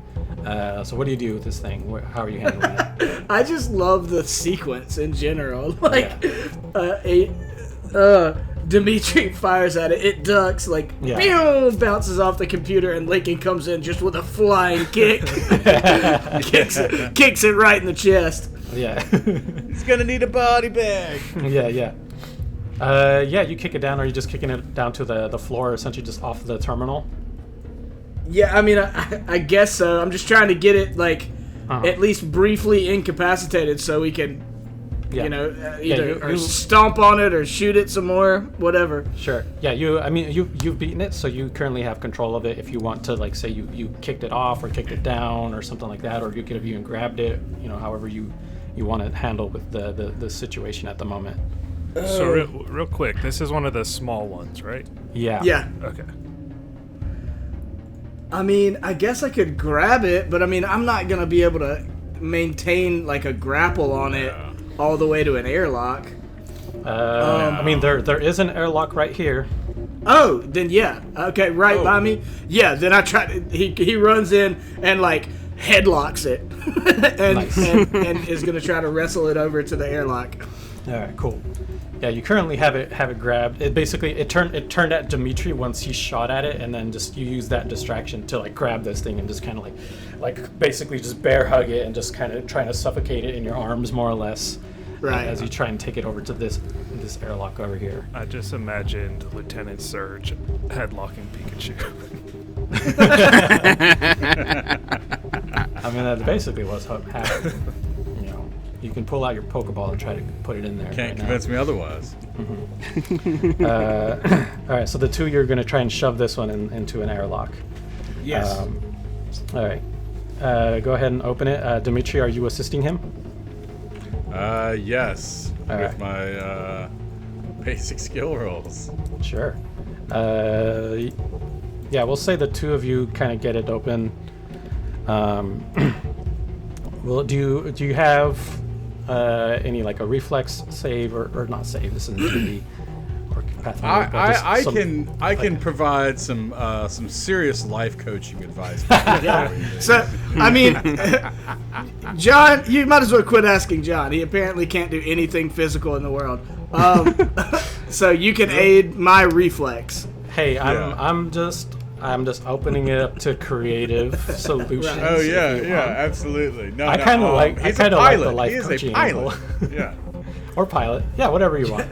So what do you do with this thing? How are you handling it? I just love the sequence in general. Like, Dimitri fires at it. It ducks, like, pew, bounces off the computer, and Lincoln comes in just with a flying kick. kicks it right in the chest. Yeah. He's gonna need a body bag. Yeah. You kick it down, or are you just kicking it down to the floor, essentially just off the terminal? Yeah, I mean, I guess so. I'm just trying to get it, like, at least briefly incapacitated so we can, either stomp on it or shoot it some more, whatever. Sure. Yeah, you've beaten it, so you currently have control of it. If you want to, like, say you kicked it off or kicked it down or something like that, or you could have even grabbed it, however you want to handle with the situation at the moment. So real quick, this is one of the small ones, right? Yeah. Yeah. Okay. I mean, I guess I could grab it, but I mean, I'm not going to be able to maintain, like, a grapple on it all the way to an airlock. I mean, there is an airlock right here. Oh, then yeah. Okay, right by me. Yeah, then I try to, he runs in and, like, headlocks it. and is going to try to wrestle it over to the airlock. All right, cool. Yeah, you currently have it grabbed. It turned at Dimitri once he shot at it, and then just you use that distraction to like grab this thing and just kind of like basically just bear hug it and just kind of trying to suffocate it in your arms more or less. Right. As you try and take it over to this airlock over here. I just imagined Lieutenant Surge headlocking Pikachu. I mean, that's basically what's happening. You can pull out your Pokeball and try to put it in there. Can't convince me otherwise. Mm-hmm. All right, so the two, you're going to try and shove this one into an airlock. Yes. All right. Go ahead and open it. Dimitri, are you assisting him? Yes. All with right. my basic skill rolls. Sure. Yeah, we'll say the two of you kind of get it open. Well, do you have any like a reflex save or not save? This isn't D&D. pathway. I can provide some serious life coaching advice. Yeah. So, I mean, John, you might as well quit asking John. He apparently can't do anything physical in the world. So you can aid my reflex. Hey, I'm just opening it up to creative solutions. Right. Oh yeah, absolutely. No, I kind of like the life he is coaching a pilot. angle. Yeah. Or pilot. Yeah, whatever you want.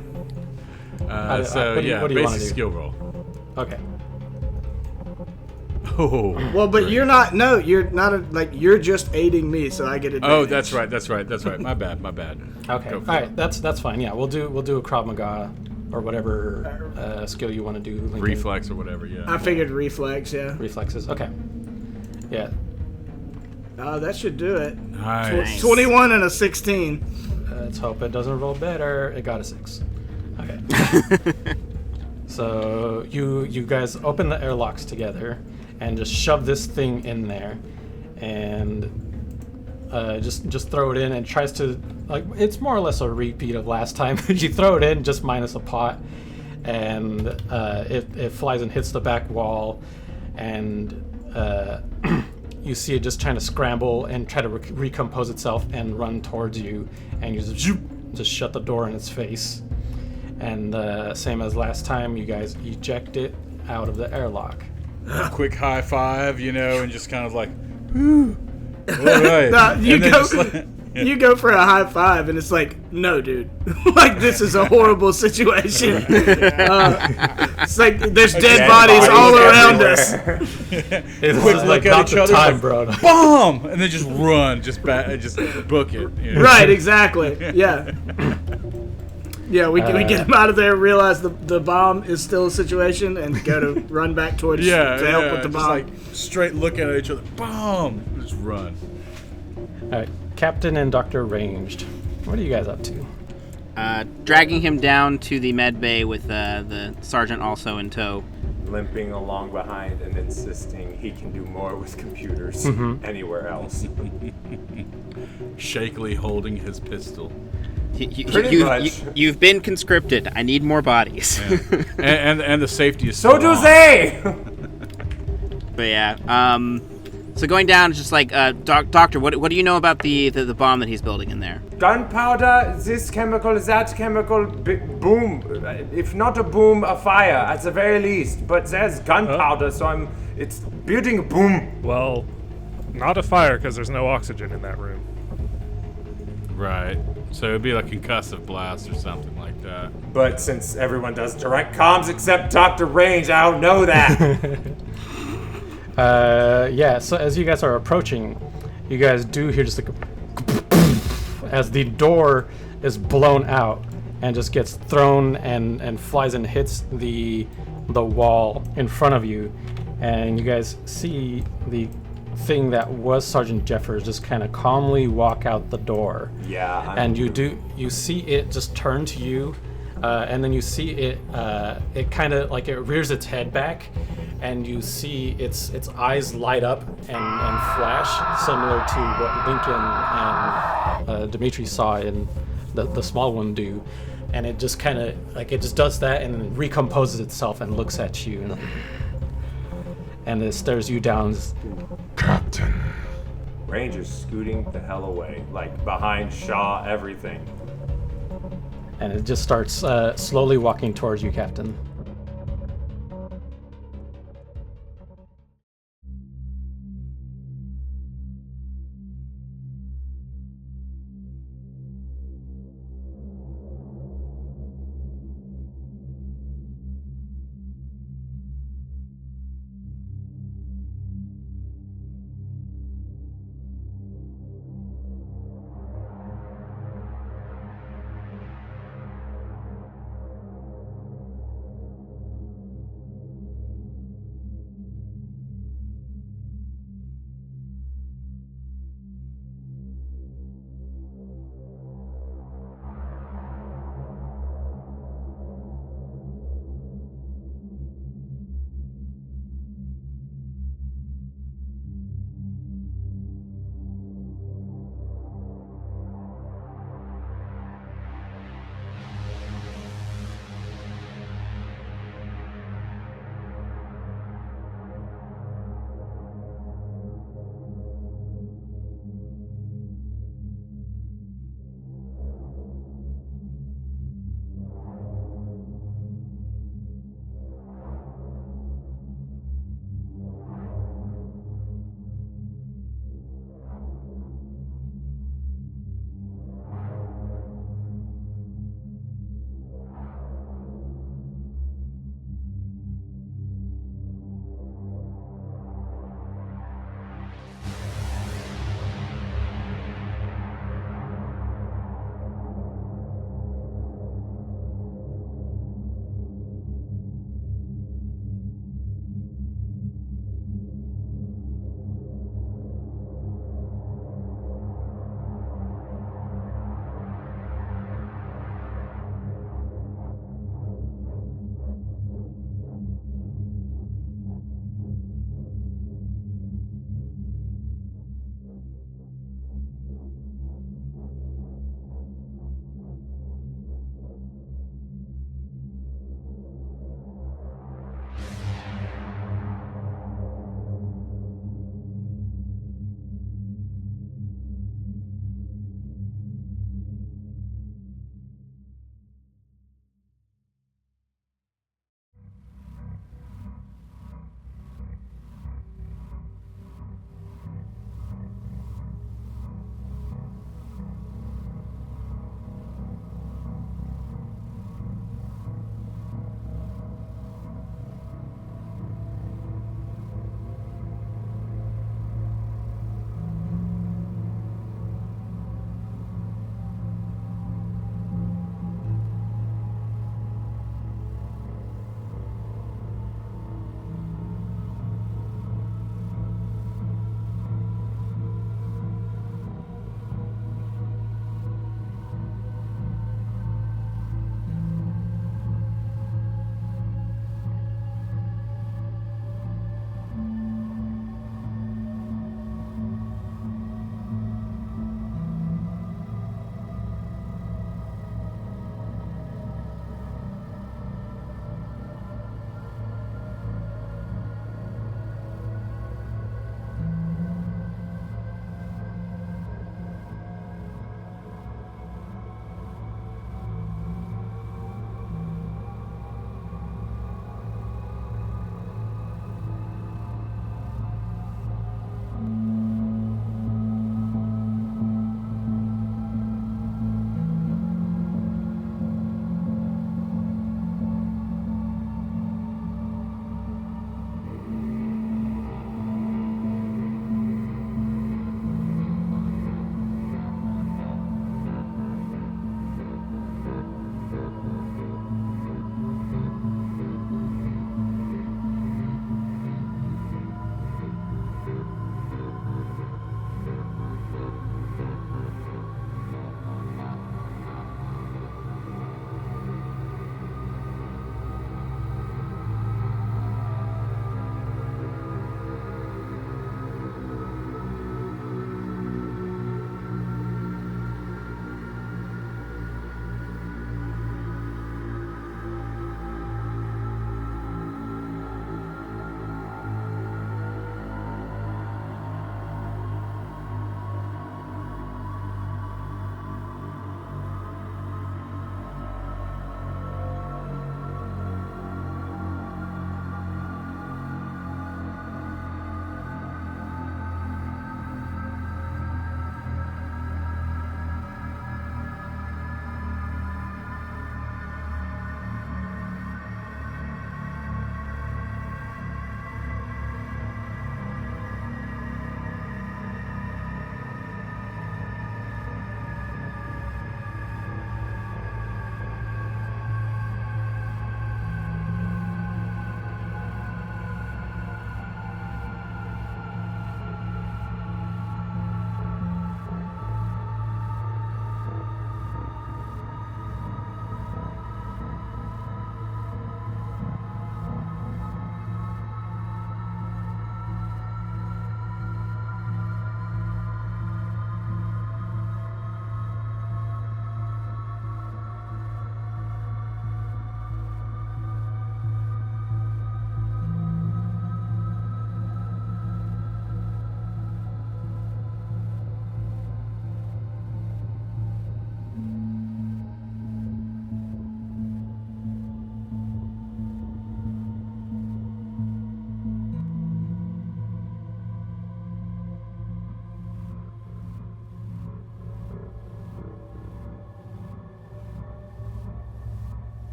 So what do you want basic to do? skill roll. Okay. Oh. Well, but you're not. No, you're not. You're just aiding me, so I get advantage. Oh, that's right. My bad. Okay. Go All for right. it. That's fine. Yeah, we'll do a Krav Maga or whatever skill you want to do. Lincoln. Reflex or whatever. Yeah. I figured reflex. Yeah. Reflexes. Okay. Yeah. That should do it. Nice. 21 and a 16. Let's hope it doesn't roll better. It got a 6. Okay. So you guys open the airlocks together and just shove this thing in there, and just throw it in, and tries to, like, it's more or less a repeat of last time. You throw it in just minus a pot, and it flies and hits the back wall, and you see it just trying to scramble and try to recompose itself and run towards you, and you just shut the door in its face. And same as last time, you guys eject it out of the airlock. Quick high five, and just kind of like, whew. All right. No, you And then go. just like- You go for a high five, and it's like, no, dude. Like, this is a horrible situation. It's like there's dead bodies all around us. It's Quick just look like at not each the other, time, like, bro. Bomb! And then just run, just book it. Right, exactly. Yeah. Yeah, we get him out of there, realize the bomb is still a situation, and go to run back towards to help with the just bomb. like straight looking at each other. Bomb! Just run. All right, Captain and Dr. Ranged. What are you guys up to? Dragging him down to the med bay with the sergeant also in tow. Limping along behind and insisting he can do more with computers anywhere else. Shakily holding his pistol. Pretty much. You've been conscripted. I need more bodies. Yeah. and the safety is So still do on. they! But yeah, so going down is just like, Doctor, what do you know about the bomb that he's building in there? Gunpowder, this chemical, that chemical, boom. If not a boom, a fire at the very least. But there's gunpowder, so it's building a boom. Well, not a fire because there's no oxygen in that room. Right. So it'd be like concussive blast or something like that. But since everyone does direct comms except Dr. Range, I don't know that. Yeah, so as you guys are approaching, you guys do hear just like as the door is blown out and just gets thrown and flies and hits the wall in front of you, and you guys see the thing that was Sergeant Jeffers just kind of calmly walk out the door. Yeah. And you see it just turn to you, and then you see it it kind of like it rears its head back, and you see its eyes light up and flash, similar to what Lincoln and Dimitri saw in the small one do. And it just kind of like it just does that and then recomposes itself and looks at you, and it stares you down. Captain. Range is scooting the hell away, like behind Shaw, everything. And it just starts slowly walking towards you, Captain.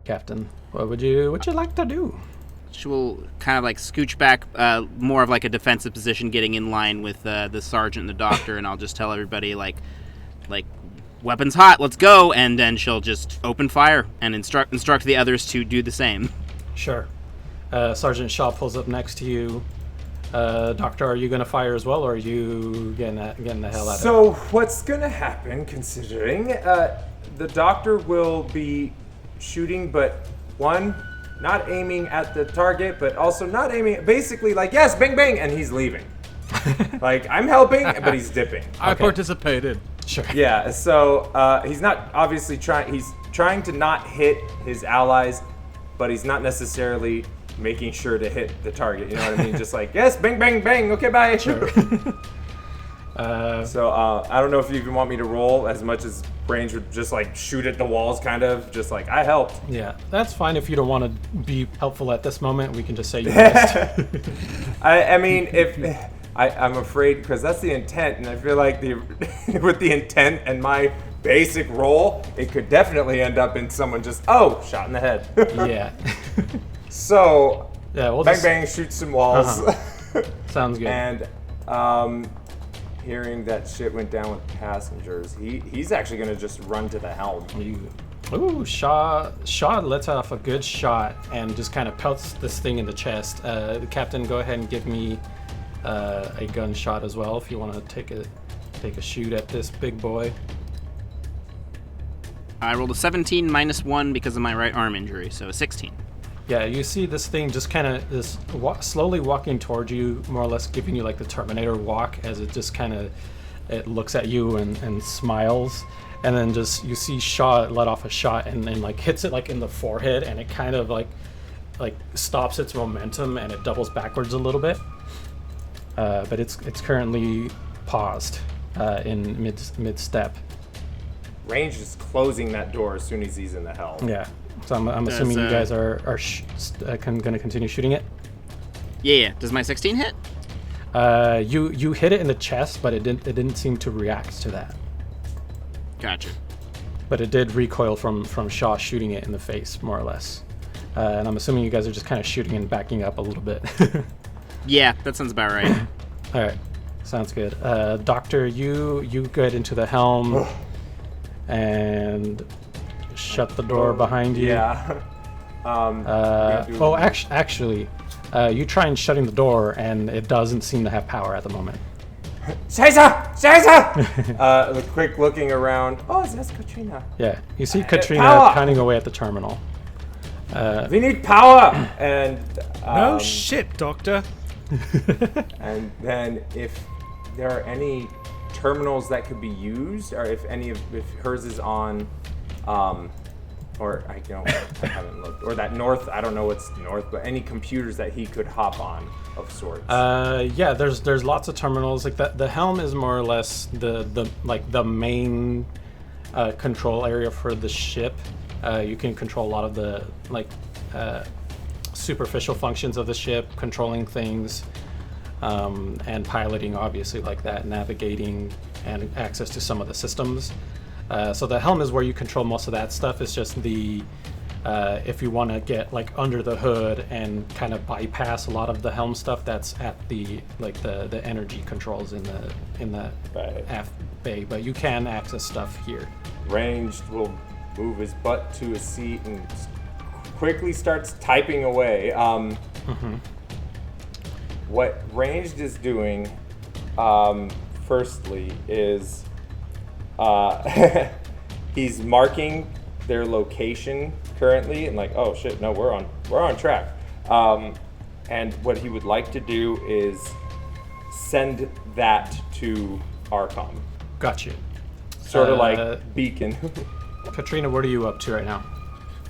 Captain. What would you like to do? She will kind of like scooch back, more of like a defensive position, getting in line with the sergeant and the doctor, and I'll just tell everybody like, weapons hot, let's go, and then she'll just open fire and instruct the others to do the same. Sure. Sergeant Shaw pulls up next to you. Doctor, are you going to fire as well, or are you getting the hell out of it? So what's going to happen, considering the doctor will be shooting, but one, not aiming at the target, but also not aiming, basically like, yes, bang, bang, and he's leaving. Like, I'm helping, but he's dipping. I participated. Sure. Yeah, so he's not obviously he's trying to not hit his allies, but he's not necessarily making sure to hit the target, you know what I mean? Just like, yes, bang, bang, bang, okay, bye. Sure. So I don't know if you even want me to roll as much as Range would just like shoot at the walls, kind of, just like, I helped. Yeah, that's fine if you don't want to be helpful at this moment. We can just say you missed. I mean, if... I'm afraid, because that's the intent, and I feel like with the intent and my basic roll, it could definitely end up in someone just, shot in the head. Yeah. So, yeah, we'll bang, bang, shoot some walls. Sounds good. And hearing that shit went down with passengers, he's actually going to just run to the helm. Ooh, Shaw lets off a good shot and just kind of pelts this thing in the chest. The captain, go ahead and give me a gunshot as well if you want to take a shoot at this big boy. I rolled a 17 minus 1 because of my right arm injury, so a 16. Yeah, you see this thing just kind of slowly walking towards you, more or less giving you like the Terminator walk as it just kind of it looks at you and smiles, and then just you see Shaw let off a shot and then like hits it like in the forehead, and it kind of like stops its momentum and it doubles backwards a little bit. But it's currently paused in mid step. Range is closing that door as soon as he's in the helm. Yeah, so I'm assuming you guys are going to continue shooting it. Yeah. Does my 16 hit? You hit it in the chest, but it didn't seem to react to that. Gotcha. But it did recoil from Shaw shooting it in the face, more or less. And I'm assuming you guys are just kind of shooting and backing up a little bit. Yeah, that sounds about right. All right, sounds good. Doctor, you get into the helm and shut the door behind you. Yeah. Actually, you try and shutting the door, and it doesn't seem to have power at the moment. Scheiße! Quick looking around. Oh, that's Katrina. Yeah, you see Katrina power! pounding away at the terminal. We need power! And no shit, Doctor. And then if there are any terminals that could be used, or if hers is on, or I haven't looked, or that north, I don't know what's north, but any computers that he could hop on of sorts. Yeah, there's lots of terminals. Like the helm is more or less the main control area for the ship. You can control a lot of the superficial functions of the ship, controlling things, and piloting, obviously, like that, navigating, and access to some of the systems. So the helm is where you control most of that stuff. It's just if you want to get like under the hood and kind of bypass a lot of the helm stuff, that's at the energy controls in the aft bay. But you can access stuff here. Ranged will move his butt to a seat and quickly starts typing away. What Ranged is doing, firstly, is he's marking their location currently, and like, oh shit, no, we're on track. And what he would like to do is send that to Archon. Gotcha. Sort of like beacon. Katrina, what are you up to right now?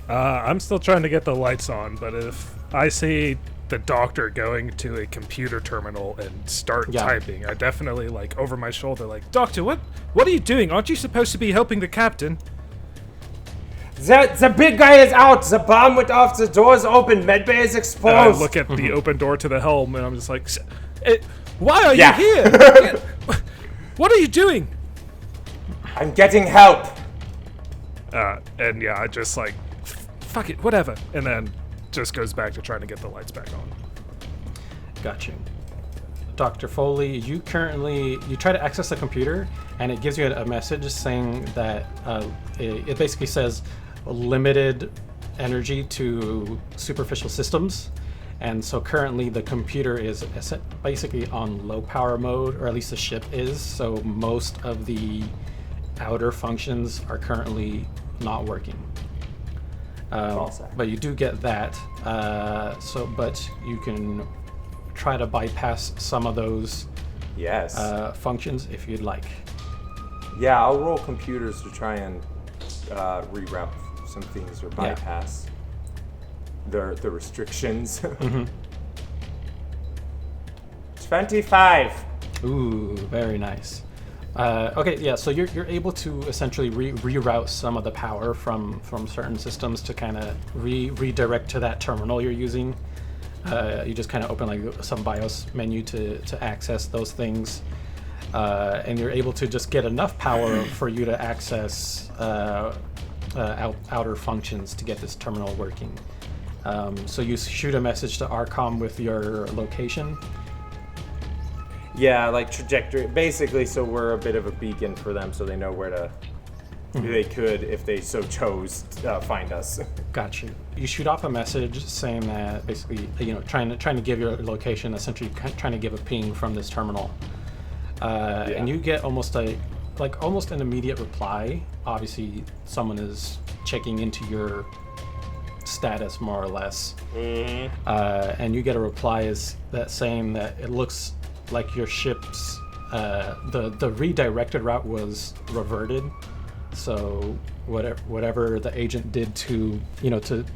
I'm still trying to get the lights on, but if I see the doctor going to a computer terminal and start typing, I definitely over my shoulder, Doctor, what are you doing? Aren't you supposed to be helping the captain? The big guy is out. The bomb went off. The door's open. Medbay is exposed. And I look at the open door to the helm, and I'm just like, why are you here? What are you doing? I'm getting help. And I just fuck it, whatever, and then just goes back to trying to get the lights back on. Got you. Dr. Foley, you try to access the computer, and it gives you a message saying that it basically says limited energy to superficial systems. And so currently the computer is basically on low power mode, or at least the ship is. So most of the outer functions are currently not working. But you do get that. But you can try to bypass some of those functions if you'd like. Yeah, I'll roll computers to try and reroute some things or bypass the restrictions. 25. Ooh, very nice. Okay, yeah, so you're able to essentially reroute some of the power from certain systems to kind of redirect to that terminal you're using. You just kind of open like some BIOS menu to access those things, and you're able to just get enough power for you to access outer functions to get this terminal working. So you shoot a message to Arcom with your location. Yeah, like trajectory, basically, so we're a bit of a beacon for them, so they know where to. They could, if they so chose, find us. Got you. You shoot off a message saying that basically, trying to give your location, essentially trying to give a ping from this terminal, and you get almost an immediate reply. Obviously, someone is checking into your status more or less, and you get a reply saying that it looks like your ship's the redirected route was reverted. So whatever the agent did to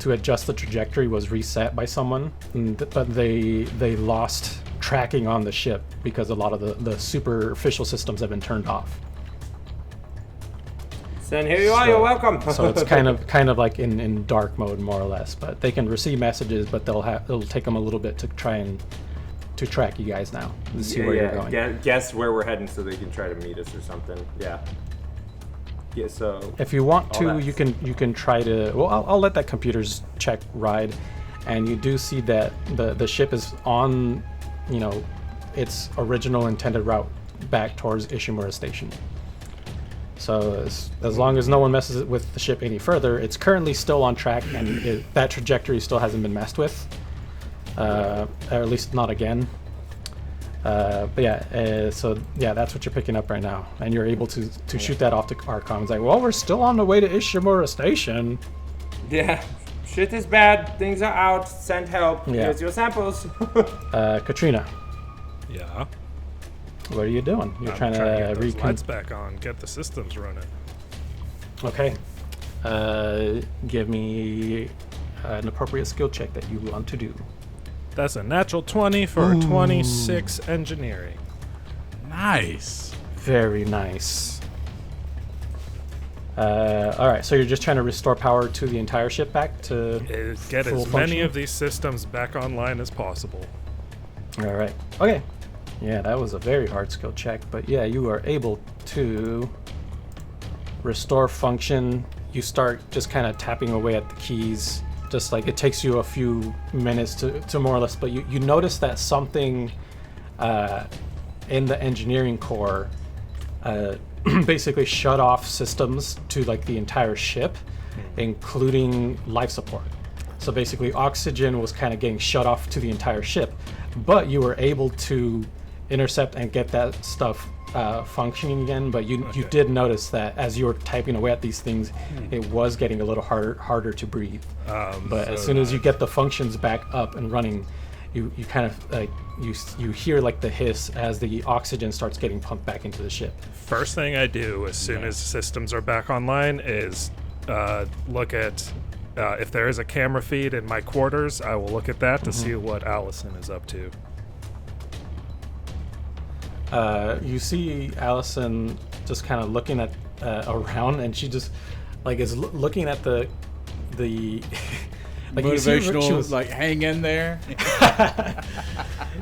adjust the trajectory was reset by someone, but they lost tracking on the ship because a lot of the superficial systems have been turned off. Then here you are, you're welcome. So it's kind of like in dark mode more or less, but they can receive messages, but it'll take them a little bit to try and to track you guys now and see where you're going. Guess where we're heading so they can try to meet us or something. Yeah. Yeah, so if you want to, you can try to. Well, I'll let that computer's check ride, and you do see that the ship is on, its original intended route back towards Ishimura Station. So as long as no one messes with the ship any further, it's currently still on track, and that trajectory still hasn't been messed with, or at least not again. But that's what you're picking up right now, and you're able to shoot that off to Arcom. It's like, well, we're still on the way to Ishimura Station. Yeah, shit is bad. Things are out. Send help. Yeah. Here's your samples. Katrina. Yeah. What are you doing? You're trying to get those lights back on, get the systems running. Okay. Give me an appropriate skill check that you want to do. That's a natural 20 for 26 engineering. Nice. Very nice. All right, so you're just trying to restore power to the entire ship back to get full as function? many of these systems back online as possible. All right. Okay. Yeah, that was a very hard skill check, but yeah, you are able to restore function. You start just kind of tapping away at the keys. Just like it takes you a few minutes to more or less, but you notice that something in the engineering core basically shut off systems to like the entire ship, including life support. So basically oxygen was kind of getting shut off to the entire ship, but you were able to intercept and get that stuff functioning again. But you did notice that as you were typing away at these things, it was getting a little harder to breathe. But as soon as you get the functions back up and running, you kind of like you hear like the hiss as the oxygen starts getting pumped back into the ship. First thing I do as soon as systems are back online is look at if there is a camera feed in my quarters. I will look at that to see what Allison is up to. You see Allison just kind of looking at around, and she just like is looking at the like motivational, like hang in there.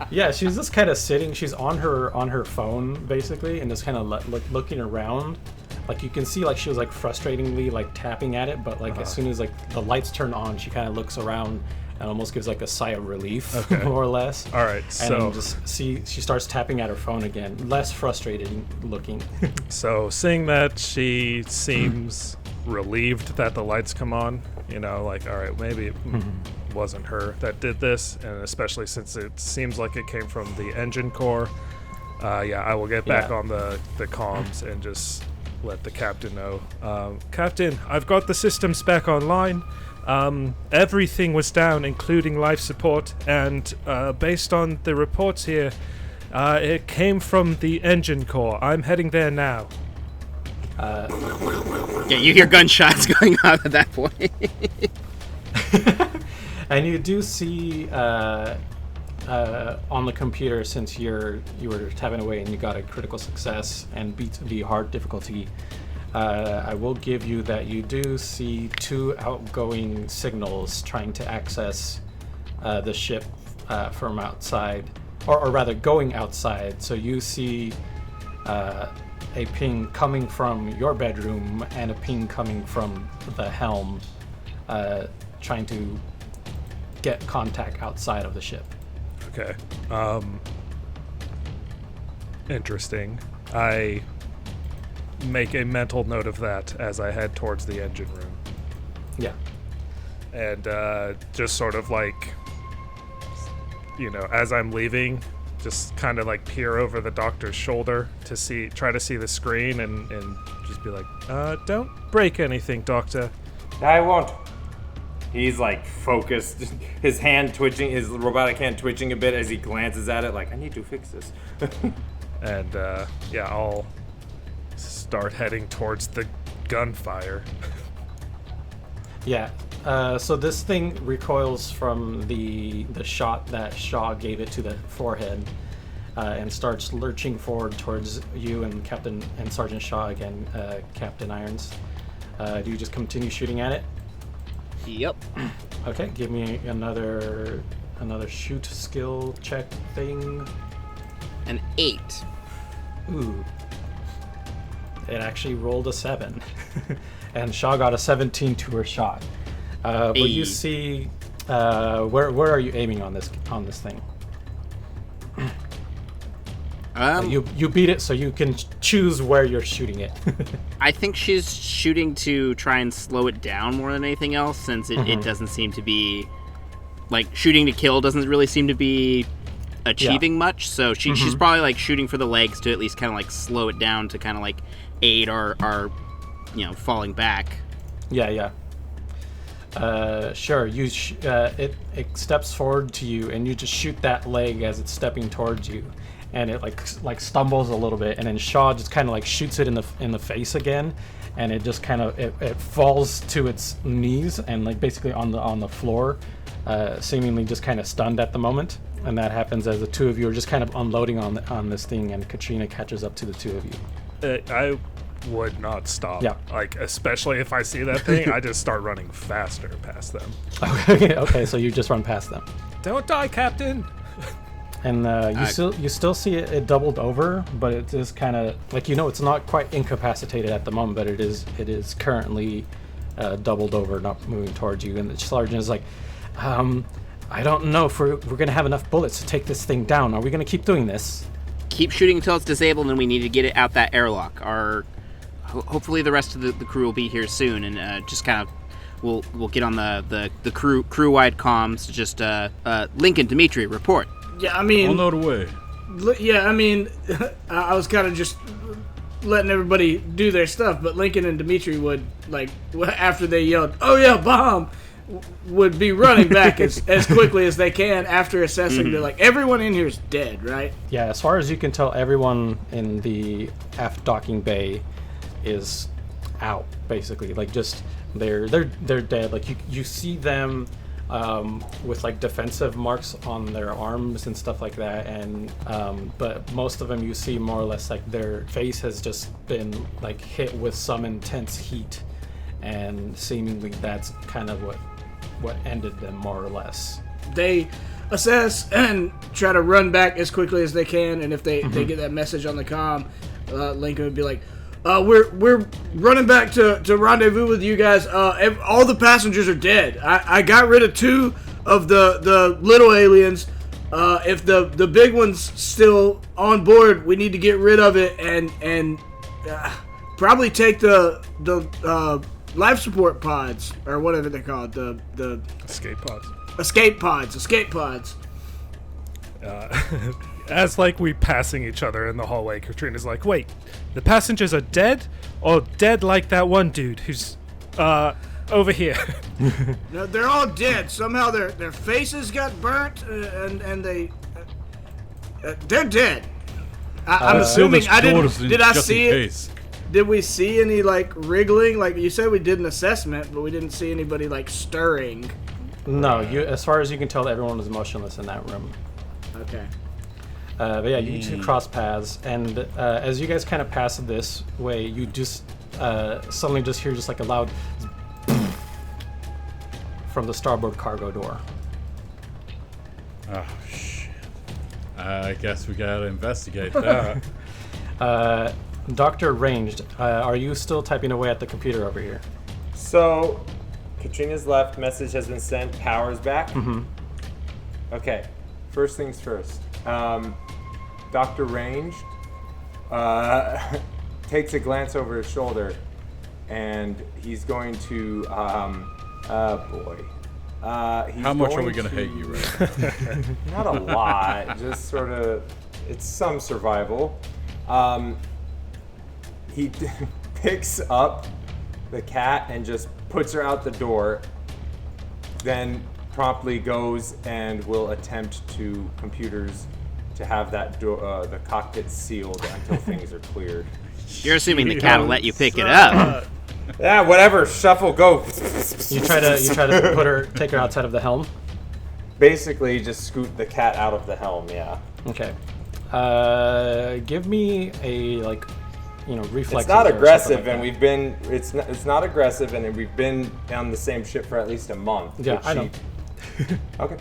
Yeah, she's just kind of sitting. She's on her phone basically, and just kind of looking around, like you can see like she was like frustratingly like tapping at it, but like as soon as like the lights turn on, she kind of looks around and almost gives like a sigh of relief, more or less. All right, And so just she starts tapping at her phone again, less frustrated looking. so seeing that, she seems relieved that the lights come on. You know, like, all right, maybe it wasn't her that did this, and especially since it seems like it came from the engine core. I will get back on the comms and just let the captain know. Captain, I've got the systems back online. Everything was down, including life support, and based on the reports here, it came from the engine core. I'm heading there now. Yeah, you hear gunshots going off at that point. And you do see on the computer, since you were tapping away and you got a critical success and beat the hard difficulty, I will give you that you do see 2 outgoing signals trying to access the ship from outside, or rather going outside. So you see a ping coming from your bedroom and a ping coming from the helm, trying to get contact outside of the ship. Okay. Interesting. I make a mental note of that as I head towards the engine room. Yeah. And just sort of like, as I'm leaving, just kind of like peer over the doctor's shoulder to try to see the screen and just be like, don't break anything, doctor. I won't. He's like focused, his hand twitching, his robotic hand twitching a bit as he glances at it like, I need to fix this. And I'll start heading towards the gunfire. Yeah. So this thing recoils from the shot that Shaw gave it to the forehead, and starts lurching forward towards you and Captain and Sergeant Shaw again, Captain Irons. Do you just continue shooting at it? Yep. Okay, give me another shoot skill check thing. An 8. Ooh. It actually rolled a 7. And Shaw got a 17 to her shot. But you see, where are you aiming on this thing? You beat it, so you can choose where you're shooting it. I think she's shooting to try and slow it down more than anything else, since it doesn't seem to be, like, shooting to kill doesn't really seem to be achieving much. So she's probably like shooting for the legs to at least kind of like slow it down to kind of like aid our falling back. Yeah. Sure. You it steps forward to you, and you just shoot that leg as it's stepping towards you, and it like stumbles a little bit, and then Shaw just kind of like shoots it in the face again, and it just kind of it falls to its knees and like basically on the floor, seemingly just kind of stunned at the moment. And that happens as the two of you are just kind of unloading on this thing, and Katrina catches up to the two of you. I would not stop. Yeah. Like, especially if I see that thing, I just start running faster past them. Okay, so you just run past them. Don't die, Captain! And you still see it doubled over, but it is kind of like, it's not quite incapacitated at the moment, but it is currently doubled over, not moving towards you. And the sergeant is like, I don't know if we're gonna have enough bullets to take this thing down. Are we gonna keep doing this? Keep shooting until it's disabled, and we need to get it out that airlock. Hopefully the rest of the crew will be here soon, and just kind of we'll get on the crew-wide comms. Just Lincoln, Dimitri, report. Yeah, I mean, on the way. Yeah, I mean, I was kind of just letting everybody do their stuff, but Lincoln and Dimitri would, like, after they yelled, "Oh yeah, bomb!" would be running back as quickly as they can after assessing. They're like, everyone in here is dead, right? Yeah, as far as you can tell, everyone in the aft docking bay is out, basically. Like, just they're dead. Like, you see them with like defensive marks on their arms and stuff like that, and but most of them you see more or less like their face has just been like hit with some intense heat, and seemingly that's kind of what ended them, more or less. They assess and try to run back as quickly as they can, and if they get that message on the comm, Lincoln would be like, we're running back to rendezvous with you guys. All the passengers are dead. I got rid of 2 of the little aliens. If the big one's still on board, we need to get rid of it and probably take the life support pods or whatever they're called. The Escape pods. escape pods. As like we passing each other in the hallway, Katrina's like, "Wait, the passengers are dead, or dead like that one dude who's over here?" No, they're all dead. Somehow their faces got burnt, and they're dead. I'm assuming. I didn't. Did I see it? Did we see any like wriggling? Like you said, we did an assessment, but we didn't see anybody like stirring. No, as far as you can tell, everyone was motionless in that room. Okay. But yeah, you 2 cross paths, and as you guys kind of pass this way, you just suddenly just hear just like a loud from the starboard cargo door. Oh shit! I guess we gotta investigate that. Dr. Ranged, are you still typing away at the computer over here? So, Katrina's left. Message has been sent. Power's back. Mm-hmm. Okay. First things first. Dr. Ranged takes a glance over his shoulder, and he's going to. How much are we gonna hate you, right? Not a lot. Just sort of. It's some survival. He picks up the cat and just puts her out the door. Then promptly goes and will attempt to computers to have that door, the cockpit sealed until things are cleared. You're assuming the cat will let you pick it up. Yeah, whatever. Shuffle, go. You try to take her outside of the helm. Basically, just scoot the cat out of the helm. Yeah. Okay. Give me a reflex. It's not aggressive, and we've been. It's not aggressive, and we've been on the same ship for at least a month. Yeah, I know. Okay.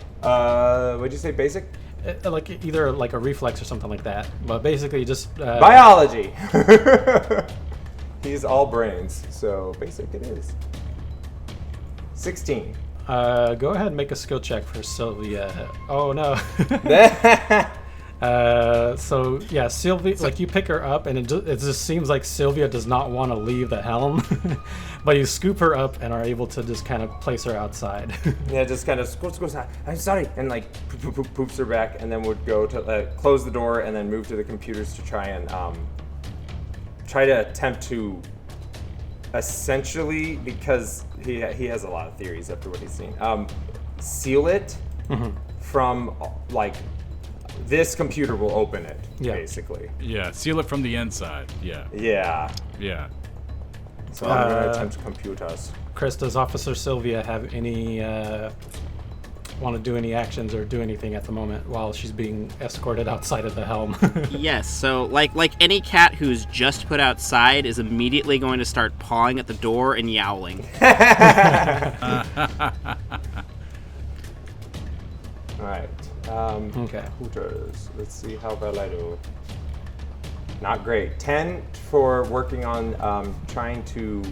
What'd you say? Basic? Either a reflex or something like that. But basically, just biology. He's all brains, so basic it is. 16. Go ahead and make a skill check for Sylvia. Oh no. So yeah, Sylvia, you pick her up, and it just seems like Sylvia does not want to leave the helm, but you scoop her up and are able to just kind of place her outside. Yeah, just kind of I'm sorry, and poops her back, and then would go to close the door and then move to the computers to try to attempt to essentially, because he has a lot of theories after what he's seen, seal it from this computer will open it, basically. Yeah, seal it from the inside. Yeah. Yeah. Yeah. So I'm going to attempt to compute us. Chris, does Officer Sylvia have any want to do any actions or do anything at the moment while she's being escorted outside of the helm? Yes. So like any cat who's just put outside is immediately going to start pawing at the door and yowling. All right. Okay. Hooters. Let's see how well I do. Not great. 10 for working on trying to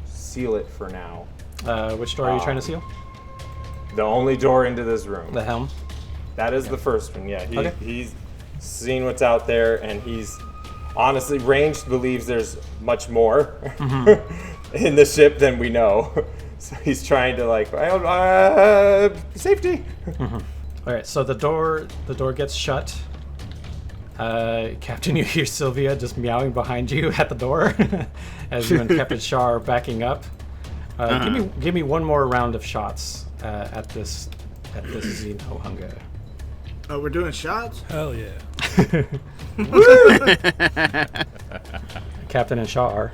seal it for now. Which door are you trying to seal? The only door into this room. The helm? That is the first one, yeah. He's seen what's out there, and he's honestly, Ranged believes there's much more in the ship than we know. So he's trying to safety. All right, so the door gets shut. Captain, you hear Sylvia just meowing behind you at the door as you and Captain Shaw are backing up. Give me one more round of shots at this Xenohunger. Oh, we're doing shots? Hell yeah. Captain and Shaw are.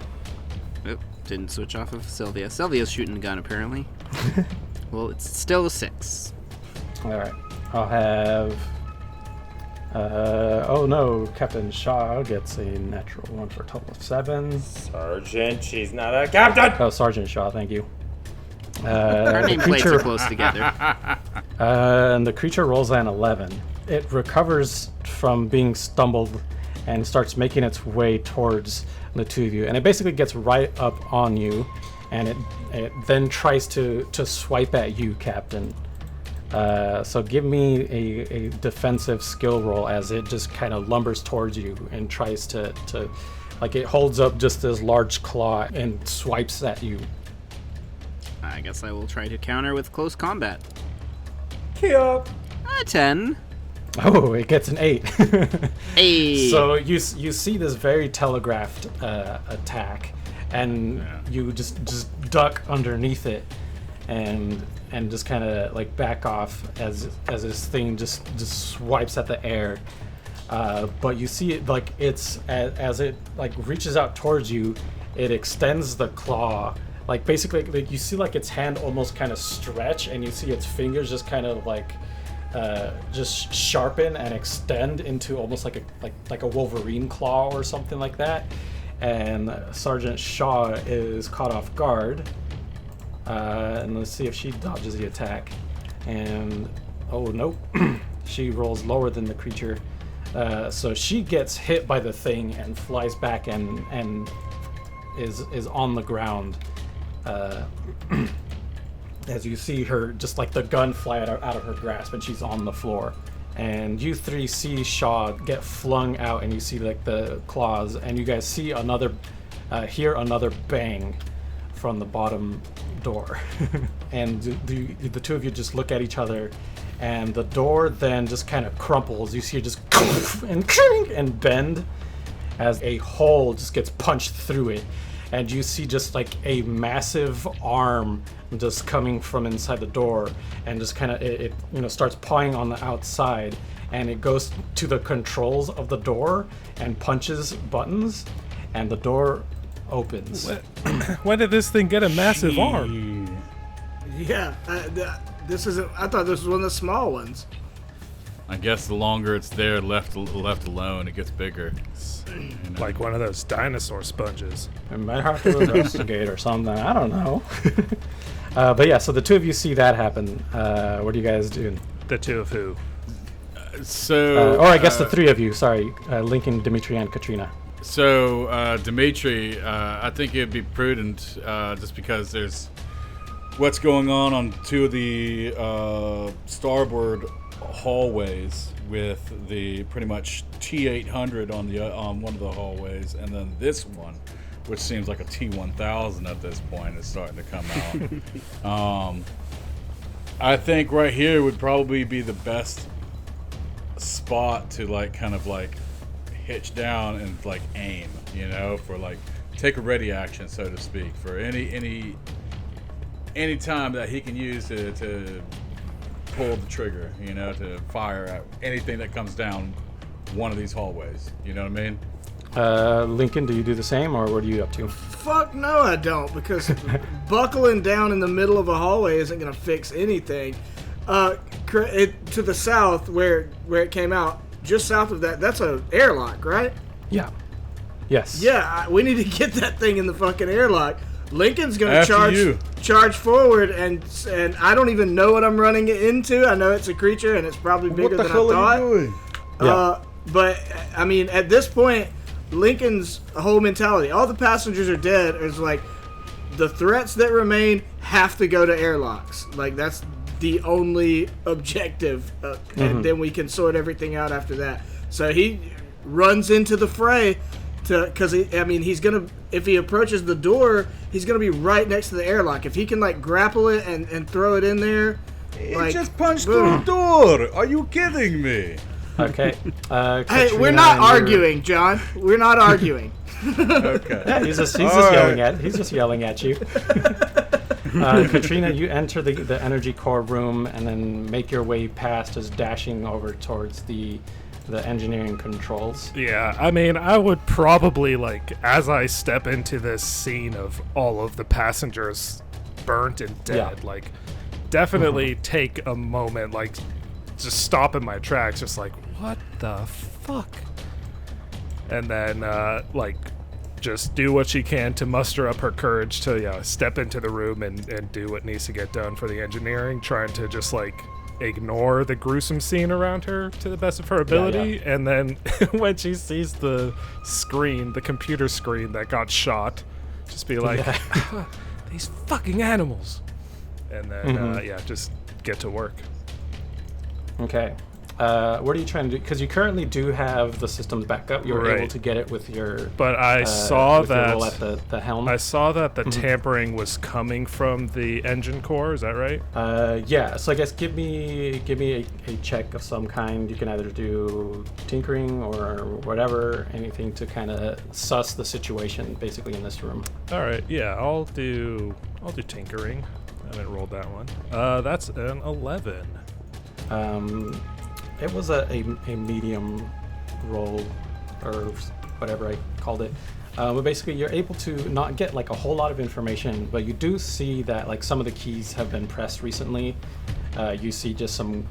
Oh, didn't switch off of Sylvia. Sylvia's shooting a gun, apparently. Well, it's still a 6. All right. I'll have... oh no, Captain Shaw gets a natural 1 for a total of 7. Sergeant, she's not a captain! Oh, Sergeant Shaw, thank you. Our nameplates are close together. And the creature rolls an 11. It recovers from being stumbled and starts making its way towards the two of you. And it basically gets right up on you, and it then tries to swipe at you, Captain. So give me a defensive skill roll as it just kind of lumbers towards you and tries to like, it holds up just this large claw and swipes at you. I guess I will try to counter with close combat. Yup. 10. Oh, it gets an 8. Hey. So you see this very telegraphed attack, and you just duck underneath it, and just kind of like back off as this thing just swipes at the air. But you see it, like, it's as it like reaches out towards you, it extends the claw. Like, basically, like, you see like its hand almost kind of stretch, and you see its fingers just kind of like just sharpen and extend into almost like a Wolverine claw or something like that. And Sergeant Shaw is caught off guard. And let's see if she dodges the attack. And oh nope, she rolls lower than the creature. So she gets hit by the thing and flies back and is on the ground. As you see her, just like the gun fly out of her grasp, and she's on the floor. And you three see Shaw get flung out, and you see like the claws, and you guys see hear another bang from the bottom door. And the two of you just look at each other, and the door then just kind of crumples. You see it just and bend as a hole just gets punched through it. And you see just like a massive arm just coming from inside the door, and just kind of it starts pawing on the outside, and it goes to the controls of the door and punches buttons, and the door opens. When did this thing get a massive arm? Yeah, I thought this was one of the small ones. I guess the longer it's there left alone, it gets bigger. You know? Like one of those dinosaur sponges. I might have to investigate or something. I don't know. But yeah, so the two of you see that happen. What are you guys doing? The two of who? Or I guess the three of you. Sorry, Lincoln, Dimitri, and Katrina. So, Dimitri, I think it'd be prudent, just because there's what's going on two of the starboard hallways, with the pretty much T800 on one of the hallways, and then this one, which seems like a T1000 at this point, is starting to come out. I think right here would probably be the best spot to like kind of like hitch down and like aim, for like take a ready action, so to speak, for any time that he can use to pull the trigger, to fire at anything that comes down one of these hallways. You know what I mean? Lincoln, do you do the same, or what are you up to? Fuck no, I don't, because buckling down in the middle of a hallway isn't going to fix anything. To the south, where it came out, just south of that's an airlock, right? Yeah. Yes. Yeah, we need to get that thing in the fucking airlock. Lincoln's gonna charge forward, and I don't even know what I'm running it into. I know it's a creature, and it's probably bigger than I thought. What the hell are you doing? But I mean, at this point, Lincoln's whole mentality, all the passengers are dead, is like, the threats that remain have to go to airlocks. Like, that's the only objective, and then we can sort everything out after that. So he runs into the fray. Because he's gonna, if he approaches the door, he's gonna be right next to the airlock. If he can like grapple it and throw it in there, it just punched through the door. Are you kidding me? Okay. Hey, we're not arguing, John. We're not arguing. Okay. Yeah, he's just yelling at you. Katrina, you enter the energy core room and then make your way past, just dashing over towards the engineering controls. Yeah, I mean, I would probably, like, as I step into this scene of all of the passengers burnt and dead, like, definitely take a moment, like, just stop in my tracks, just like, what the fuck? And then, like, just do what she can to muster up her courage to step into the room and do what needs to get done for the engineering, trying to just, like, ignore the gruesome scene around her to the best of her ability. yeah. And then when she sees the screen, the computer screen that got shot, just be like, these fucking animals. And then, just get to work. Okay. What are you trying to do? Because you currently do have the systems backup. You were Right. able to get it with your. But I saw with your that roll at the helm. I saw that the tampering was coming from the engine core. Is that right? Yeah. So I guess give me a check of some kind. You can either do tinkering or whatever, anything to kind of suss the situation basically in this room. All right. Yeah, I'll do tinkering. I haven't rolled that one. That's an 11. It was a medium roll or whatever I called it. But basically you're able to not get like a whole lot of information, but you do see that like some of the keys have been pressed recently. You see just some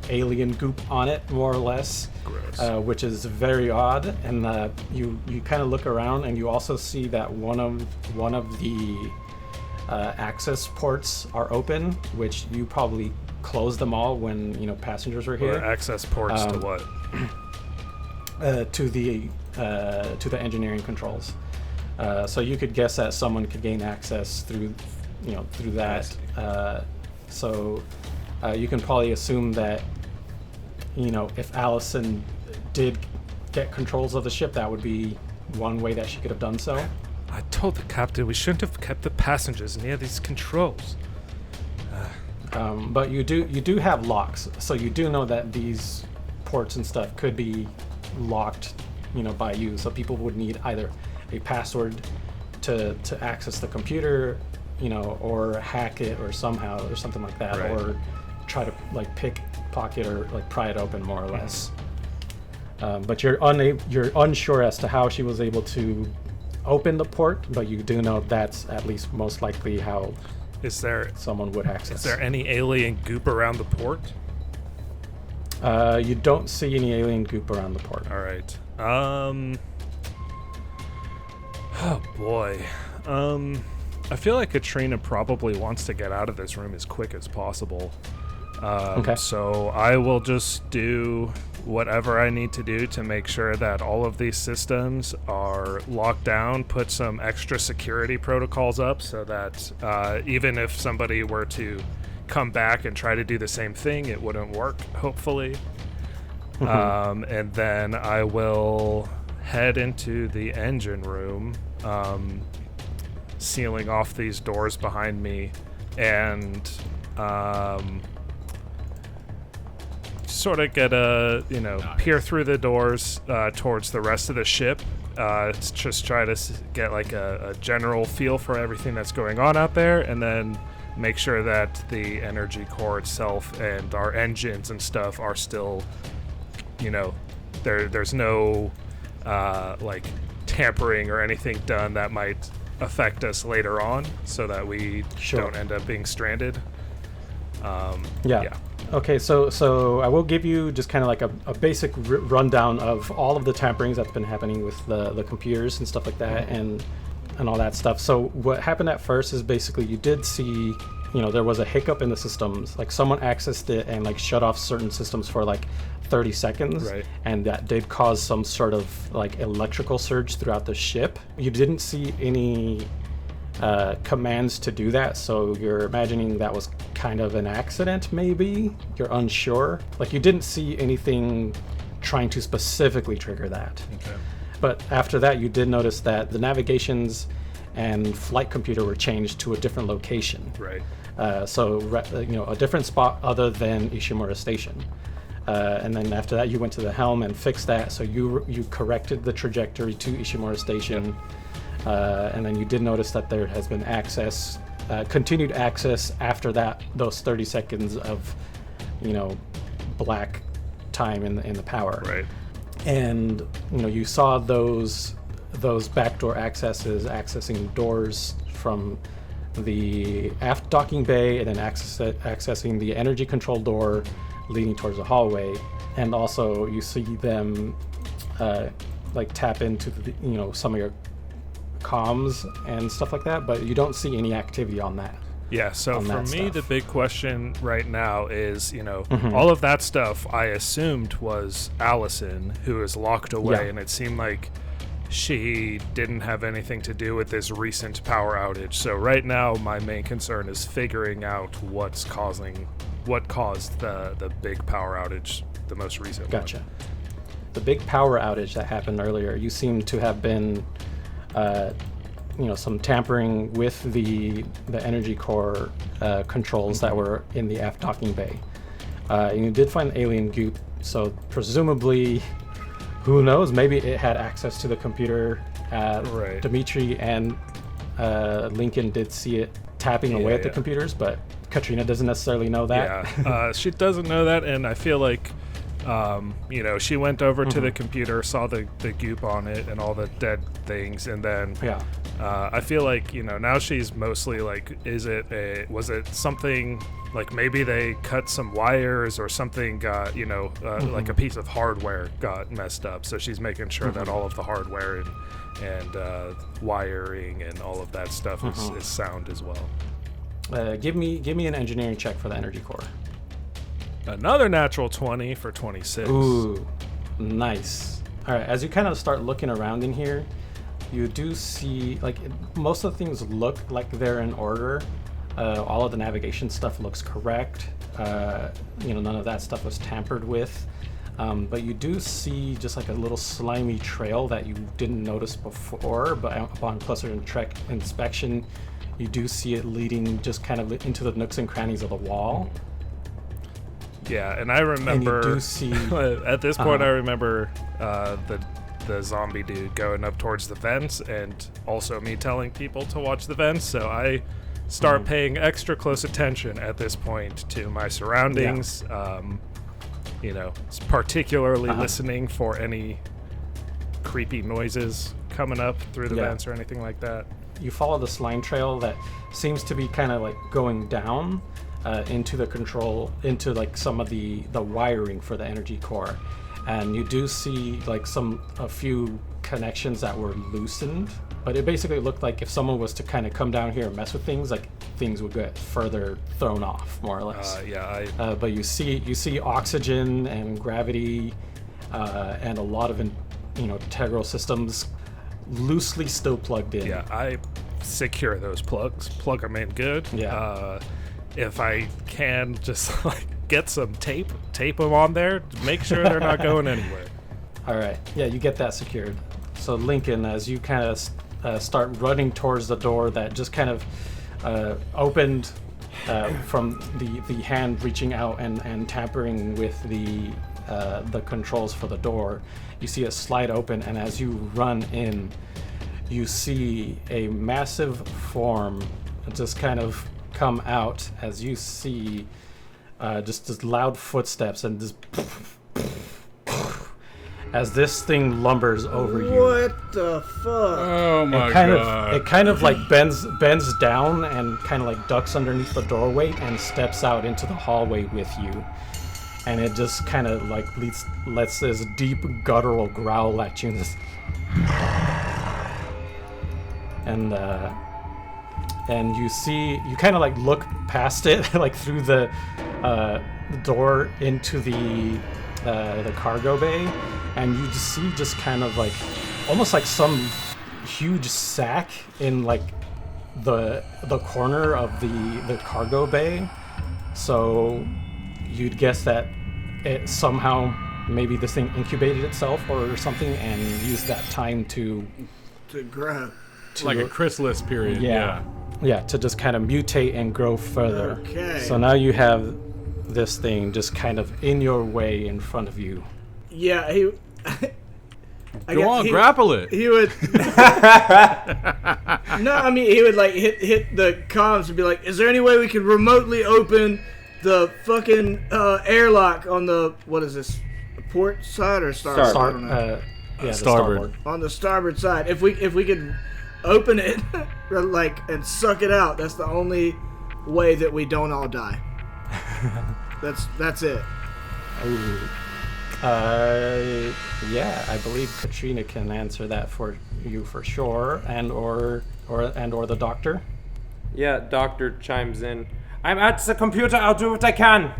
alien goop on it, more or less. Gross. Which is very odd. And you kind of look around and you also see that one of the access ports are open, which you probably closed them all when passengers were here. Or access ports to what? To the engineering controls. So you could guess that someone could gain access through that. So you can probably assume that if Allison did get controls of the ship, that would be one way that she could have done so. I told the captain we shouldn't have kept the passengers near these controls. But you do have locks, so you do know that these ports and stuff could be locked, by you. So people would need either a password to access the computer, or hack it or somehow or something like that, Right. or try to like pickpocket or like pry it open more or less. But you're unsure as to how she was able to open the port, but you do know that's at least most likely how Is there someone would access. Is there any alien goop around the port? You don't see any alien goop around the port. All right. Oh boy. I feel like Katrina probably wants to get out of this room as quick as possible. Okay. So I will just do whatever I need to do to make sure that all of these systems are locked down, put some extra security protocols up so that even if somebody were to come back and try to do the same thing, it wouldn't work, hopefully. And then I will head into the engine room, sealing off these doors behind me, and sort of get a, peer through the doors towards the rest of the ship. Just try to get like a general feel for everything that's going on out there, and then make sure that the energy core itself and our engines and stuff are still, there's no like tampering or anything done that might affect us later on, so that we don't end up being stranded. Yeah. Okay, so I will give you just kind of like a basic rundown of all of the tamperings that's been happening with the computers and stuff like that, and all that stuff. So what happened at first is basically you did see, there was a hiccup in the systems. Like someone accessed it and like shut off certain systems for like 30 seconds, Right. and that did cause some sort of like electrical surge throughout the ship. You didn't see any commands to do that, so you're imagining that was kind of an accident, maybe? You're unsure. Like you didn't see anything trying to specifically trigger that. Okay. But after that, you did notice that the navigations and flight computer were changed to a different location. Right. So a different spot other than Ishimura Station. And then after that, you went to the helm and fixed that. So you corrected the trajectory to Ishimura Station. And then you did notice that there has been access, continued access after that, those 30 seconds of, black time in the power. Right. And you saw those backdoor accesses accessing doors from the aft docking bay, and then accessing the energy control door leading towards the hallway. And also you see them like tap into the, some of your comms and stuff like that, but you don't see any activity on that. Yeah, so on for that me, stuff. the big question right now is, Mm-hmm. all of that stuff I assumed was Allison, who is locked away, Yeah. and it seemed like she didn't have anything to do with this recent power outage. So right now, my main concern is figuring out what caused the big power outage, the most recent Gotcha. one. The big power outage that happened earlier, you seem to have been, some tampering with the energy core controls that were in the aft docking bay. And you did find alien goop, so presumably, who knows? Maybe it had access to the computer. Right. Dimitri and Lincoln did see it tapping away at the computers, but Katrina doesn't necessarily know that. Yeah, she doesn't know that, and I feel like, she went over to the computer, saw the goop on it and all the dead things, and then Yeah. I feel like, now she's mostly like, was it something like maybe they cut some wires or something got, like a piece of hardware got messed up. So she's making sure that all of the hardware and wiring and all of that stuff is sound as well. Give me an engineering check for the energy core. Another natural 20 for 26. Ooh, nice. All right, as you kind of start looking around in here, you do see, most of the things look like they're in order. All of the navigation stuff looks correct. None of that stuff was tampered with. But you do see just like a little slimy trail that you didn't notice before, but upon closer inspection, you do see it leading just kind of into the nooks and crannies of the wall. Yeah, and I remember, And you do see... at this point, I remember the zombie dude going up towards the vents, and also me telling people to watch the vents, so I start paying extra close attention at this point to my surroundings, particularly listening for any creepy noises coming up through the vents or anything like that. You follow the slime trail that seems to be kind of like going down into the control, into like some of the wiring for the energy core, and you do see like a few connections that were loosened, but it basically looked like if someone was to kind of come down here and mess with things, like things would get further thrown off, more or less. But you see oxygen and gravity and a lot of integral systems loosely still plugged in. Yeah, I secure those plugs, plug them in good. Yeah. If I can, just like get some tape them on there, make sure they're not going anywhere. All right. Yeah, you get that secured. So Lincoln, as you kind of start running towards the door that just kind of opened from the hand reaching out and tampering with the controls for the door, you see it slide open, and as you run in, you see a massive form just kind of come out as you see just loud footsteps and just as this thing lumbers over you. What the fuck? Oh my It god. kind of like bends down and kind of like ducks underneath the doorway and steps out into the hallway with you. And it just kind of like lets this deep guttural growl at you. And you kind of like look past it, like through the door into the cargo bay, and you just see kind of like almost like some huge sack in like the corner of the cargo bay. So you'd guess that it somehow maybe this thing incubated itself or something and used that time to grab. Like a chrysalis period. Yeah, to just kind of mutate and grow further. Okay. So now you have this thing just kind of in your way in front of you. Yeah, he. Go on, grapple it. He would. No, I mean he would like hit the comms and be like, "Is there any way we can remotely open the fucking airlock on the what is this, port side or starboard? The Starboard. On the starboard side. If we could open it, like and suck it out, that's the only way that we don't all die. That's it. Ooh. Yeah, I believe Katrina can answer that for you for sure, and or the doctor. Yeah, Doctor chimes in. I'm at the computer. I'll do what I can.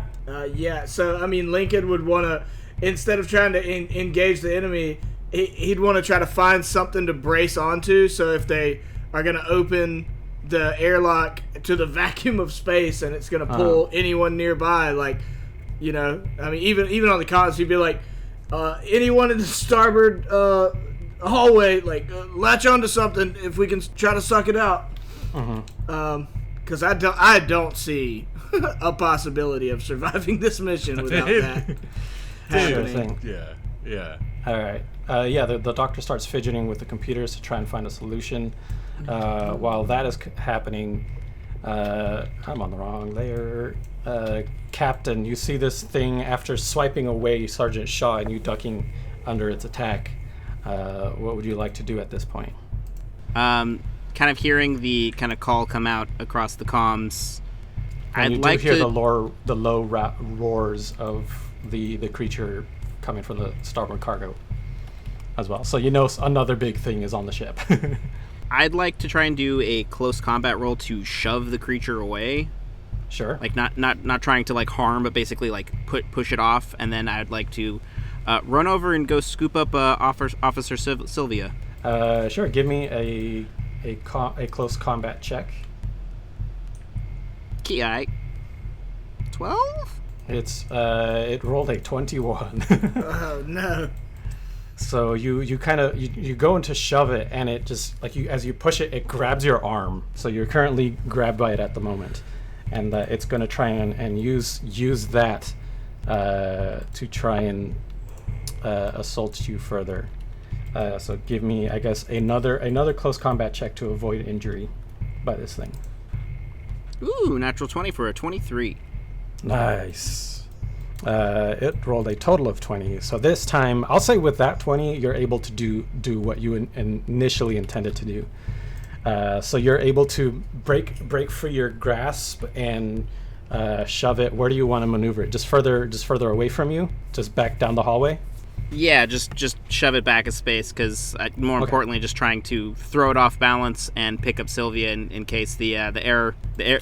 Yeah, so, I mean, Lincoln would want to, instead of trying to engage the enemy, he'd want to try to find something to brace onto, so if they are going to open the airlock to the vacuum of space and it's going to pull anyone nearby, like, you know, I mean, even on the comms, he'd be like, anyone in the starboard hallway, like, latch onto something if we can try to suck it out. Because I don't see a possibility of surviving this mission without that happening. Yeah. All right. The doctor starts fidgeting with the computers to try and find a solution. While that is happening, I'm on the wrong layer. Captain, you see this thing after swiping away Sergeant Shaw and you ducking under its attack. What would you like to do at this point? Kind of hearing the kind of call come out across the comms. And I'd like hear to... the low roars of the creature coming from the starboard cargo as well. So you know another big thing is on the ship. I'd like to try and do a close combat roll to shove the creature away. Sure. Like not trying to like harm, but basically like push it off, and then I'd like to run over and go scoop up Officer Sylvia. Sure. Give me a close combat check. Ki 12. It rolled a 21. Oh no. So you kind of you go in to shove it, and it just like as you push it, it grabs your arm. So you're currently grabbed by it at the moment, and it's going to try and use that to try and assault you further. So give me, I guess, another close combat check to avoid injury by this thing. Ooh, natural 20 for a 23. Nice. It rolled a total of 20. So this time, I'll say with that 20, you're able to do what you initially intended to do. So you're able to break free your grasp and shove it. Where do you want to maneuver it? Just further away from you? Just back down the hallway? Yeah, just shove it back a space, because more importantly, just trying to throw it off balance and pick up Sylvia in case the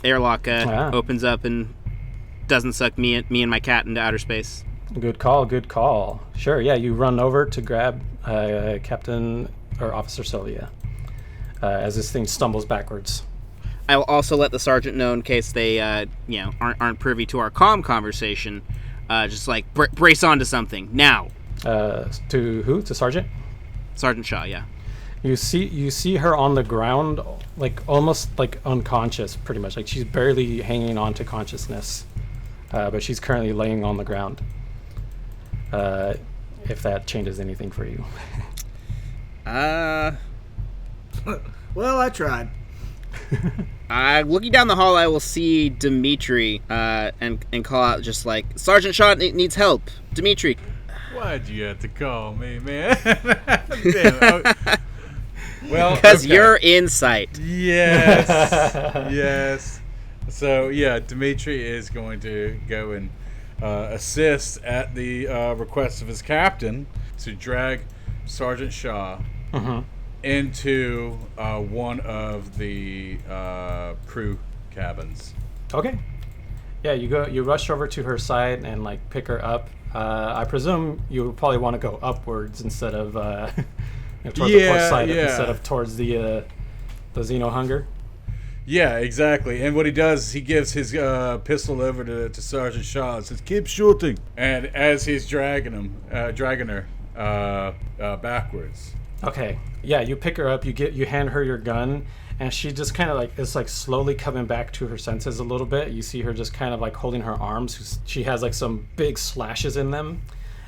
airlock opens up and doesn't suck me and my cat into outer space. Good call. Sure, yeah, you run over to grab Captain or Officer Sylvia as this thing stumbles backwards. I'll also let the sergeant know in case they aren't privy to our comm conversation. Just like brace onto something now. To who? To Sergeant? Sergeant Shaw, yeah. You see her on the ground, like almost like unconscious, pretty much. Like she's barely hanging on to consciousness, but she's currently laying on the ground. If that changes anything for you. Well, I tried. Looking down the hall, I will see Dimitri and call out just like, Sergeant Shaw needs help. Dimitri. Why'd you have to call me, man? Damn. Well, because you're in sight. Yes. So yeah, Dimitri is going to go and assist at the request of his captain to drag Sergeant Shaw into one of the crew cabins. Okay. Yeah, you rush over to her side and like pick her up. I presume you would probably want to go upwards instead of towards the port side instead of towards the Xenohunger. Yeah, exactly. And what he does, he gives his pistol over to Sergeant Shaw and says, "Keep shooting." And as he's dragging her backwards. Okay. Yeah, you pick her up. You hand her your gun, and she just kind of like is like slowly coming back to her senses a little bit. You see her just kind of like holding her arms. She has like some big slashes in them,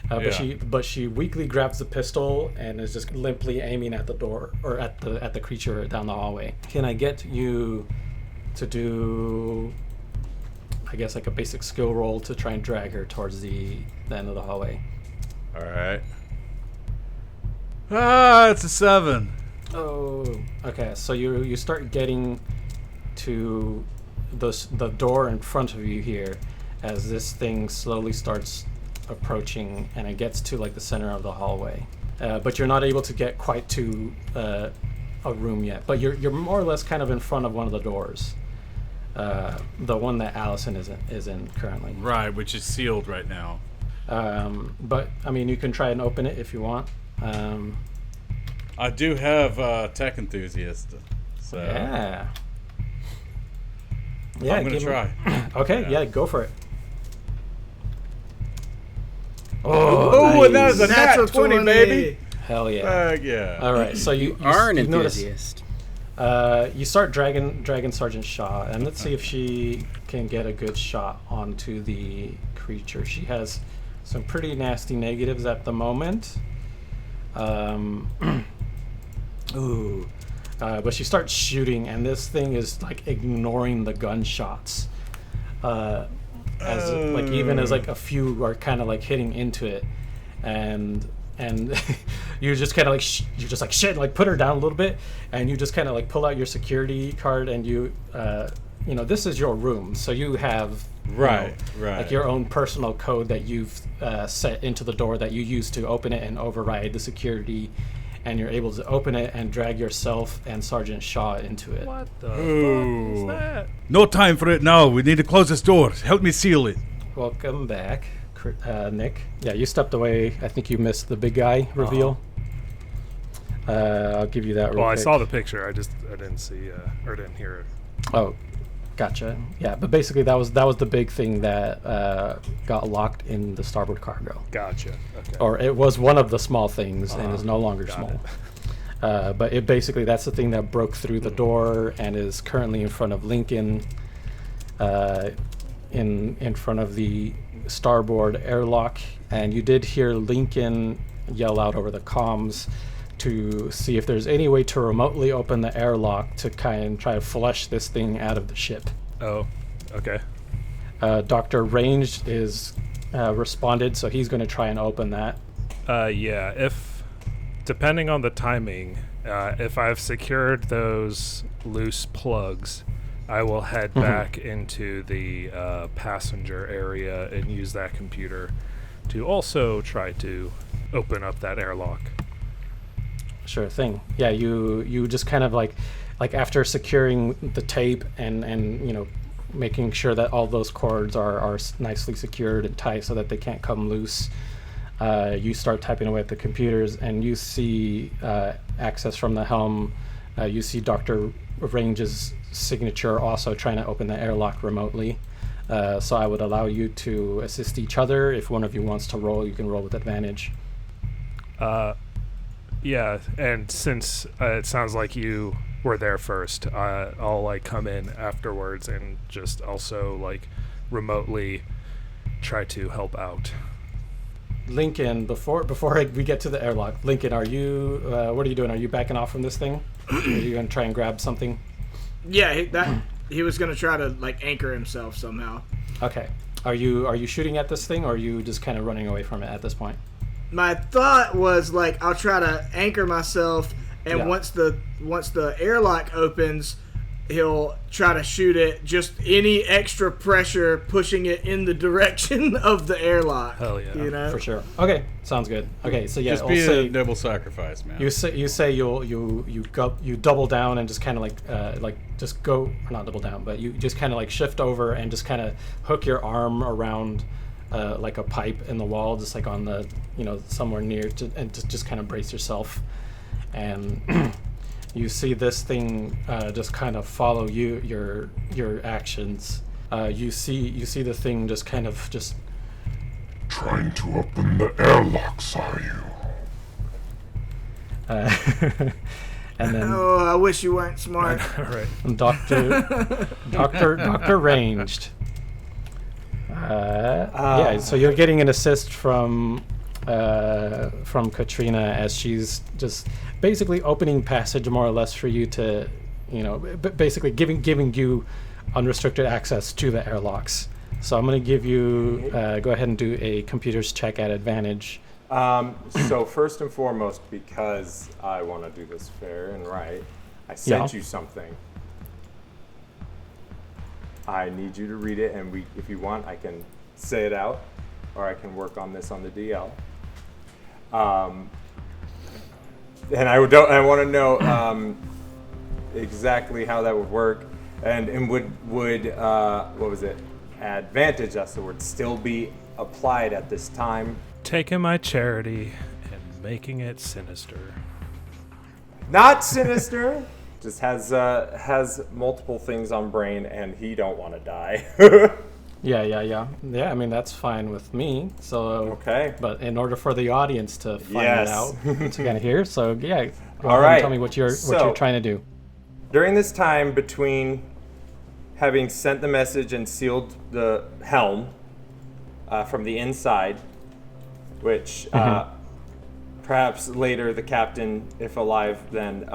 but she weakly grabs the pistol and is just limply aiming at the door or at the creature down the hallway. Can I get you to do, I guess, like a basic skill roll to try and drag her towards the end of the hallway? All right. It's a 7. Oh, okay. So you start getting to the door in front of you here as this thing slowly starts approaching, and it gets to like the center of the hallway. But you're not able to get quite to a room yet. But you're more or less kind of in front of one of the doors. the one that Allison is in currently. Right, which is sealed right now. But I mean, you can try and open it if you want. I do have tech enthusiast, so Yeah, I'm gonna give me- try. Okay, yeah, go for it. Oh, and that was a nat Natural 20, baby. Hell yeah! Yeah. All right, so you Are an you notice- enthusiast. you start dragging Sergeant Shaw, and let's see if she can get a good shot onto the creature. She has some pretty nasty negatives at the moment. But she starts shooting, and this thing is like ignoring the gunshots. Even as like a few are kind of like hitting into it, and you just kind of like you're just like shit, like put her down a little bit, and you just kind of like pull out your security card, and you this is your room, so you have Right. like your own personal code that you've set into the door that you use to open it and override the security, and you're able to open it and drag yourself and Sergeant Shaw into it. What the Ooh. fuck is that? No time for it now. We need to close this door. Help me seal it. Welcome back, Nick. Yeah, you stepped away. I think you missed the big guy reveal. I'll give you that real Well, I quick. saw the picture. I didn't see or didn't hear it. Oh, gotcha. Yeah, but basically that was the big thing that got locked in the starboard cargo. Gotcha. Okay. Or it was one of the small things and is no longer got small. But it basically, that's the thing that broke through the door and is currently in front of Lincoln, in front of the starboard airlock. And you did hear Lincoln yell out over the comms to see if there's any way to remotely open the airlock to kind of try to flush this thing out of the ship. Oh, okay. Dr. Range is responded, so he's going to try and open that. Yeah, if depending on the timing, if I've secured those loose plugs, I will head back into the passenger area and use that computer to also try to open up that airlock. Sure thing. Yeah, you just kind of like after securing the tape and making sure that all those cords are nicely secured and tight so that they can't come loose. You start typing away at the computers, and you see access from the helm. You see Dr. Range's signature also trying to open the airlock remotely. So I would allow you to assist each other. If one of you wants to roll, you can roll with advantage. Yeah, and since it sounds like you were there first, I'll like come in afterwards and just also like remotely try to help out. Lincoln, before we get to the airlock, Lincoln, are you? What are you doing? Are you backing off from this thing? Are you gonna try and grab something? Yeah, he was gonna try to like anchor himself somehow. Okay. Are you shooting at this thing, or are you just kind of running away from it at this point? My thought was like I'll try to anchor myself, and Yeah. once the airlock opens, he'll try to shoot it. Just any extra pressure pushing it in the direction of the airlock. Hell yeah. You know. For sure. Okay, sounds good. Okay, so yeah, Just I'll be say a double sacrifice, man. you say you double down and just kind of like just go, or not double down, but you just kind of like shift over and just kind of hook your arm around like a pipe in the wall, just like on the somewhere near to, and just kind of brace yourself, and you see this thing just kind of follow your actions. You see the thing just kind of just Trying to open the airlocks, are you? and then Oh, I wish you weren't smart. All right. Dr. Ranged. Yeah, so you're getting an assist from Katrina as she's just basically opening passage more or less for you to, basically giving you unrestricted access to the airlocks. So I'm going to give you, go ahead and do a computer's check at advantage. So first and foremost, because I want to do this fair and right, I sent you something. I need you to read it, and if you want, I can say it out, or I can work on this on the DL. And I want to know exactly how that would work. and would what was it? Advantage, that's the word, still be applied at this time. Taking my charity and making it sinister. Not sinister. Just has multiple things on brain, and he don't want to die. Yeah. I mean, that's fine with me. So Okay. But in order for the audience to find Yes. it out, to kind of hear. So yeah. Go All ahead and right. Tell me what you're So- trying to do. During this time between having sent the message and sealed the helm from the inside, which perhaps later the captain, if alive, then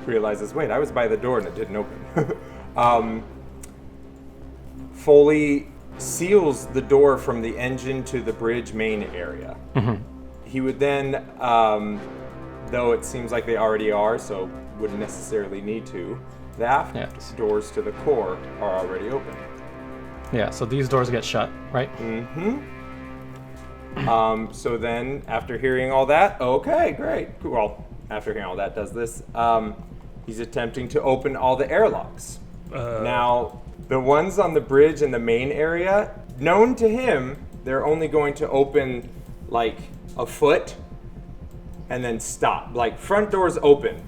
realizes, wait, I was by the door and it didn't open. Foley seals the door from the engine to the bridge main area. He would then, though it seems like they already are, so wouldn't necessarily need to, the aft doors to the core are already open. Yeah. So these doors get shut, right? So then, after hearing all that, okay, great. Well, after hearing all that, does this. He's attempting to open all the airlocks. Now, the ones on the bridge in the main area, known to him, they're only going to open like a foot and then stop. Like, front doors open.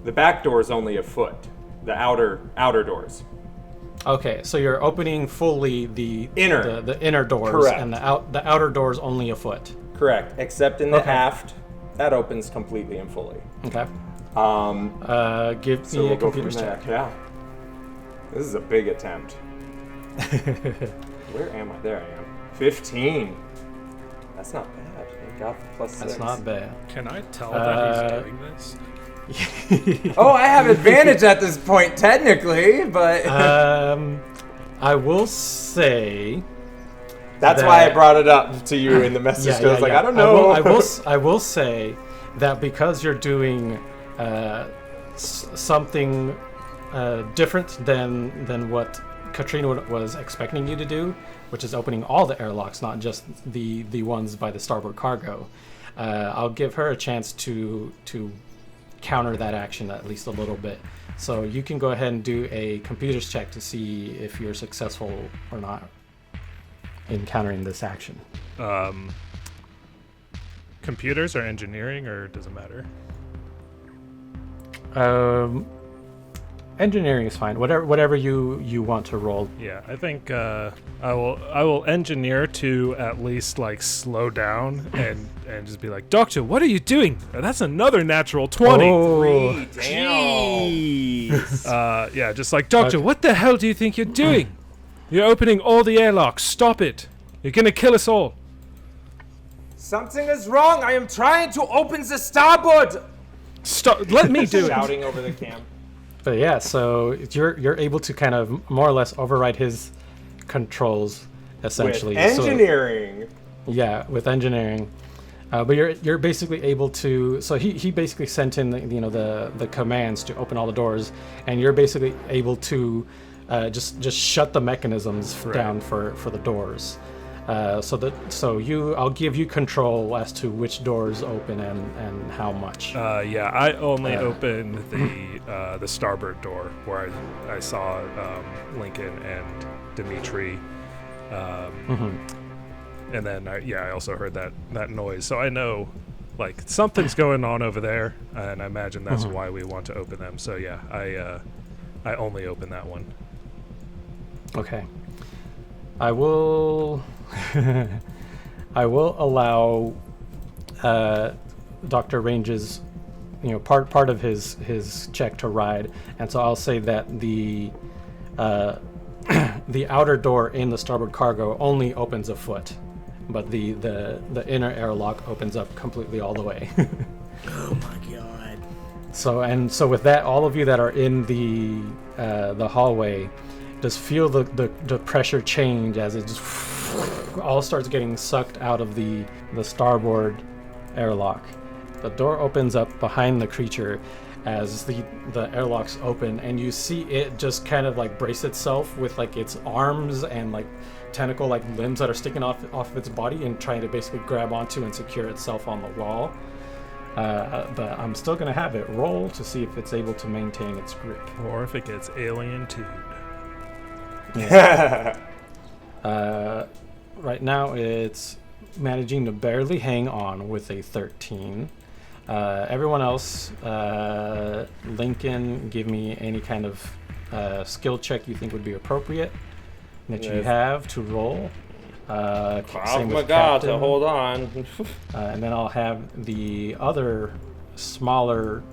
The back door is only a foot. The outer doors. Okay, so you're opening fully the Inner. the inner doors, Correct. and the outer doors only a foot. Correct, except in the Okay. aft, that opens completely and fully. Okay. Give So me we'll a go from computer's there. check. Yeah. This is a big attempt. Where am I? There I am. 15. That's not bad. Thank God for +6. That's not bad. Can I tell that he's doing this? Oh, I have advantage at this point, technically, but I will say. that's why I that- brought it up to you in the message. 'Cause I was like, I don't know. I will say that because you're doing something different than what Katrina was expecting you to do, which is opening all the airlocks, not just the ones by the starboard cargo. I'll give her a chance to counter that action at least a little bit. So you can go ahead and do a computer's check to see if you're successful or not in countering this action. Computers or engineering, or does it matter? Engineering is fine. Whatever you want to roll. Yeah, I think I will engineer to at least like slow down and just be like, Doctor, what are you doing? That's another natural 20. Oh, Jeez. Yeah, just like, Doctor, what the hell do you think you're doing? You're opening all the airlocks. Stop it. You're gonna kill us all. Something is wrong. I am trying to open the starboard. Stop. Let me do it. Shouting over the cam. but yeah, so you're able to kind of more or less override his controls essentially. With So- engineering. yeah, with engineering. But you're basically able to. So he basically sent in the commands to open all the doors, and you're basically able to just shut the mechanisms down for the doors. I'll give you control as to which doors open and how much. Yeah, I only opened the starboard door where I saw Lincoln and Dimitri. And then I also heard that noise, so I know like something's going on over there, and I imagine that's why we want to open them. So yeah, I only open that one. Okay. I will I will allow Dr. Range's part of his check to ride, and so I'll say that the outer door in the starboard cargo only opens a foot, but the inner airlock opens up completely all the way. Oh my god. So with that, all of you that are in the hallway just feel the pressure change as it just all starts getting sucked out of the starboard airlock. The door opens up behind the creature as the airlocks open, and you see it just kind of like brace itself with like its arms and like tentacle like limbs that are sticking off of its body and trying to basically grab onto and secure itself on the wall. But I'm still going to have it roll to see if it's able to maintain its grip. Or if it gets alien-tued. Right now, it's managing to barely hang on with a 13. Everyone else, Lincoln, give me any kind of skill check you think would be appropriate that you have to roll. Oh my god, to hold on. And then I'll have the other smaller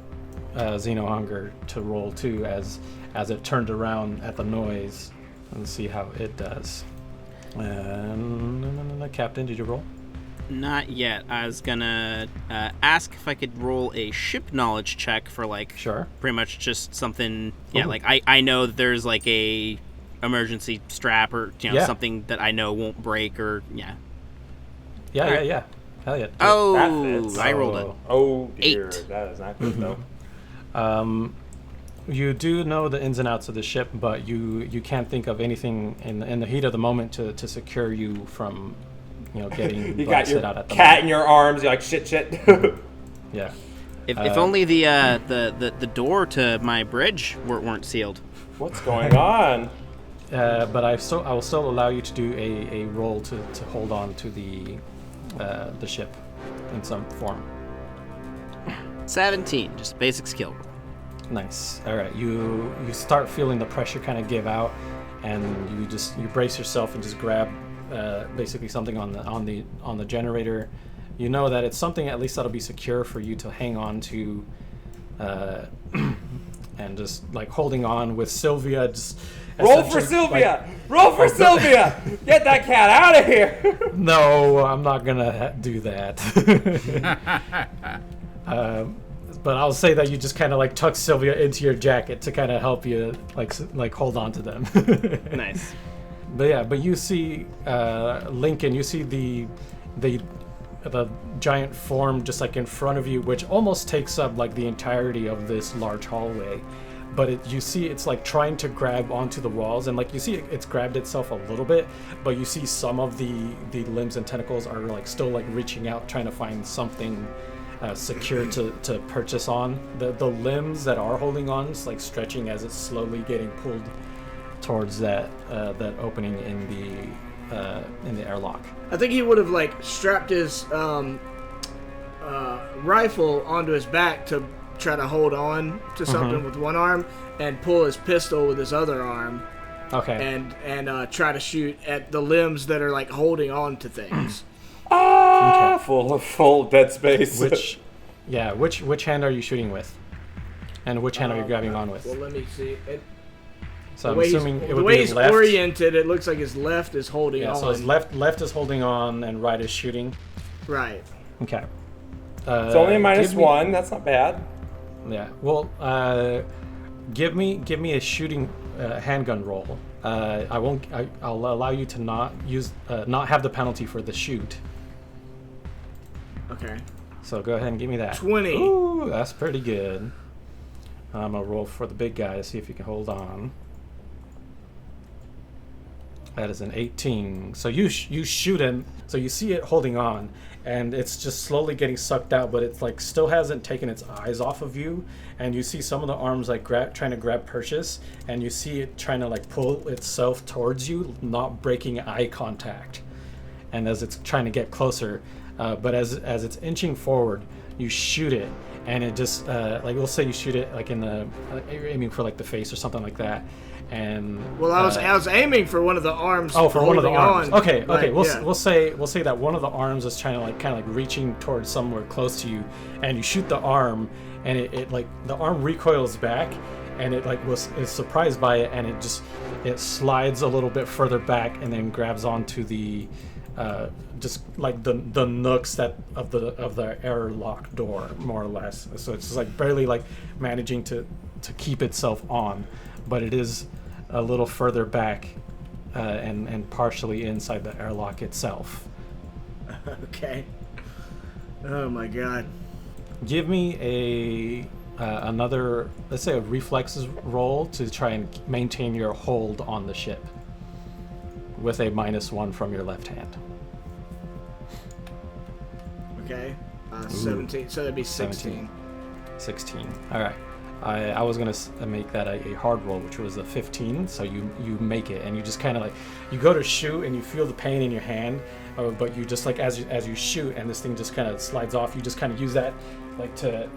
Xenohunger to roll too as it turned around at the noise and see how it does. Captain, did you roll? Not yet. I was gonna ask if I could roll a ship knowledge check for Sure. pretty much just something. Yeah, Ooh. like I know that there's like a emergency strap or something that I know won't break or Yeah. Alright. Hell yeah. Oh, That fits. I rolled it. Oh dear, 8. that is not good though. You do know the ins and outs of the ship, but you can't think of anything in the heat of the moment to secure you from, getting You got your blasted out at the cat moment. in your arms. You're like shit. Yeah. If only the door to my bridge weren't sealed. What's going on? But I will still allow you to do a roll to hold on to the ship in some form. 17, just basic skill. Nice. All right. You start feeling the pressure kind of give out, and you brace yourself and just grab basically something on the generator. You know that it's something at least that'll be secure for you to hang on to, and just like holding on with Sylvia. Just Roll for Sylvia! Roll for Sylvia! Get that cat out of here! No, I'm not gonna do that. But I'll say that you just kind of like tuck Sylvia into your jacket to kind of help you like hold on to them. Nice. But you see Lincoln. You see the giant form just like in front of you, which almost takes up like the entirety of this large hallway. But you see it's like trying to grab onto the walls, and like you see it's grabbed itself a little bit, but you see some of the limbs and tentacles are like still like reaching out, trying to find something secure to purchase on. The limbs that are holding on is like stretching as it's slowly getting pulled towards that opening in the airlock. I think he would have like strapped his rifle onto his back to try to hold on to something with one arm and pull his pistol with his other arm. Okay. And try to shoot at the limbs that are like holding on to things. Ah, full dead space. Which hand are you shooting with? And which hand are you grabbing on with? Well, let me see. So I'm assuming it the would way be he's his left. oriented, it looks like his left is holding on. So his left is holding on and right is shooting. Right. Okay. It's only a -1. That's not bad. Yeah. Well, give me a shooting handgun roll. I'll allow you to not have the penalty for the shoot. Okay. So go ahead and give me that. 20. Ooh, that's pretty good. I'm gonna roll for the big guy to see if you can hold on. That is an 18. So you shoot him. So you see it holding on, and it's just slowly getting sucked out, but it's like still hasn't taken its eyes off of you. And you see some of the arms like trying to grab purchase, and you see it trying to like pull itself towards you, not breaking eye contact. And as it's trying to get closer, but as it's inching forward, you shoot it, and it just like we'll say you shoot it like in the you're aiming for like the face or something like that. And well, I was aiming for one of the arms. Oh, for one of the arms. On. Okay. Like, We'll yeah. say that one of the arms is trying to kind of reaching towards somewhere close to you, and you shoot the arm, and it like the arm recoils back, and it like is surprised by it, and it slides a little bit further back, and then grabs onto the just like the nooks of the airlock door, more or less. So it's just like barely like managing to keep itself on, but it is a little further back and partially inside the airlock itself. Okay. Oh my god. Give me another, let's say a reflexes roll to try and maintain your hold on the ship with a -1 from your left hand. Okay. 17. So that'd be 16. 16. All right. I was gonna make that a hard roll, which was a 15. So you make it, and you just kind of like you go to shoot, and you feel the pain in your hand, but you just like as you shoot, and this thing just kind of slides off. You just kind of use that like to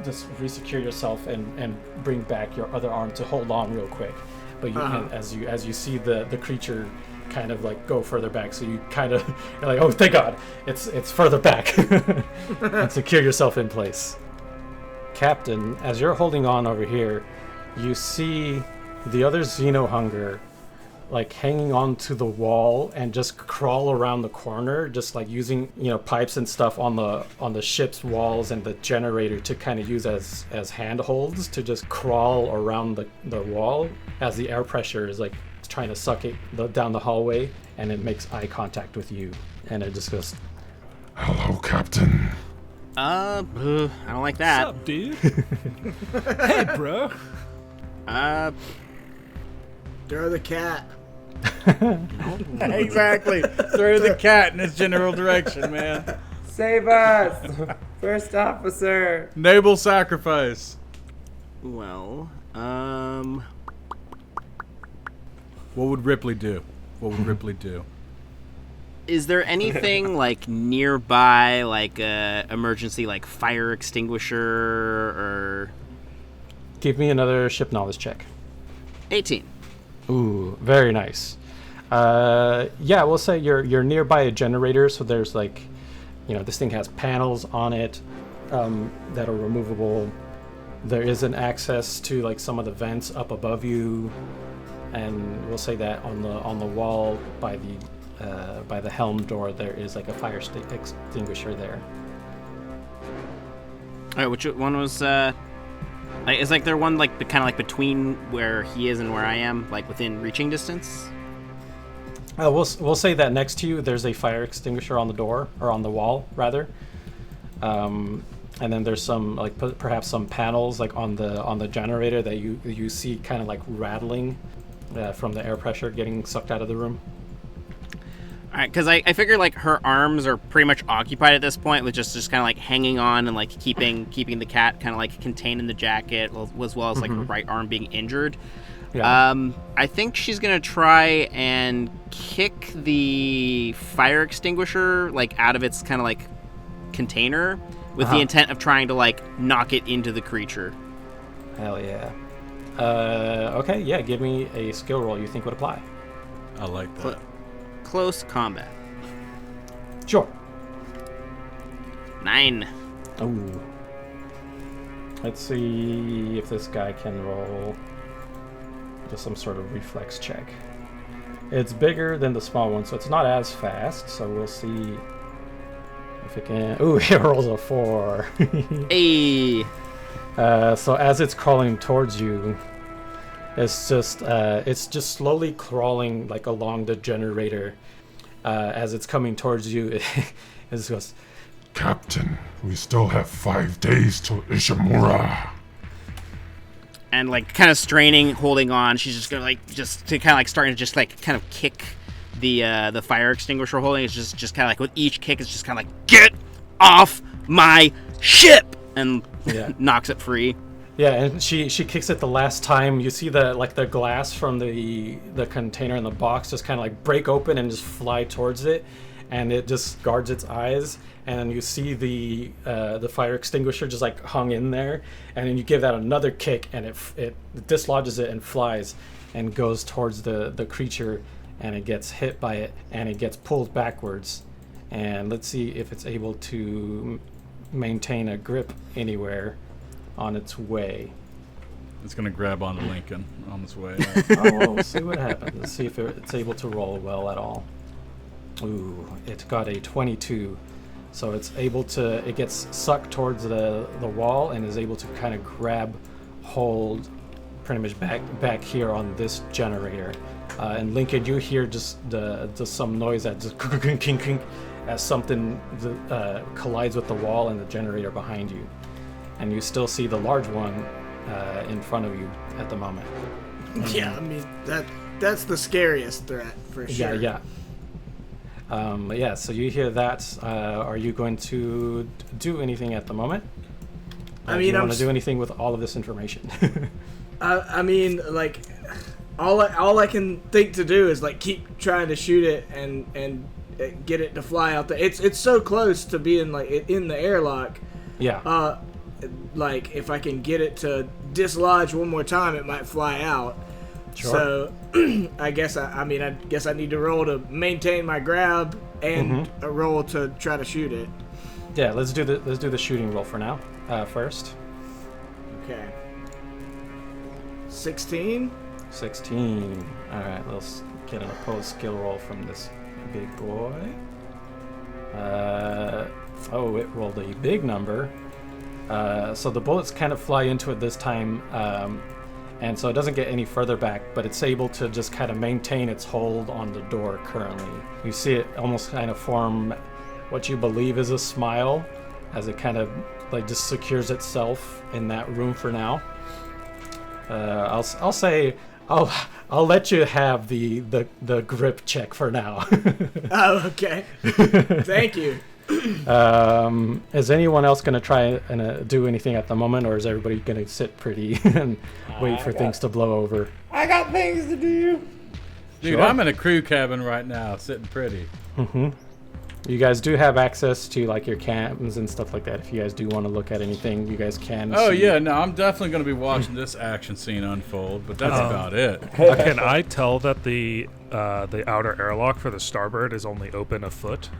just resecure yourself and bring back your other arm to hold on real quick. But you as you see the creature kind of like go further back, so you kind of you're like, oh, thank God, it's further back, and secure yourself in place. Captain, as you're holding on over here, you see the other Xenohunger like hanging onto the wall and just crawl around the corner, just like using pipes and stuff on the ship's walls and the generator to kind of use as handholds to just crawl around the wall as the air pressure is like trying to suck it down the hallway, and it makes eye contact with you, and it just goes, Hello, Captain. I don't like that. What's up, dude? Hey, bro. Throw the cat. Exactly. Throw the cat in its general direction, man. Save us! First officer! Noble sacrifice. Well, What would Ripley do? What would Ripley do? is there anything like nearby, like emergency, like fire extinguisher or? give me another ship knowledge check. 18. Ooh, very nice. Yeah, we'll say you're nearby a generator, so there's like, this thing has panels on it that are removable. There is an access to like some of the vents up above you, and we'll say that on the wall by the helm door there is like a fire extinguisher there. All right, which one was? Is like there one like kind of like between where he is and where I am, like within reaching distance? We'll say that next to you there's a fire extinguisher on the door, or on the wall rather, and then there's some like perhaps some panels like on the generator that you see kind of like rattling from the air pressure getting sucked out of the room. All right, because I figure like her arms are pretty much occupied at this point with just kind of like hanging on and like keeping the cat kind of like contained in the jacket, as well as like her right arm being injured. Yeah. I think she's gonna try and kick the fire extinguisher like out of its kind of like container with the intent of trying to like knock it into the creature. Hell yeah. Okay, yeah, give me a skill roll you think would apply. I like that. Close combat. Sure. 9. Ooh. Let's see if this guy can roll just some sort of reflex check. It's bigger than the small one, so it's not as fast, so we'll see if it can... Ooh, it rolls a 4. Hey. So as it's crawling towards you, it's just slowly crawling like along the generator. As it's coming towards you, it just goes, Captain, we still have 5 days till Ishimura. And like kind of straining, holding on, she's just gonna like just to kind of like starting to just like kind of kick the fire extinguisher holding. It's just kind of like with each kick, it's just kind of like, get off my ship, and knocks it free. Yeah, and she kicks it the last time. You see the glass from the container in the box just kind of like break open and just fly towards it, and it just guards its eyes. And you see the fire extinguisher just like hung in there, and then you give that another kick, and it dislodges it and flies, and goes towards the creature, and it gets hit by it, and it gets pulled backwards. And let's see if it's able to maintain a grip anywhere on its way. It's gonna grab onto Lincoln on its way. We'll see what happens. Let's see if it's able to roll well at all. Ooh, it got a 22. So it gets sucked towards the wall and is able to kind of grab hold pretty much back here on this generator. And Lincoln, you hear just some noise that just kink as something collides with the wall and the generator behind you. And you still see the large one in front of you at the moment. Yeah, I mean that's the scariest threat for sure. Yeah. But yeah, so you hear that. Are you going to do anything at the moment? I Do you mean, want to do anything with all of this information? I mean, like, all I can think to do is like keep trying to shoot it and get it to fly out there. It's so close to being like in the airlock. Yeah. Like if I can get it to dislodge one more time, it might fly out. Sure. So I guess I need to roll to maintain my grab and a roll to try to shoot it. Yeah. Let's do the shooting roll for now. First. Okay. 16. 16. All right. Let's get an opposed skill roll from this big boy. It rolled a big number. So the bullets kind of fly into it this time, and so it doesn't get any further back, but it's able to just kind of maintain its hold on the door currently. You see it almost kind of form what you believe is a smile as it kind of like just secures itself in that room for now. I'll say I'll let you have the grip check for now. Oh, okay. Thank you. Is anyone else going to try and do anything at the moment, or is everybody going to sit pretty and wait for things to blow over? I got things to do. Dude, Sure. I'm in a crew cabin right now, sitting pretty. You guys do have access to like your cams and stuff like that. If you guys do want to look at anything, you guys can. Oh see. yeah, no, I'm definitely going to be watching this action scene unfold, but that's about it. Can I tell that the outer airlock for the starboard is only open a foot?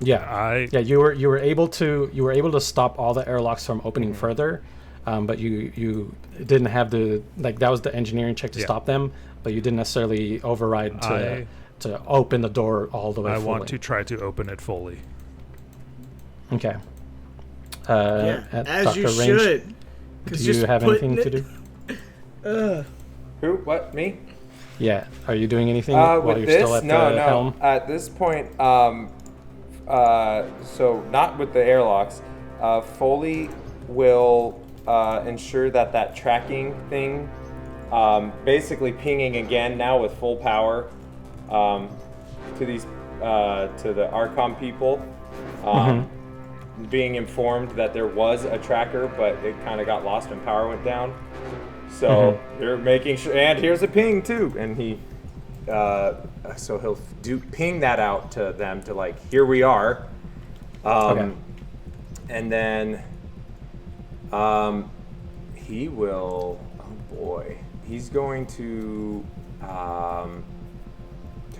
Yeah. You were able to stop all the airlocks from opening further, but you didn't have that was the engineering check to stop them, but you didn't necessarily override to open the door all the way. I fully. want to try to open it fully. Okay. As Dr. you Range, should. do you have anything to do? Who? What? Me? Yeah. Are you doing anything while With you're this? still at No. the helm? At this point, so not with the airlocks. Foley will ensure that tracking thing, basically pinging again now with full power, to these to the Archon people, being informed that there was a tracker, but it kind of got lost when power went down. So they're making sure, and here's a ping too, and he. So he'll ping that out to them to like, here we are. Okay. And then he will, oh boy, he's going to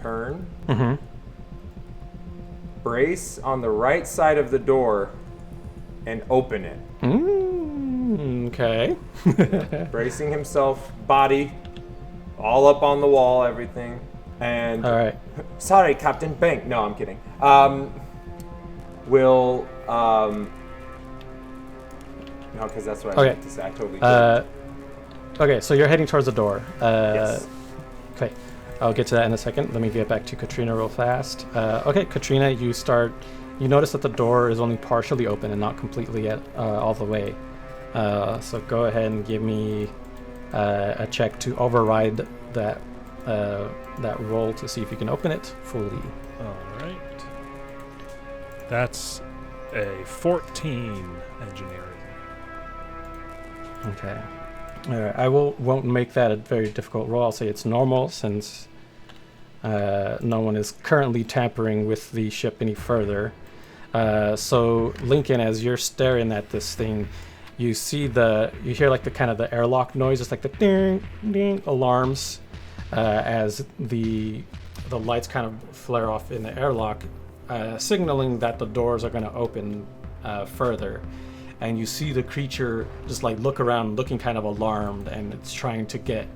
turn, brace on the right side of the door and open it. Okay. Bracing himself, body all up on the wall, everything. And All right. sorry, Captain Bank. No, I'm kidding. Will no, because that's what I meant to say. I totally did. Okay, so you're heading towards the door. Yes. Okay, I'll get to that in a second. Let me get back to Katrina real fast. Okay, Katrina, you notice that the door is only partially open and not completely all the way. So go ahead and give me a check to override that roll to see if you can open it fully. All right. That's a 14 engineering. Okay. All right. I won't make that a very difficult roll. I'll say it's normal since no one is currently tampering with the ship any further. So Lincoln, as you're staring at this thing, you hear like the kind of the airlock noise, just like the ding ding alarms, as the lights kind of flare off in the airlock, signaling that the doors are going to open further. And you see the creature just like look around, looking kind of alarmed, and it's trying to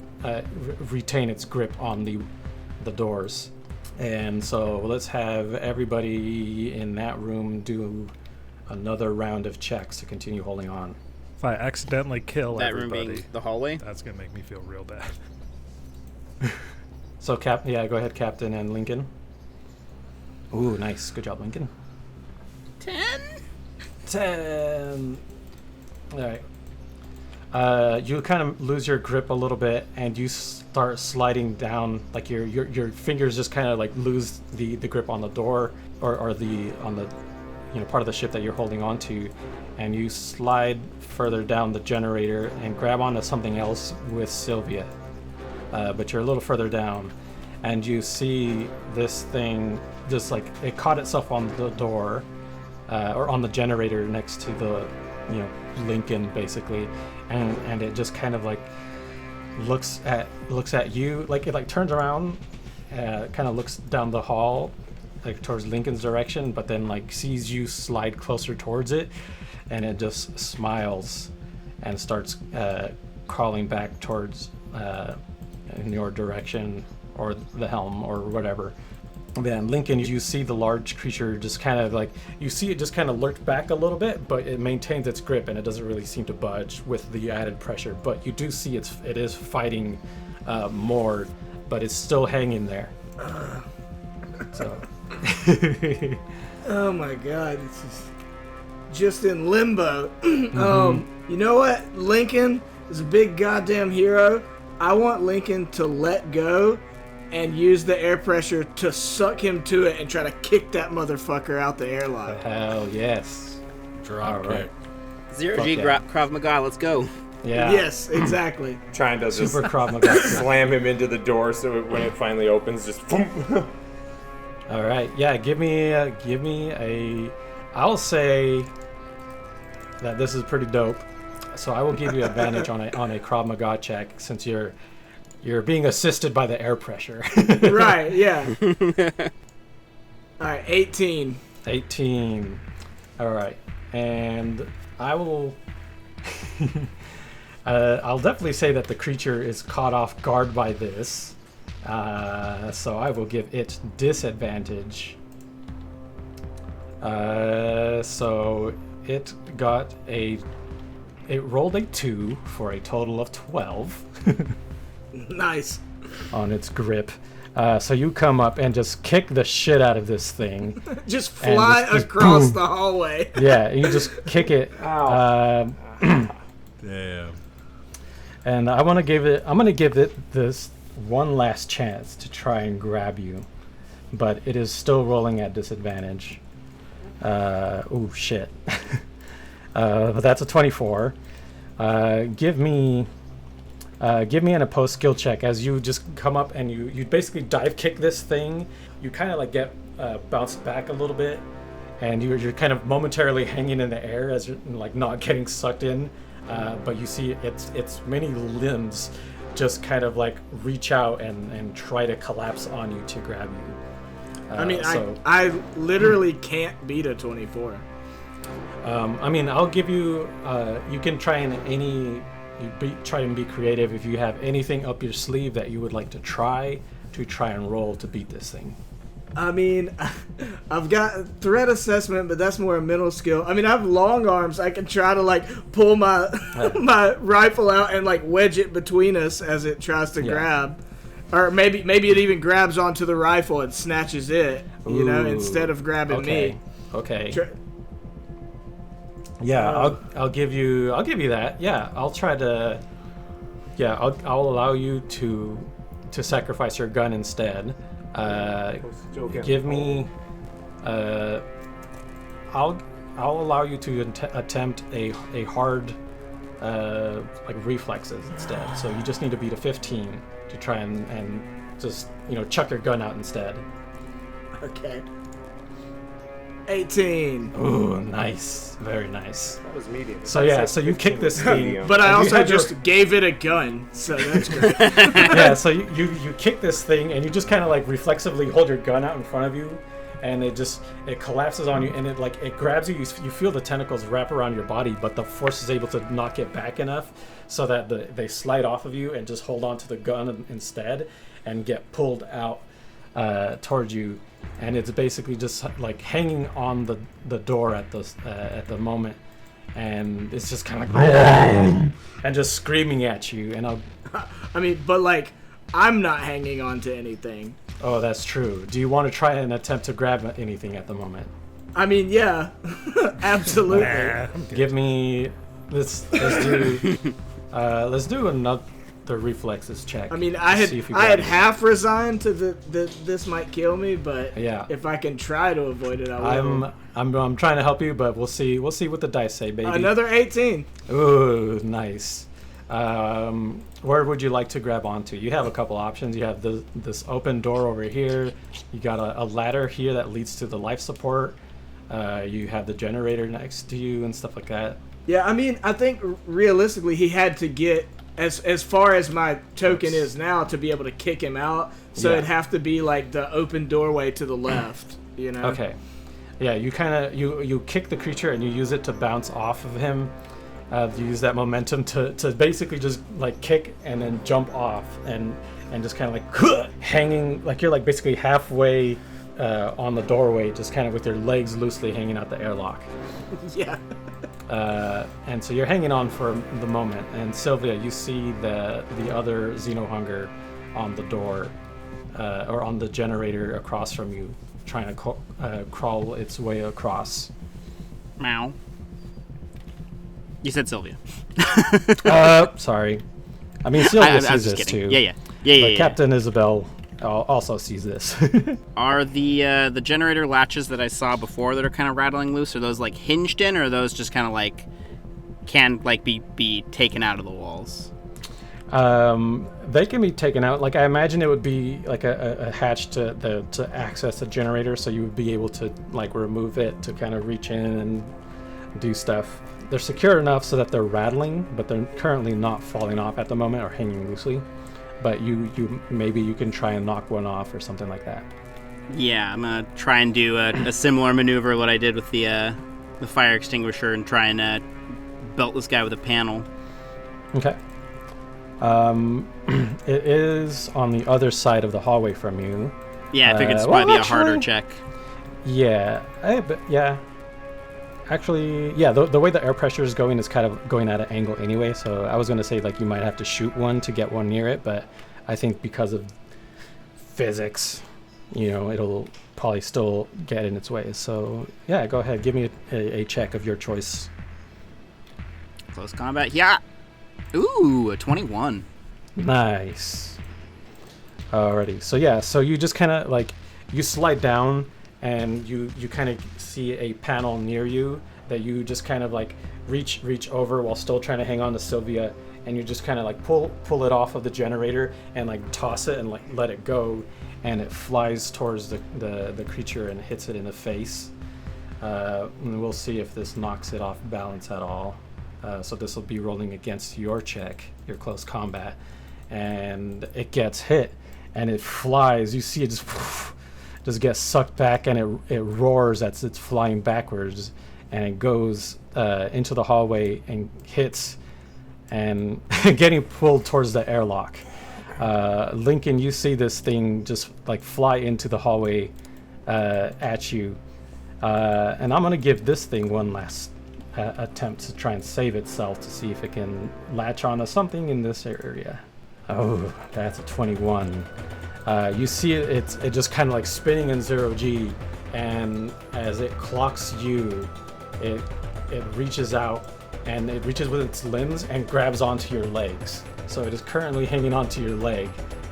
retain its grip on the doors. And so let's have everybody in that room do another round of checks to continue holding on. If I accidentally kill That room everybody, being the hallway? that's gonna make me feel real bad. So go ahead, Captain and Lincoln. Ooh, nice. Good job, Lincoln. 10? 10. All right. You kind of lose your grip a little bit, and you start sliding down. Like your fingers just kind of like lose the grip on the door or on the part of the ship that you're holding on to, and you slide further down the generator and grab onto something else with Sylvia. But you're a little further down, and you see this thing just like it caught itself on the door or on the generator next to the Lincoln basically, and it just kind of like looks at you, like it like turns around, kind of looks down the hall like towards Lincoln's direction, but then like sees you slide closer towards it, and it just smiles and starts crawling back towards in your direction or the helm or whatever. Then Lincoln, you see the large creature just kind of like, you see it just kind of lurch back a little bit, but it maintains its grip and it doesn't really seem to budge with the added pressure. But you do see it is fighting more, but it's still hanging there. So. Oh my god, it's just in limbo. You know what? Lincoln is a big goddamn hero. I want Lincoln to let go and use the air pressure to suck him to it and try to kick that motherfucker out the airlock. Hell yes. Drop kick. Right. Zero G Krav Maga, let's go. Yeah. Yes, exactly. Trying to just Super Krav Maga. slam him into the door so when it finally opens, just boom. All right. Yeah. Give me a. I'll say that this is pretty dope. So I will give you advantage on a Krav Maga check since you're being assisted by the air pressure. Right. Yeah. All right. 18. 18. All right. And I will. I'll definitely say that the creature is caught off guard by this. So I will give it disadvantage. So it got it rolled a 2 for a total of 12 Nice. on its grip. So you come up and just kick the shit out of this thing. Just fly just across boom. the hallway. Yeah, you just kick it. Damn. And I'm gonna give it this one last chance to try and grab you, but it is still rolling at disadvantage. Oh shit. But that's a 24. Give me an opposed skill check as you just come up and you basically dive kick this thing. You kind of like get bounced back a little bit, and you're kind of momentarily hanging in the air as you're like not getting sucked in. But you see its many limbs just kind of like reach out and try to collapse on you to grab you. I mean, I literally can't beat a 24. I mean, I'll give you. You can try try and be creative if you have anything up your sleeve that you would like to try and roll to beat this thing. I mean, I've got threat assessment, but that's more a mental skill. I mean, I have long arms. I can try to like pull my my rifle out and like wedge it between us as it tries to grab, or maybe it even grabs onto the rifle and snatches it. You know, instead of grabbing me. Okay. Yeah, I'll give you that. Yeah, I'll try to. Yeah, I'll allow you to sacrifice your gun instead. Give me. I'll allow you to attempt a hard like reflexes instead. So you just need to beat a 15 to try and just chuck your gun out instead. Okay. 18. Ooh, nice. Very nice. That was medium. So yeah, so you kick this thing. But I also just gave it a gun, so that's great. Yeah, so you kick this thing and you just kind of like reflexively hold your gun out in front of you, and it collapses on you, and it grabs you. You feel the tentacles wrap around your body, but the force is able to knock it back enough so that they slide off of you and just hold on to the gun instead and get pulled out towards you. And it's basically just like hanging on the door at the moment, and it's just kind of like and just screaming at you. And I mean, but like I'm not hanging on to anything. Oh, that's true. Do you want to try and attempt to grab anything at the moment? I mean, yeah, absolutely. Give me let's do Let's do another reflexes check. I mean, I had half resigned to this might kill me, but Yeah. if I can try to avoid it, I will. I'm trying to help you, but we'll see what the dice say, baby. Another 18. Ooh, nice. Where would you like to grab onto? You have a couple options. You have this open door over here. You got a ladder here that leads to the life support. You have the generator next to you and stuff like that. Yeah, I mean, I think realistically he had to get as far as my token is now to be able to kick him out. So Yeah. it'd have to be like the open doorway to the left, you know? Okay. Yeah, you kind of you kick the creature and you use it to bounce off of him. You use that momentum to basically just like kick and then jump off and just kind of like hanging, like you're like basically halfway on the doorway, just kind of with your legs loosely hanging out the airlock. Yeah. And so you're hanging on for the moment. And Sylvia, you see the other Xenohunger on the door or on the generator across from you, trying to crawl its way across. Meow. You said Sylvia. Sorry. I mean, Sylvia I was sees just this kidding. too. Yeah. But Captain Isabel also sees this. Are the generator latches that I saw before that are kind of rattling loose, are those like hinged in, or are those just kind of like can like be taken out of the walls? They can be taken out. Like I imagine it would be like a hatch to access the generator, so you would be able to like remove it to kind of reach in and do stuff. They're secure enough so that they're rattling, but they're currently not falling off at the moment or hanging loosely. But you maybe you can try and knock one off or something like that. Yeah, I'm gonna try and do a similar maneuver what I did with the fire extinguisher and try and belt this guy with a panel. Okay. It is on the other side of the hallway from you. Yeah, I figured it's well, probably be a actually- harder check. Yeah, Actually, yeah, the way the air pressure is going is kind of going at an angle anyway, so I was going to say, like, you might have to shoot one to get one near it, but I think because of physics, it'll probably still get in its way. So, yeah, go ahead. Give me a check of your choice. Close combat. Yeah. Ooh, a 21. Nice. Alrighty. So, yeah, so you just kind of, like, you slide down, and you kind of see a panel near you that you just kind of like reach over while still trying to hang on to Sylvia, and you just kind of like pull it off of the generator and like toss it and like let it go, and it flies towards the creature and hits it in the face. And we'll see if this knocks it off balance at all. So this will be rolling against your check, your close combat, and it gets hit and it flies. You see it just gets sucked back, and it roars as it's flying backwards, and it goes into the hallway and hits and getting pulled towards the airlock. Lincoln, you see this thing just like fly into the hallway at you, and I'm gonna give this thing one last attempt to try and save itself to see if it can latch onto something in this area. Oh, that's a 21. You see it just kind of like spinning in 0G, and as it clocks you, it reaches out, and it reaches with its limbs and grabs onto your legs. So it is currently hanging onto your leg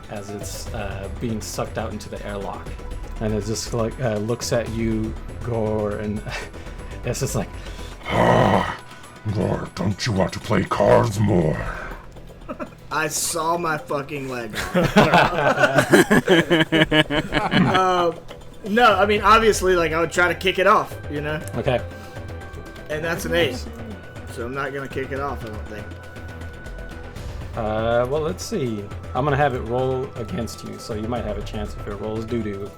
as it's being sucked out into the airlock. And it just like looks at you, Gore, and it's just like, Gore, don't you want to play cards more? I saw my fucking leg. No, I mean, obviously, like, I would try to kick it off, okay. And that's an 8. So I'm not going to kick it off, I don't think. Well, let's see. I'm going to have it roll against you, so you might have a chance if it rolls doo-doo.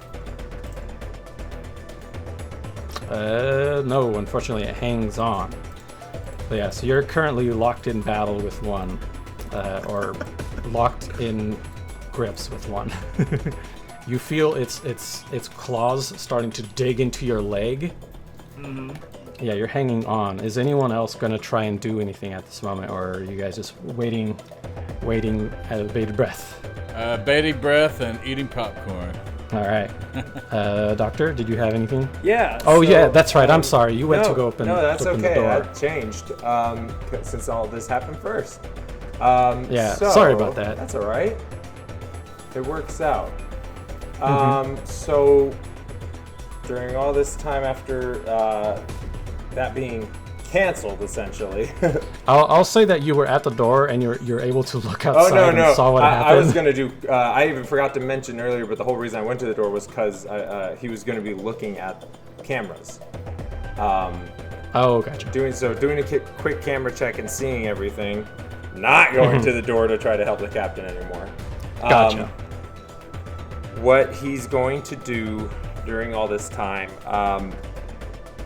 No, unfortunately, it hangs on. So yeah, so you're currently locked in battle with one. Or locked in grips with one. You feel its claws starting to dig into your leg. Mm-hmm. Yeah, you're hanging on. Is anyone else going to try and do anything at this moment, or are you guys just waiting at bated breath? Bated breath and eating popcorn. All right. Doctor, did you have anything? Yeah. Oh, yeah, that's right. I'm sorry. You went to go open, No, that's open okay. the door. That changed since all this happened first. Yeah, so, sorry about that. That's all right. It works out. So during all this time after that being canceled, essentially. I'll say that you were at the door and you're able to look outside and saw what happened. I was gonna do. I even forgot to mention earlier, but the whole reason I went to the door was because he was gonna be looking at cameras. Oh, gotcha. Doing a quick camera check and seeing everything. Not going to the door to try to help the captain anymore. Gotcha. What he's going to do during all this time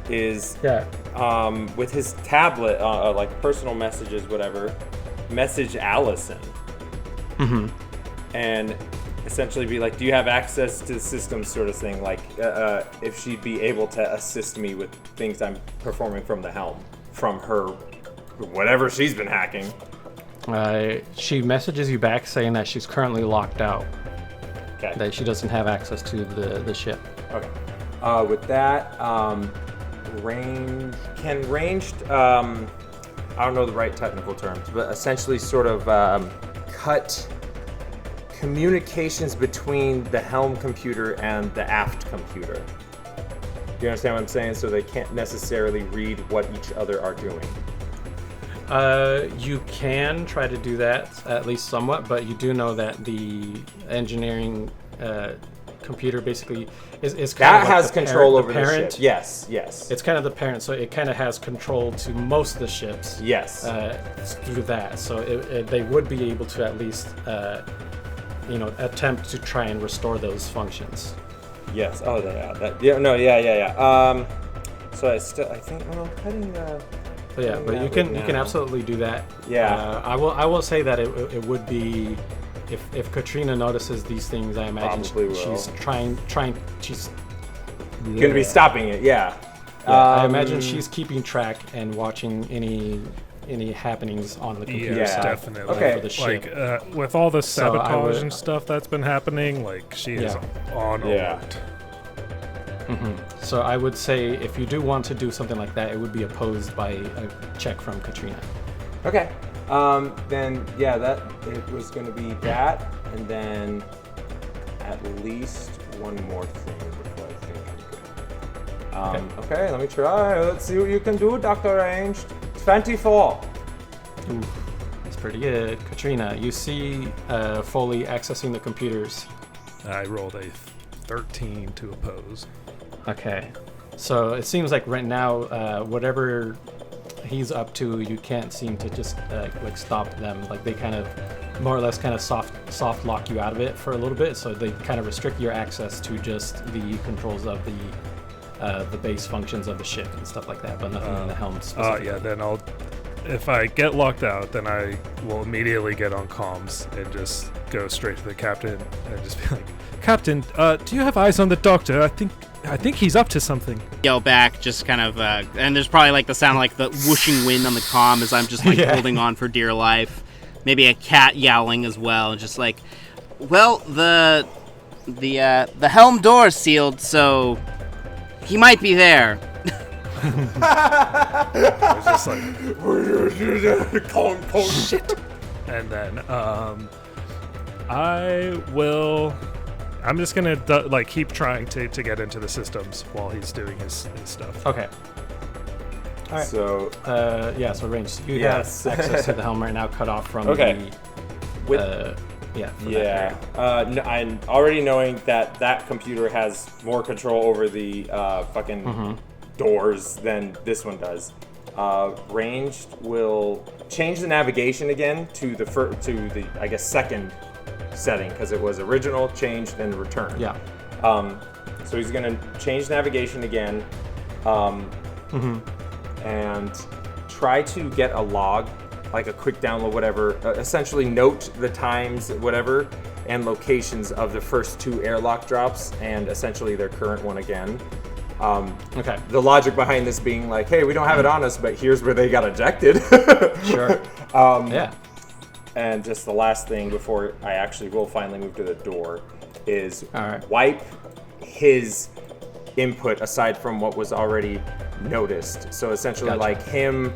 is with his tablet, like personal messages, whatever, message Allison. And essentially be like, do you have access to the system, sort of thing, like if she'd be able to assist me with things I'm performing from the helm, from her, whatever she's been hacking. She messages you back saying that she's currently locked out. Okay. That she doesn't have access to the ship. Okay. With that, ranged, I don't know the right technical terms, but essentially sort of cut communications between the helm computer and the aft computer. Do you understand what I'm saying? So they can't necessarily read what each other are doing. You can try to do that, at least somewhat, but you do know that the engineering computer basically is kind that of has like control over parent. the ship. Yes. It's kind of the parent, so it kind of has control to most of the ships. Yes. Through that, so they would be able to at least, attempt to try and restore those functions. Yes. Oh, yeah. So I think cutting. But you can absolutely do that. Yeah. I will say that it would be if Katrina notices these things. I imagine Probably she's will. trying. She's Gonna be stopping it. Yeah. I imagine she's keeping track and watching any happenings on the computer Yes, side definitely. Okay. for the ship. Like with all the So I sabotage would- and stuff that's been happening, like she is on Yeah. alert. So I would say if you do want to do something like that, it would be opposed by a check from Katrina. Okay. Then that it was gonna be that, and then at least one more thing before I think I'm good. Okay, let me try. Let's see what you can do, Dr. Ranged. 24. Ooh, that's pretty good. Katrina, you see Foley accessing the computers. I rolled a 13 to oppose. Okay. So it seems like right now, whatever he's up to, you can't seem to just stop them. Like they kind of more or less kind of soft lock you out of it for a little bit. So they kind of restrict your access to just the controls of the base functions of the ship and stuff like that, but nothing in the helm specifically. Then if I get locked out, then I will immediately get on comms and just go straight to the captain and just be like, Captain, do you have eyes on the doctor? I think he's up to something. Yell back, just kind of, and there's probably like the sound like the whooshing wind on the comm as I'm just like holding on for dear life. Maybe a cat yowling as well, just like, well, the helm door is sealed, so he might be there. I was just like, Shit. and then I'm just gonna keep trying to get into the systems while he's doing his stuff. Okay. All right. So So Range, you Yes. have access to the helm right now, cut off from Okay. from yeah. that area. I'm already knowing that computer has more control over the fucking doors than this one does. Ranged will change the navigation again to the I guess second setting, because it was original, changed, and returned. Yeah. So he's gonna change navigation again, and try to get a log, like a quick download, whatever. Essentially note the times, whatever, and locations of the first two airlock drops, and essentially their current one again. Okay. The logic behind this being like, hey, we don't have it on us, but here's where they got ejected. Sure. Yeah. And just the last thing before I actually will finally move to the door is All right. wipe his input aside from what was already noticed. So essentially Gotcha. like him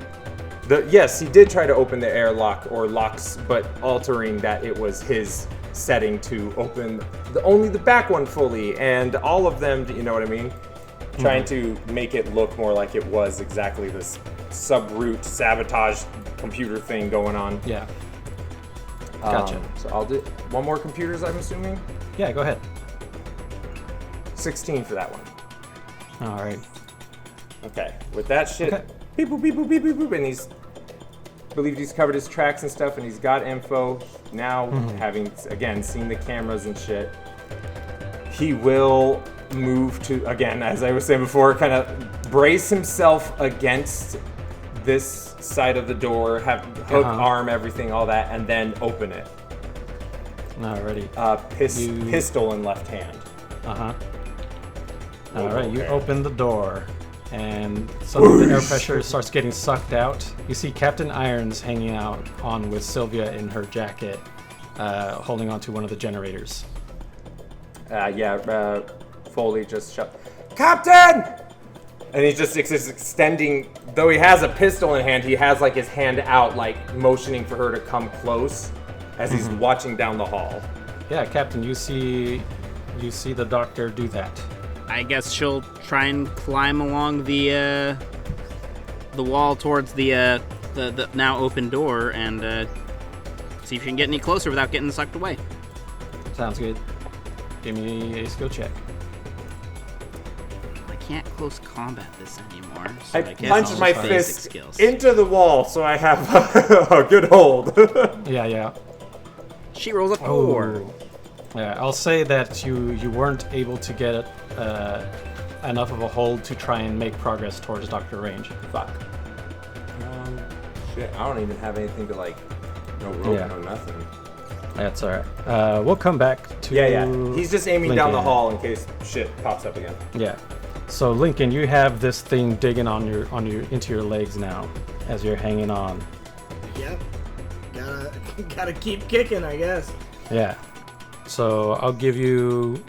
Yes, he did try to open the airlock or locks, but altering that it was his setting to open only the back one fully, and all of them, you know what I mean? Trying to make it look more like it was exactly this sub-root sabotage computer thing going on. Yeah. Gotcha. So I'll do one more computers, I'm assuming? Yeah, go ahead. 16 for that one. All right. Okay, with that shit, Okay. beep boop, beep boop, beep boop, boop, and believe he's covered his tracks and stuff, and he's got info. Now, having, again, seen the cameras and shit, he will move to, again, as I was saying before, kind of brace himself against this side of the door, have hook, arm, everything, all that, and then open it. Alrighty. Pistol in left hand. All right, you open the door, and suddenly the air pressure starts getting sucked out. You see Captain Irons hanging out on with Sylvia in her jacket, holding onto one of the generators. Foley just shut. Captain! And he's just extending, though he has a pistol in hand, he has like his hand out, like motioning for her to come close as he's watching down the hall. Yeah, Captain, you see the doctor do that. I guess she'll try and climb along the wall towards the now open door and see if she can get any closer without getting sucked away. Sounds good. Give me a skill check. I can't close combat this anymore. So I guess punched I'll my just fist basic skills. into the wall, so I have a good hold. Yeah. She rolls a 4. Yeah, I'll say that you weren't able to get enough of a hold to try and make progress towards Dr. Range. Fuck. Shit, I don't even have anything to like, no rope, no nothing. That's all right. We'll come back to. Yeah. He's just aiming down the Lincoln. hall in case shit pops up again. Yeah. So Lincoln, you have this thing digging into your legs now, as you're hanging on. Yep. Gotta keep kicking, I guess. Yeah. So I'll give you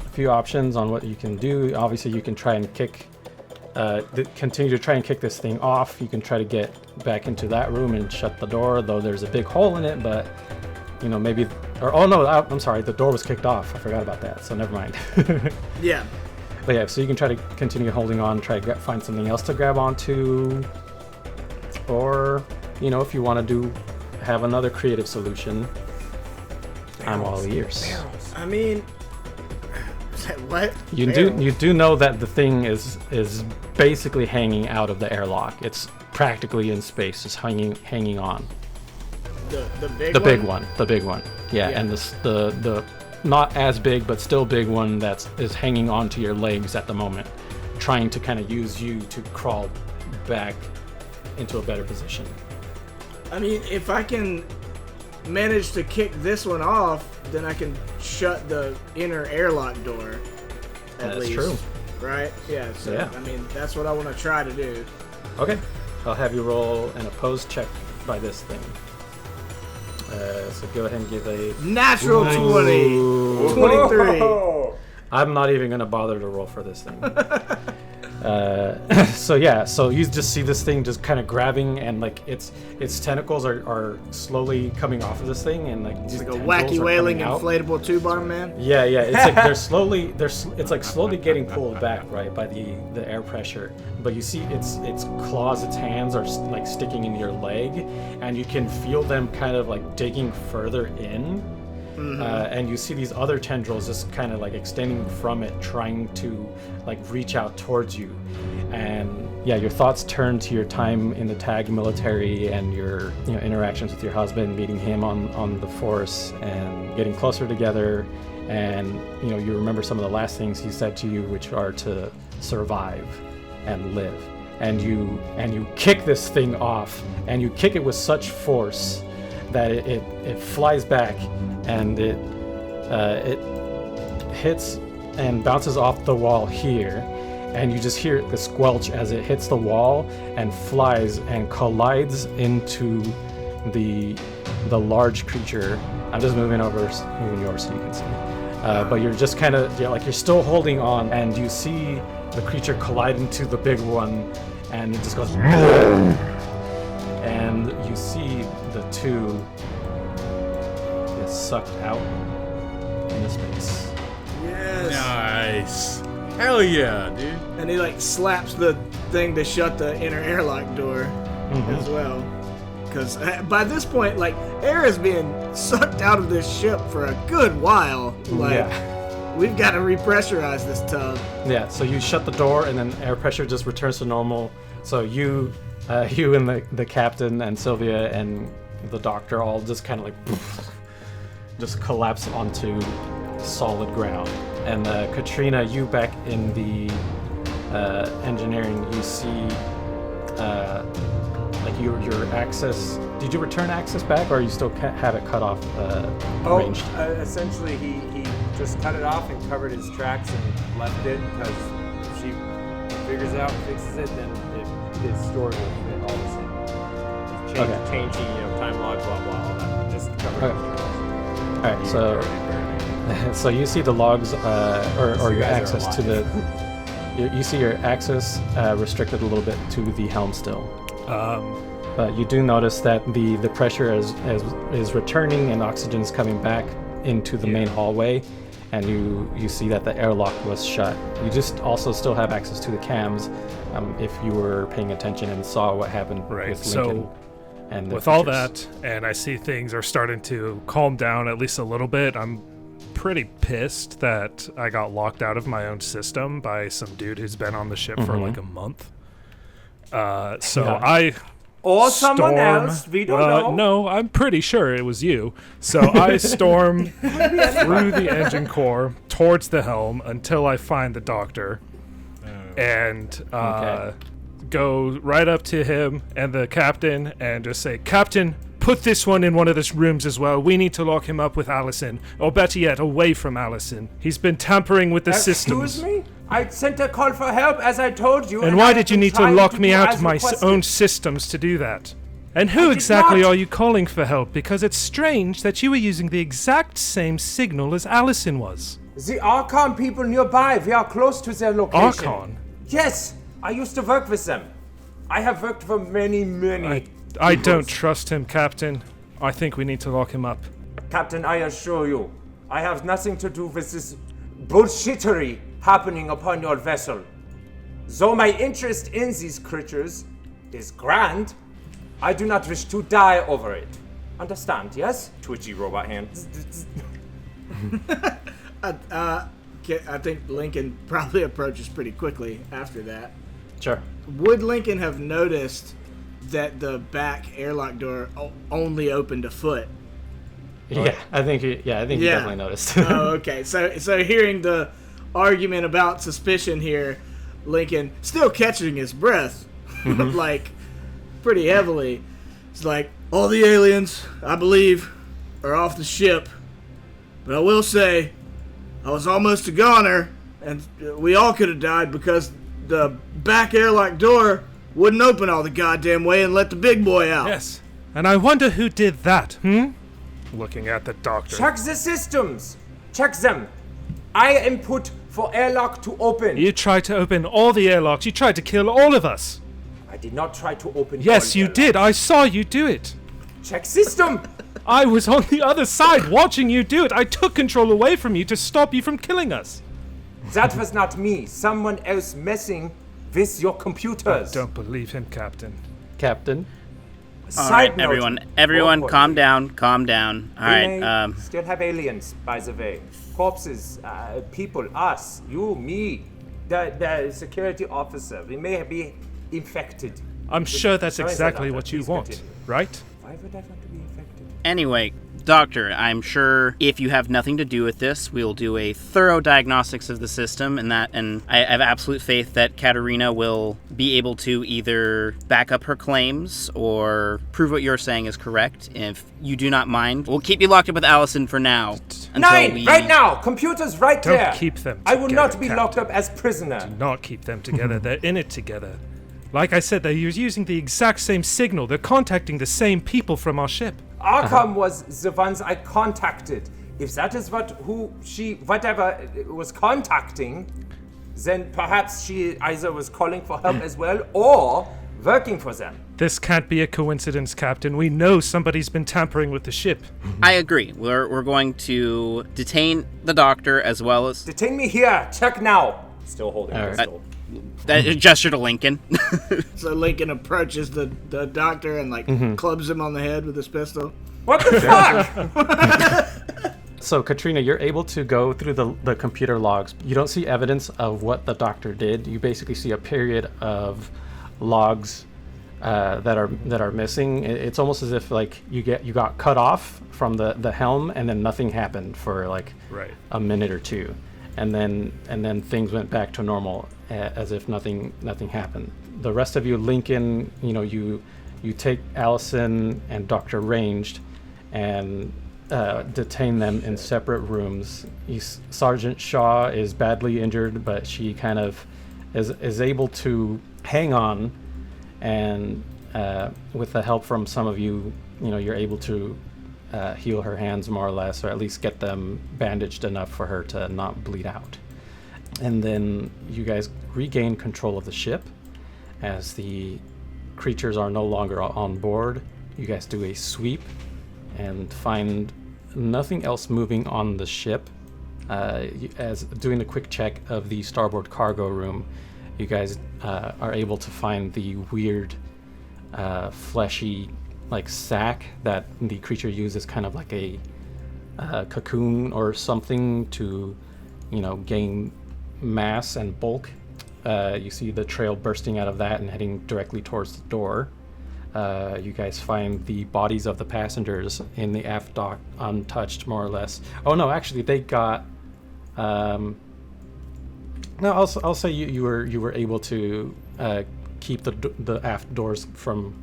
a few options on what you can do. Obviously, you can try and continue to try and kick this thing off. You can try to get back into that room and shut the door, though there's a big hole in it, but maybe, I'm sorry, the door was kicked off. I forgot about that, so never mind. Yeah. But yeah, so you can try to continue holding on, try to find something else to grab onto, or, if you want to have another creative solution, I'm all ears. I mean, what? You do know that the thing is basically hanging out of the airlock. It's practically in space, just hanging on. The big one. Yeah. And the not as big but still big one is hanging onto your legs at the moment, trying to kind of use you to crawl back into a better position. I mean, if I can manage to kick this one off, then I can shut the inner airlock door. That's true. Right? Yeah. So Yeah. I mean, that's what I want to try to do. Okay. I'll have you roll an opposed check by this thing. So go ahead and give a Natural 20. 23. I'm not even gonna bother to roll for this thing. So you just see this thing just kind of grabbing, and like its tentacles are slowly coming off of this thing, and like It's these like a tendrils wacky are wailing coming out. inflatable two-bar man. Yeah. It's like it's like slowly getting pulled back, right, by the air pressure. But you see its claws, its hands are like sticking in your leg, and you can feel them kind of like digging further in. And you see these other tendrils just kind of like extending from it, trying to like reach out towards you. And yeah, your thoughts turn to your time in the TAG military and your interactions with your husband, meeting him on the force and getting closer together. And you remember some of the last things he said to you, which are to survive and live. And you kick this thing off, and you kick it with such force that it flies back, and it hits and bounces off the wall here, and you just hear the squelch as it hits the wall and flies and collides into the large creature. I'm just moving yours so you can see. But you're just kind of you're still holding on, and you see the creature collide into the big one, and it just goes. and you see the two get sucked out into space. Yes. Nice. Hell yeah, dude. And he like slaps the thing to shut the inner airlock door as well. Because by this point, like, air is being sucked out of this ship for a good while. Like, we've got to repressurize this tub. Yeah, so you shut the door, and then air pressure just returns to normal. So you and the captain and Sylvia and the doctor all just kind of like just collapse onto solid ground. And Katrina, you back in the engineering, you see like your access. Did you return access back, or you still have it cut off? Ranged? Essentially, he just cut it off and covered his tracks and left it because if she figures out and fixes it, then his story will fit all the same. Changing, time log, blah blah, all that. Just cover it. All right, so you see the logs, or your access to the. You see your access restricted a little bit to the helm still. But you do notice that the pressure is returning and oxygen is coming back into the main hallway, and you see that the airlock was shut. You just also still have access to the cams, if you were paying attention and saw what happened with Lincoln. And with all that, and I see things are starting to calm down at least a little bit, I'm pretty pissed that I got locked out of my own system by some dude who's been on the ship for like a month. Or someone else, we don't know. No, I'm pretty sure it was you. So I storm through the engine core towards the helm until I find the doctor, and go right up to him and the captain and just say, "Captain, put this one in one of the rooms as well. We need to lock him up with Allison, or better yet, away from Allison. He's been tampering with the systems." Excuse me? I sent a call for help, as I told you. And why did you need to lock me out of my own systems to do that? And who exactly are you calling for help? Because it's strange that you were using the exact same signal as Allison was. The Archon people nearby. We are close to their location. Archon? Yes, I used to work with them. I have worked for many. I don't trust him, Captain. I think we need to lock him up. Captain, I assure you, I have nothing to do with this bullshittery happening upon your vessel. Though my interest in these creatures is grand, I do not wish to die over it. Understand, yes? Twitchy robot hand. I think Lincoln probably approaches pretty quickly after that. Sure. Would Lincoln have noticed that the back airlock door only opened a foot? Yeah, I think he definitely noticed. Oh, okay. So hearing the argument about suspicion here, Lincoln, still catching his breath, like, pretty heavily, it's like, all the aliens, I believe, are off the ship. But I will say, I was almost a goner, and we all could have died because the back airlock door wouldn't open all the goddamn way and let the big boy out. Yes. And I wonder who did that, Looking at the doctor. Check the systems. Check them. I input for airlock to open. You tried to open all the airlocks. You tried to kill all of us. I did not try to open. Yes, all you airlocks. did. I saw you do it. Check system. I was on the other side watching you do it. I took control away from you to stop you from killing us. That was not me. Someone else messing with your computers. I don't believe him, Captain. Captain? All right, everyone, calm down. All right. Still have aliens, by the way. Corpses, people, us, you, me, the security officer. We may be infected. I'm sure that's exactly what you want, right? Why would I want to be infected? Anyway, Doctor, I'm sure if you have nothing to do with this, we'll do a thorough diagnostics of the system, and I have absolute faith that Katerina will be able to either back up her claims or prove what you're saying is correct. If you do not mind, we'll keep you locked up with Allison for now. Right now! Computers right there! Don't keep them together, I will not be Captain. locked up as prisoner. Do not keep them together. They're in it together. Like I said, they're using the exact same signal. They're contacting the same people from our ship. Arkham was the ones I contacted. If that is whatever was contacting, then perhaps she either was calling for help as well, or working for them. This can't be a coincidence, Captain. We know somebody's been tampering with the ship. I agree. We're going to detain the doctor as well as... Detain me here. Check now. Still holding the pistol. gesture to Lincoln. So Lincoln approaches the doctor and like clubs him on the head with his pistol. What the fuck? So, Katrina, you're able to go through the computer logs. You don't see evidence of what the doctor did. You basically see a period of logs that are missing. It's almost as if like you got cut off from the helm, and then nothing happened for like a minute or two, and then things went back to normal as if nothing happened. The rest of you, Lincoln, you take Allison and Dr. Ranged and detain them in separate rooms. Sergeant Shaw is badly injured, but she kind of is able to hang on, and with the help from some of you, you're able to heal her hands more or less, or at least get them bandaged enough for her to not bleed out. And then you guys regain control of the ship as the creatures are no longer on board. You guys do a sweep and find nothing else moving on the ship. As doing a quick check of the starboard cargo room, you guys are able to find the weird fleshy like sack that the creature uses, kind of like a cocoon or something to gain mass and bulk. You see the trail bursting out of that and heading directly towards the door. You guys find the bodies of the passengers in the aft dock untouched, more or less. Oh no, actually they got. No, I'll say you were able to keep the aft doors from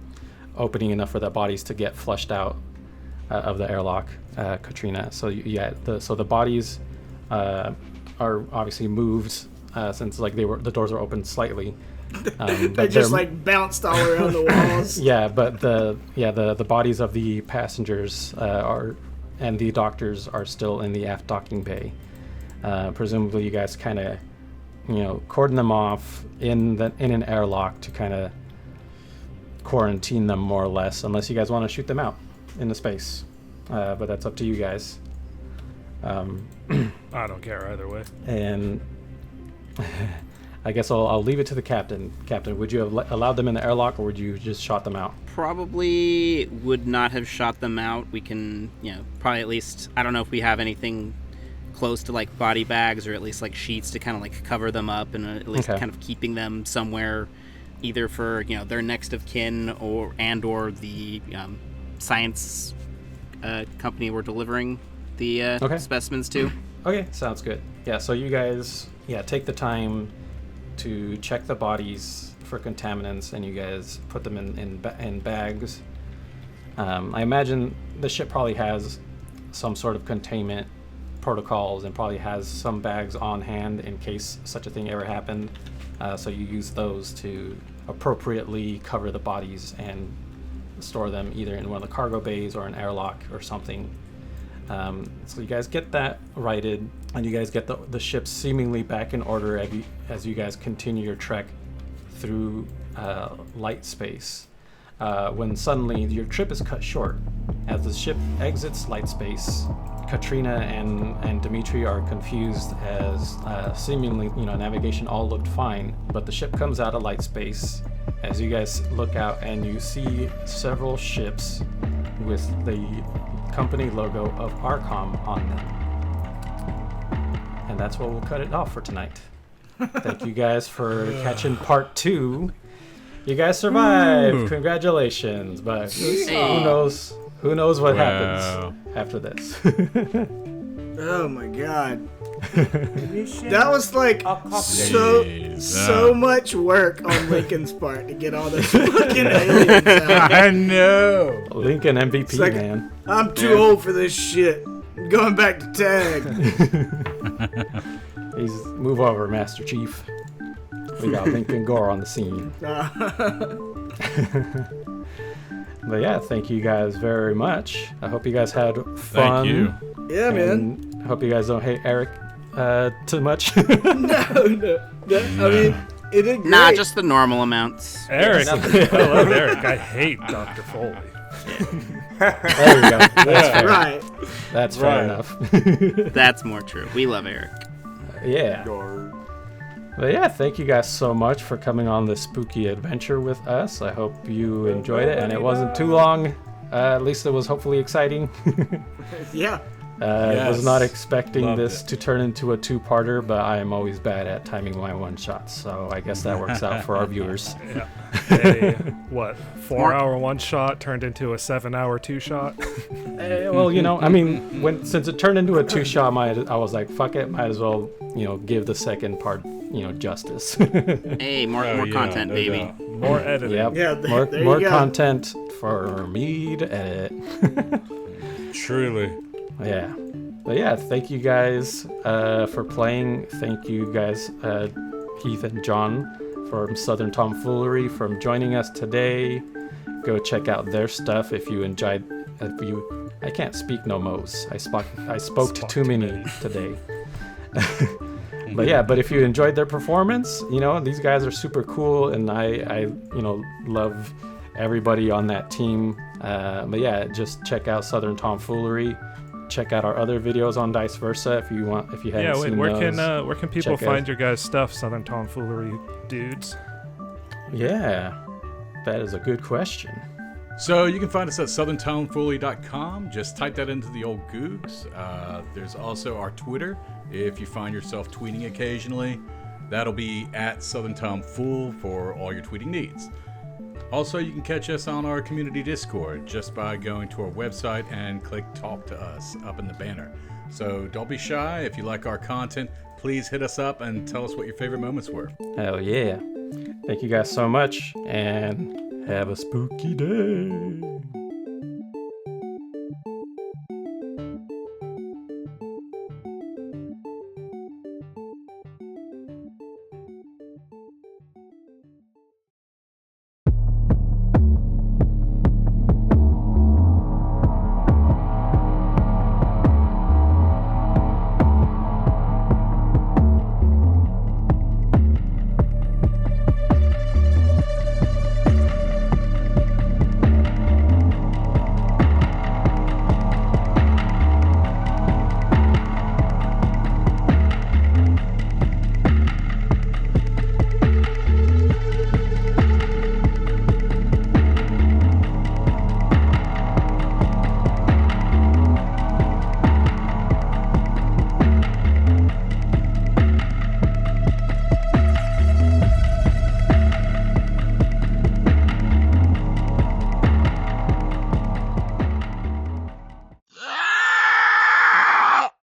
opening enough for the bodies to get flushed out of the airlock, Katrina. So so the bodies are obviously moved since like the doors are open slightly. They just like bounced all around the walls. Yeah, but the bodies of the passengers and the doctors are still in the aft docking bay. Presumably, you guys kind of cordon them off in an airlock to kind of quarantine them more or less, unless you guys want to shoot them out into space. But that's up to you guys. I don't care either way. And I guess I'll leave it to the captain. Captain, would you have allowed them in the airlock, or would you just shot them out? Probably would not have shot them out. We can, probably at least, I don't know if we have anything close to like body bags or at least like sheets to kind of like cover them up and at least kind of keeping them somewhere, either for their next of kin or the science company we're delivering the specimens to. Okay, sounds good. Yeah, so you guys take the time to check the bodies for contaminants, and you guys put them in bags. I imagine the ship probably has some sort of containment protocols and probably has some bags on hand in case such a thing ever happened. So you use those to appropriately cover the bodies and store them either in one of the cargo bays or an airlock or something. So you guys get that righted, and you guys get the ship seemingly back in order as you guys continue your trek through light space. When suddenly your trip is cut short. As the ship exits light space, Katrina and Dimitri are confused as seemingly, navigation all looked fine, but the ship comes out of light space as you guys look out and you see several ships with the company logo of Arcom on them. And that's where we'll cut it off for tonight. Thank you guys for catching part 2. You guys survived. Congratulations. But who knows what happens after this. Oh my god. That was like so much work on Lincoln's part to get all those fucking aliens out. I know. Lincoln MVP, like, man. I'm too old for this shit. I'm going back to tag. Move over, Master Chief. We got Lincoln Gore on the scene. But yeah, thank you guys very much. I hope you guys had fun. Thank you. Yeah, man. I hope you guys don't hate Eric too much. No. I mean, It did great. Nah, just the normal amounts. Eric. I love Eric. I hate Dr. Foley. There you go. That's fair. Right. That's fair Right. enough. That's more true. We love Eric. Yeah. But yeah, thank you guys so much for coming on this spooky adventure with us. I hope you enjoyed it, and it wasn't too long. At least it was hopefully exciting. Yeah. I was not expecting Loved this it. to turn into a two-parter, but I am always bad at timing my one-shots, so I guess that works out for our viewers. Yeah. A 4-hour one shot turned into a 7-hour 2-shot. Well, you know, I mean, since it turned into a two-shot, I was like, fuck it, might as well, give the second part, justice. Hey, more content, no baby. doubt. More editing. Yep. Yeah, more there you more go. content for me to edit. Truly. Yeah. But yeah, thank you guys for playing. Thank you guys, Heath and John from Southern Tomfoolery, from joining us today. Go check out their stuff if you enjoyed. I can't speak no mo's. I spoke to too many today. But if you enjoyed their performance, these guys are super cool, and I love everybody on that team. But yeah, just check out Southern Tomfoolery. Check out our other videos on Dice Versa if you haven't seen where those. can people check find out- your guys' stuff, Southern Tomfoolery dudes? Yeah, that is a good question. So you can find us at southerntomfoolery.com. Just type that into the old Googs. There's also our Twitter. If you find yourself tweeting occasionally, that'll be at Southern Tomfool for all your tweeting needs. Also, you can catch us on our community Discord just by going to our website and click Talk to Us up in the banner. So don't be shy. If you like our content, please hit us up and tell us what your favorite moments were. Hell yeah. Thank you guys so much, and have a spooky day.